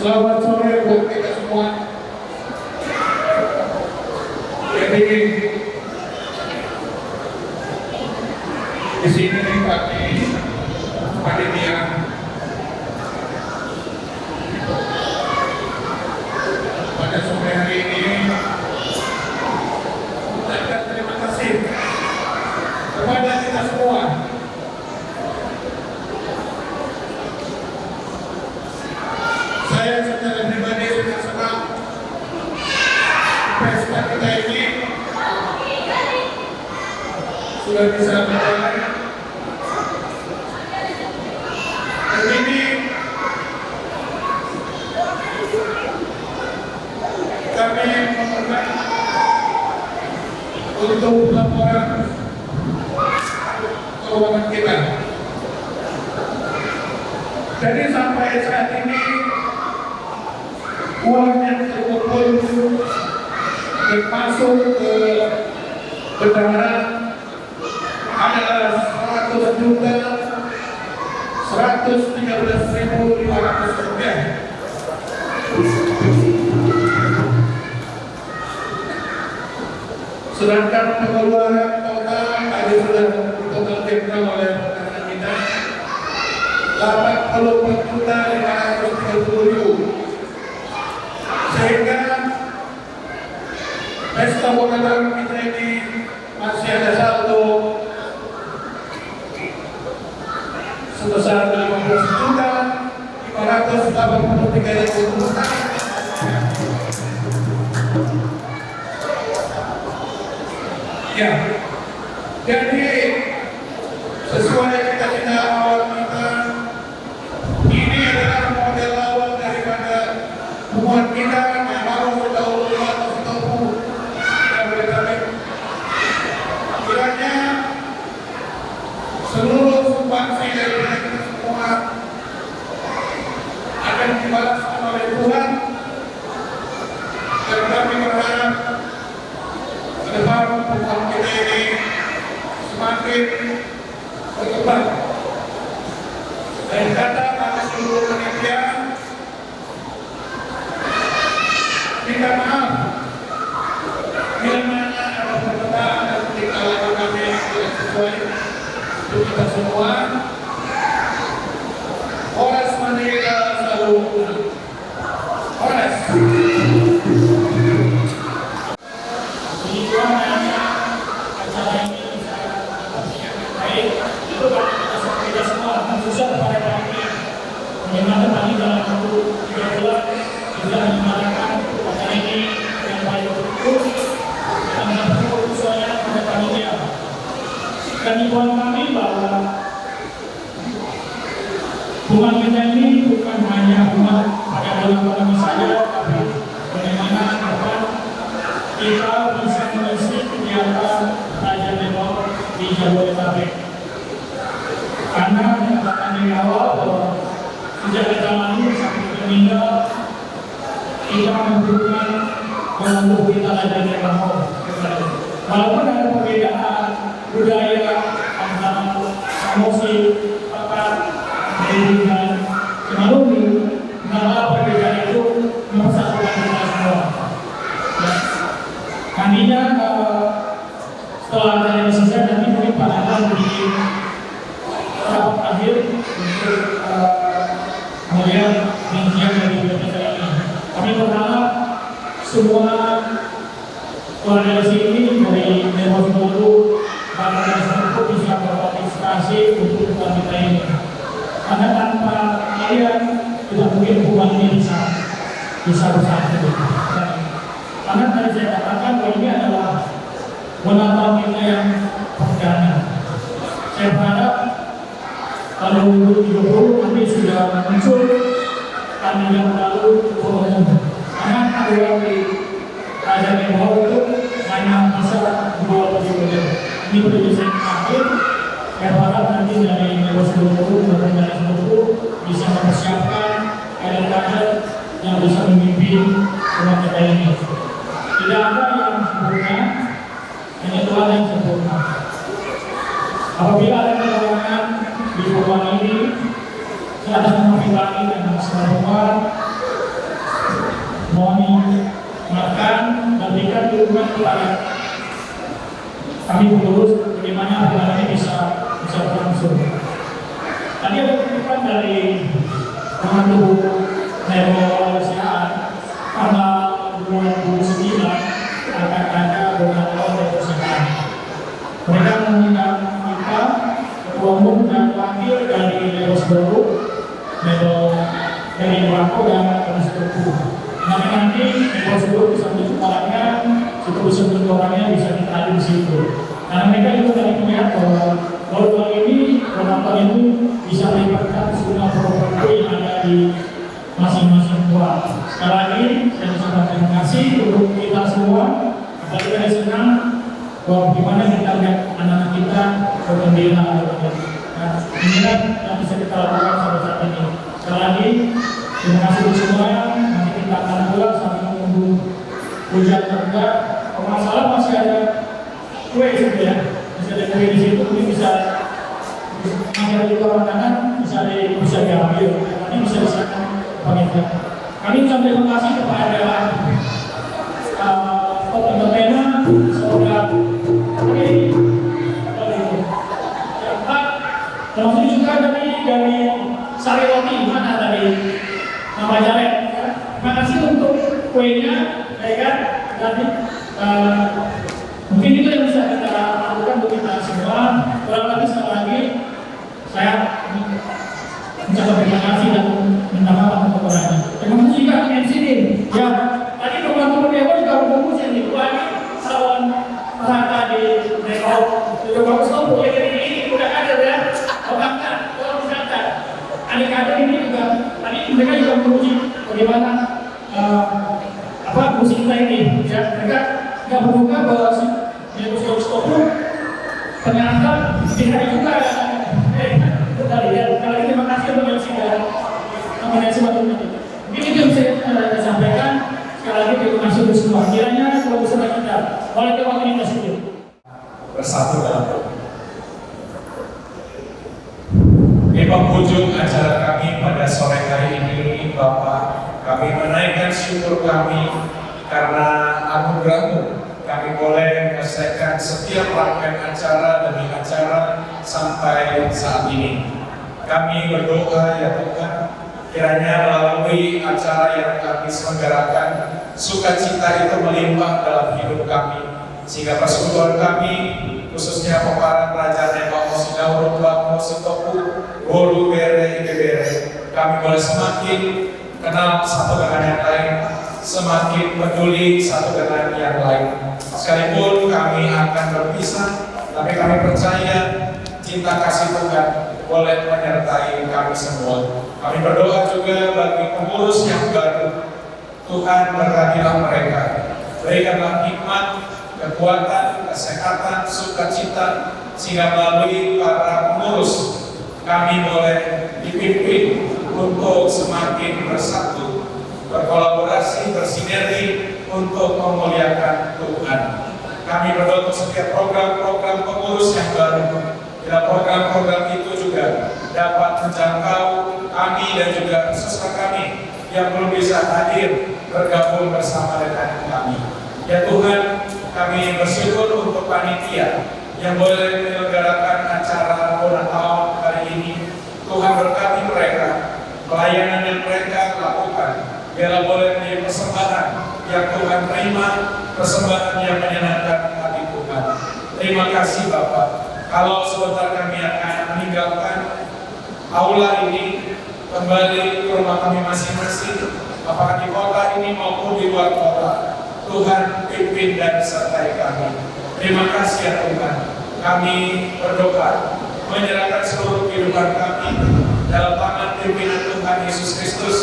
Selamat sore buat kita semua. Jadi di sini kami panitia pada sore hari ini mengucapkan terima kasih kepada kita semua. Saya secara pribadi sangat senang pesta kita ini sudah bisa berjalan. Dan ini kami memerlukan untuk laporan keuangan kita. Jadi sampai saat ini uang yang terkumpul dan masuk ke bendahara adalah 100.113.500 rupiah. Sedangkan pengeluaran total tadi sudah ditotalkan oleh rekan kita 84.530.000. Sehingga pesta bola kita ini masih ada saldo sebesar 15.583.000 rupiah. Ya, jadi sesuai cita-cita awal kita, ini adalah model awal daripada hubungan kita yang baru bertahun-tahun yang berkali. Kiranya seluruh sumbangsi dari kita semua akan dibalaskan oleh Tuhan, dan kami berharap ke depan hubungan kita ini semakin berkembang. Dan kata kami seluruh panitia, minta maaf bila mana ada perbedaan dan tingkah kami yang tidak sesuai untuk kita semua. Horas Mandela selalu Horas. Acara ini bisa baik, itu kita semua akan susah pada kami. Bagaimana kami dalam waktu 3 bulan bisa menyempurnakan acara ini yang baik betul dan keputusannya pada panitia. Dan imbauan kami bahwa hubungan kita ini bukan hanya hubungan pada bulan kami saja, tapi bagaimana depan kita bisa mengisi kegiatan Raja Depok di Jabodetabek. Karena menyatakan dari awal bahwa sejak kita lahir sampai kita meninggal, kita membutuhkan menumbuh kita Raja Depok. Walaupun ada perbedaan budaya antara Samosir, Pakat, pendidikan, ekonomi, maka perbedaan itu mempersatukan kita semua. Nantinya setelah acara ini selesai, nanti mungkin Pak Nadal di rapat akhir untuk melihat rincian dari BPK ini. Kami berharap semua keluarga di sini dari Dewan Baru, Bapak dan Sepupu bisa berpartisipasi untuk hubungan kita ini. Karena tanpa kalian tidak mungkin hubungan ini bisa bersatu. Karena tadi saya katakan bahwa ini adalah menata kita yang perdana. Saya berharap kalau 2030 nanti sudah muncul kami yang lalu umum. Karena kalau di Raja Depok itu hanya bisa 2 periode. Ini periode saya akhir. Saya berharap nanti dari Dewan dan dari Sepupu bisa mempersiapkan kader-kader yang bisa memimpin umat kita ini. Tidak ada yang sempurna, hanya Tuhan yang sempurna. Apabila ada kekurangan di hubungan ini, saya akan memiliki dan semua mohon makan dan berikan dukungan kepada kami pengurus bagaimana acara ini bisa berlangsung. Tadi ada titipan dari Menlu Negosiasi tanggal 29 akan ada beberapa negosiasi. Mereka meminta kita ketua umum dan wakil dari Negos Baru, dari Bako dan Negos nanti Negos Baru bisa menunjukkannya, situ bisa menunjukkannya bisa kita ada di situ. Karena mereka juga tadi melihat bahwa lomba ini penonton itu bisa melibatkan semua properti yang ada di masing-masing tua. Sekali lagi saya ucapkan terima kasih untuk kita semua. Apalagi saya senang bahwa bagaimana kita lihat anak-anak kita bergembira. Nah, inilah yang bisa kita lakukan sampai saat ini. Sekali lagi terima kasih untuk semua. Nanti kita akan pulang sambil menunggu hujan reda. Kalau masalah masih ada kue gitu ya, masih ada kue di situ, ini bisa masih ada juga makanan, bisa diambil, nanti bisa diserahkan panitia. Kami ucapkan terima kasih kepada Entertainer, Saudara termasuk juga dari Sari Roti, mana dari nama Jaret. Terima kasih untuk kuenya, ya kan? Nanti mungkin itu yang bisa kita lakukan untuk kita semua. Kurang lebih sekali lagi saya mengucapkan terima kasih dan minta maaf untuk orangnya. Terima kasih juga MCD. Ya, tadi teman-teman Dewa juga berkumpul sini. Wah, ini saluran rata di Dewa. Juga bagus tahu boleh ini udah ada ya. Bahkan kalau misalkan adik-adik ini juga tadi mereka juga memuji bagaimana musik kita ini. Ya, mereka nggak menduga bahwa si Dewa ternyata tidak juga. Terima kasih untuk yang sudah mengenai waktu ini. Mungkin itu yang saya sampaikan. Sekali lagi terima kasih untuk semua. Kiranya kalau bisa kita boleh ke waktu ini sedikit. Bersatu dalam doa. Di penghujung acara kami pada sore hari ini, Bapak, kami menaikkan syukur kami karena anugerah-Mu. Kami boleh menyelesaikan setiap rangkaian acara demi acara sampai saat ini. Kami berdoa ya Tuhan, kiranya melalui acara yang kami selenggarakan, sukacita itu melimpah dalam hidup kami, sehingga persekutuan kami, khususnya peparan Raja Nepa Osidau Bako Setoku, Bolu Bere Ibebere, kami boleh semakin kenal satu dengan yang lain, semakin peduli satu dengan yang lain. Sekalipun kami akan berpisah, tapi kami percaya cinta kasih Tuhan boleh menyertai kami semua. Kami berdoa juga bagi pengurus yang baru. Tuhan berkatilah mereka. Berikanlah hikmat, kekuatan, kesehatan, sukacita, sehingga melalui para pengurus kami boleh dipimpin untuk semakin bersatu, berkolaborasi, bersinergi untuk memuliakan Tuhan. Kami berdoa untuk setiap program-program pengurus yang baru. Bila program-program itu juga dapat menjangkau kami dan juga sesama kami yang belum bisa hadir bergabung bersama dengan kami. Ya Tuhan, kami bersyukur untuk panitia yang boleh menyelenggarakan acara Bonatau hari ini. Tuhan berkati mereka, pelayanan yang mereka lakukan. Biarlah boleh menjadi persembahan yang Tuhan terima, persembahan yang menyenangkan hati Tuhan. Terima kasih Bapak. Kalau sebentar kami akan meninggalkan aula ini, kembali ke rumah kami masing-masing, apakah di kota ini maupun di luar kota, Tuhan pimpin dan sertai kami. Terima kasih ya Tuhan. Kami berdoa, menyerahkan seluruh kehidupan kami dalam tangan pimpinan Tuhan Yesus Kristus,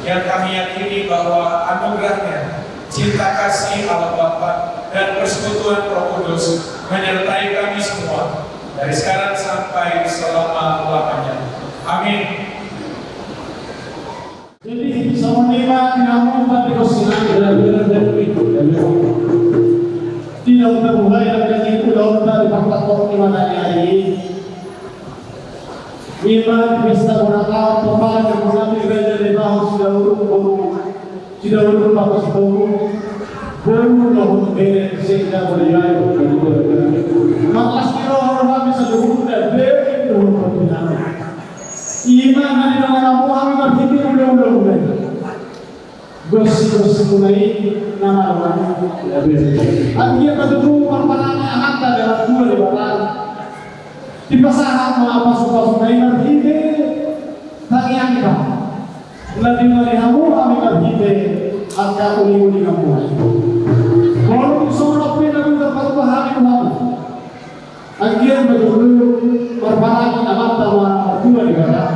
yang kami yakini bahwa anugerahnya, cinta kasih Allah Bapa dan persekutuan Roh Kudus menyertai kami semua dari sekarang sampai selama-lamanya. Amin. Jadi sama lima namun pada kosinan benar-benar dari itu tidak terbuka yang itu daun dari fakta di mana hari lima pesta Bonatau pepalan yang mengambil gereja di tahun sudah urut Sidawur Bapak Sito, Boru Lohon Bere, Sehingga Beriayo, Makas Kiro Horhami Saduhun dan Bere Lohon Pertinamu. Iman hari nama Muhammad Hiti udah. Gosip mulai nama orang. Akhirnya kedua perpanangan anak dalam dua lebaran. Di pasaran apa suka sungai Hiti, tangian kita. Nanti melihatmu Muhammad Hiti, akan uli kamu. Kalau seorang pun dapat pahami Muhammad. Akhirnya kedua perpanangan anak dalam dua lebaran.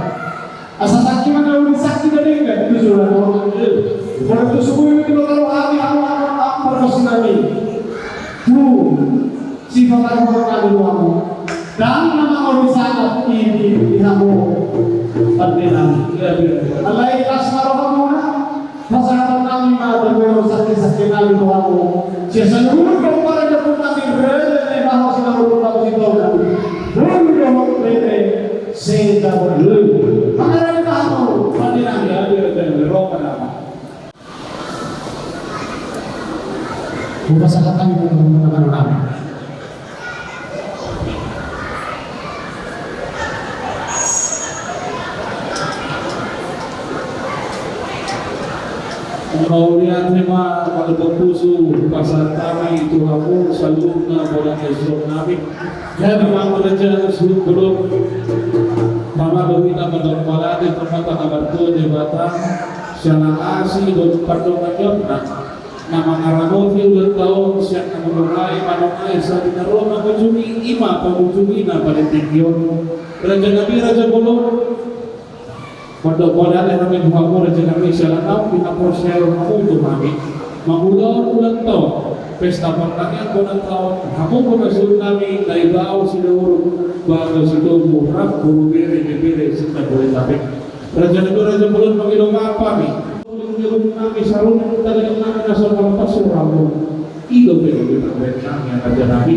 Asal sakit mana udah sakit dari enggak itu sudah normal. Kalau itu subuh itu kalau hati apa berkesinami. Sifat orang kamu dan nama orang sangat ini kamu penting. Alai kasar kamu masalah kami ada orang sakit kami kamu. Siapa dulu kamu pada jemput kami berada bahwa sudah berulang itu. Belum berada sehingga belum. Maka kamu penting ada di roh nama. Masalah kami dengan kami. Kemudian tema pada berpusu pasal kami itu aku salurna bola Islam Nabi. Jadi memang kerja sebelum mama kita mendokumentasi di tempat kabar tu jabatan siapa asli dan pardon nama ngaramoti ulang tahun siap mengulangi manongai saat naruh mengunjungi ima pengunjungi pada tinggion Raja Nabi Raja Bolo pada pada kami mengaku Raja Nabi Salam kita proses kamu untuk kami mengulang ulang tahun pesta pertanian ulang tahun kamu berhasil kami dari bawah seluruh bangsa situ murah buru-buru serta boleh tapi Raja Nabi Raja Bolo mengirim apa nih kami sarung dari nama nasab apa suramu itu begitu yang Raja Nabi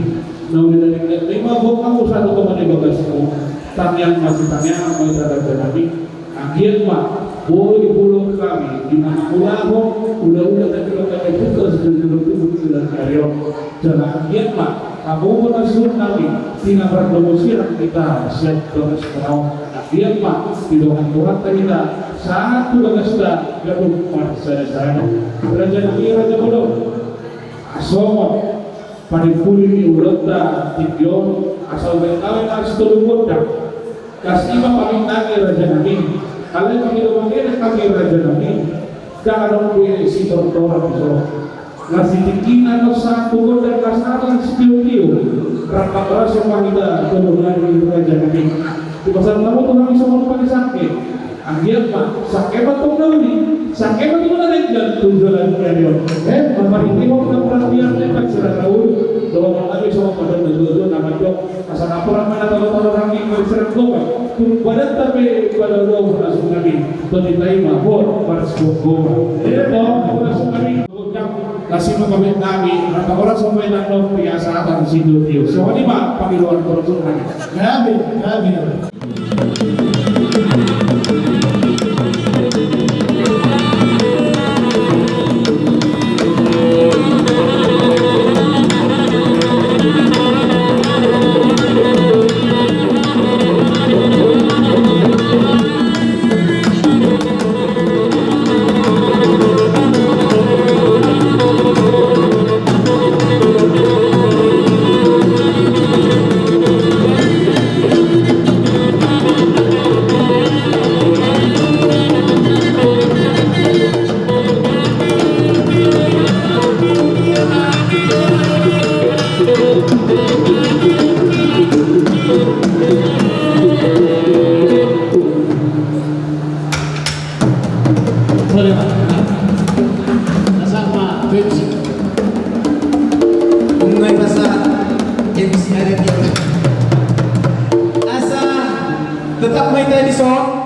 namun dari 5 kamu 1,15 tanyang masih tanyang Raja Nabi akhir mah boleh pulau kami di mana ulama udah tapi kami putus sudah karyo dan akhir mah kamu berhasil kami tidak berdomisili kita siap terus mau akhir mah di doang Tuhan kita satu dengan sudah gabung pada saya Raja Nabi Raja Bolo asal pada pulih urutda tiga asal berkawin harus terlupa kasih kami nagi Raja Nabi kalian kami Raja Nabi jangan pilih si doktor ngasih tikinan satu dan kasaran spiu rapat rasa kita kemudian Raja Nabi di pasal kamu tuh kami semua pakai sakit akhir pak sakit betul nabi sakit betul nabi dan tujuan kalian mari ini mau kita perhatian lepas sudah tahu bahwa kami semua pada tujuan nama jok asal laporan mana tahu orang ini berserang gua badan tapi pada roh langsung nabi berdiri mabur pada sebuah itu langsung nabi kasih mengambil kami maka orang semua yang nak biasa dan situ dia semua ini mak panggilan terus nabi Tetap main tadi song.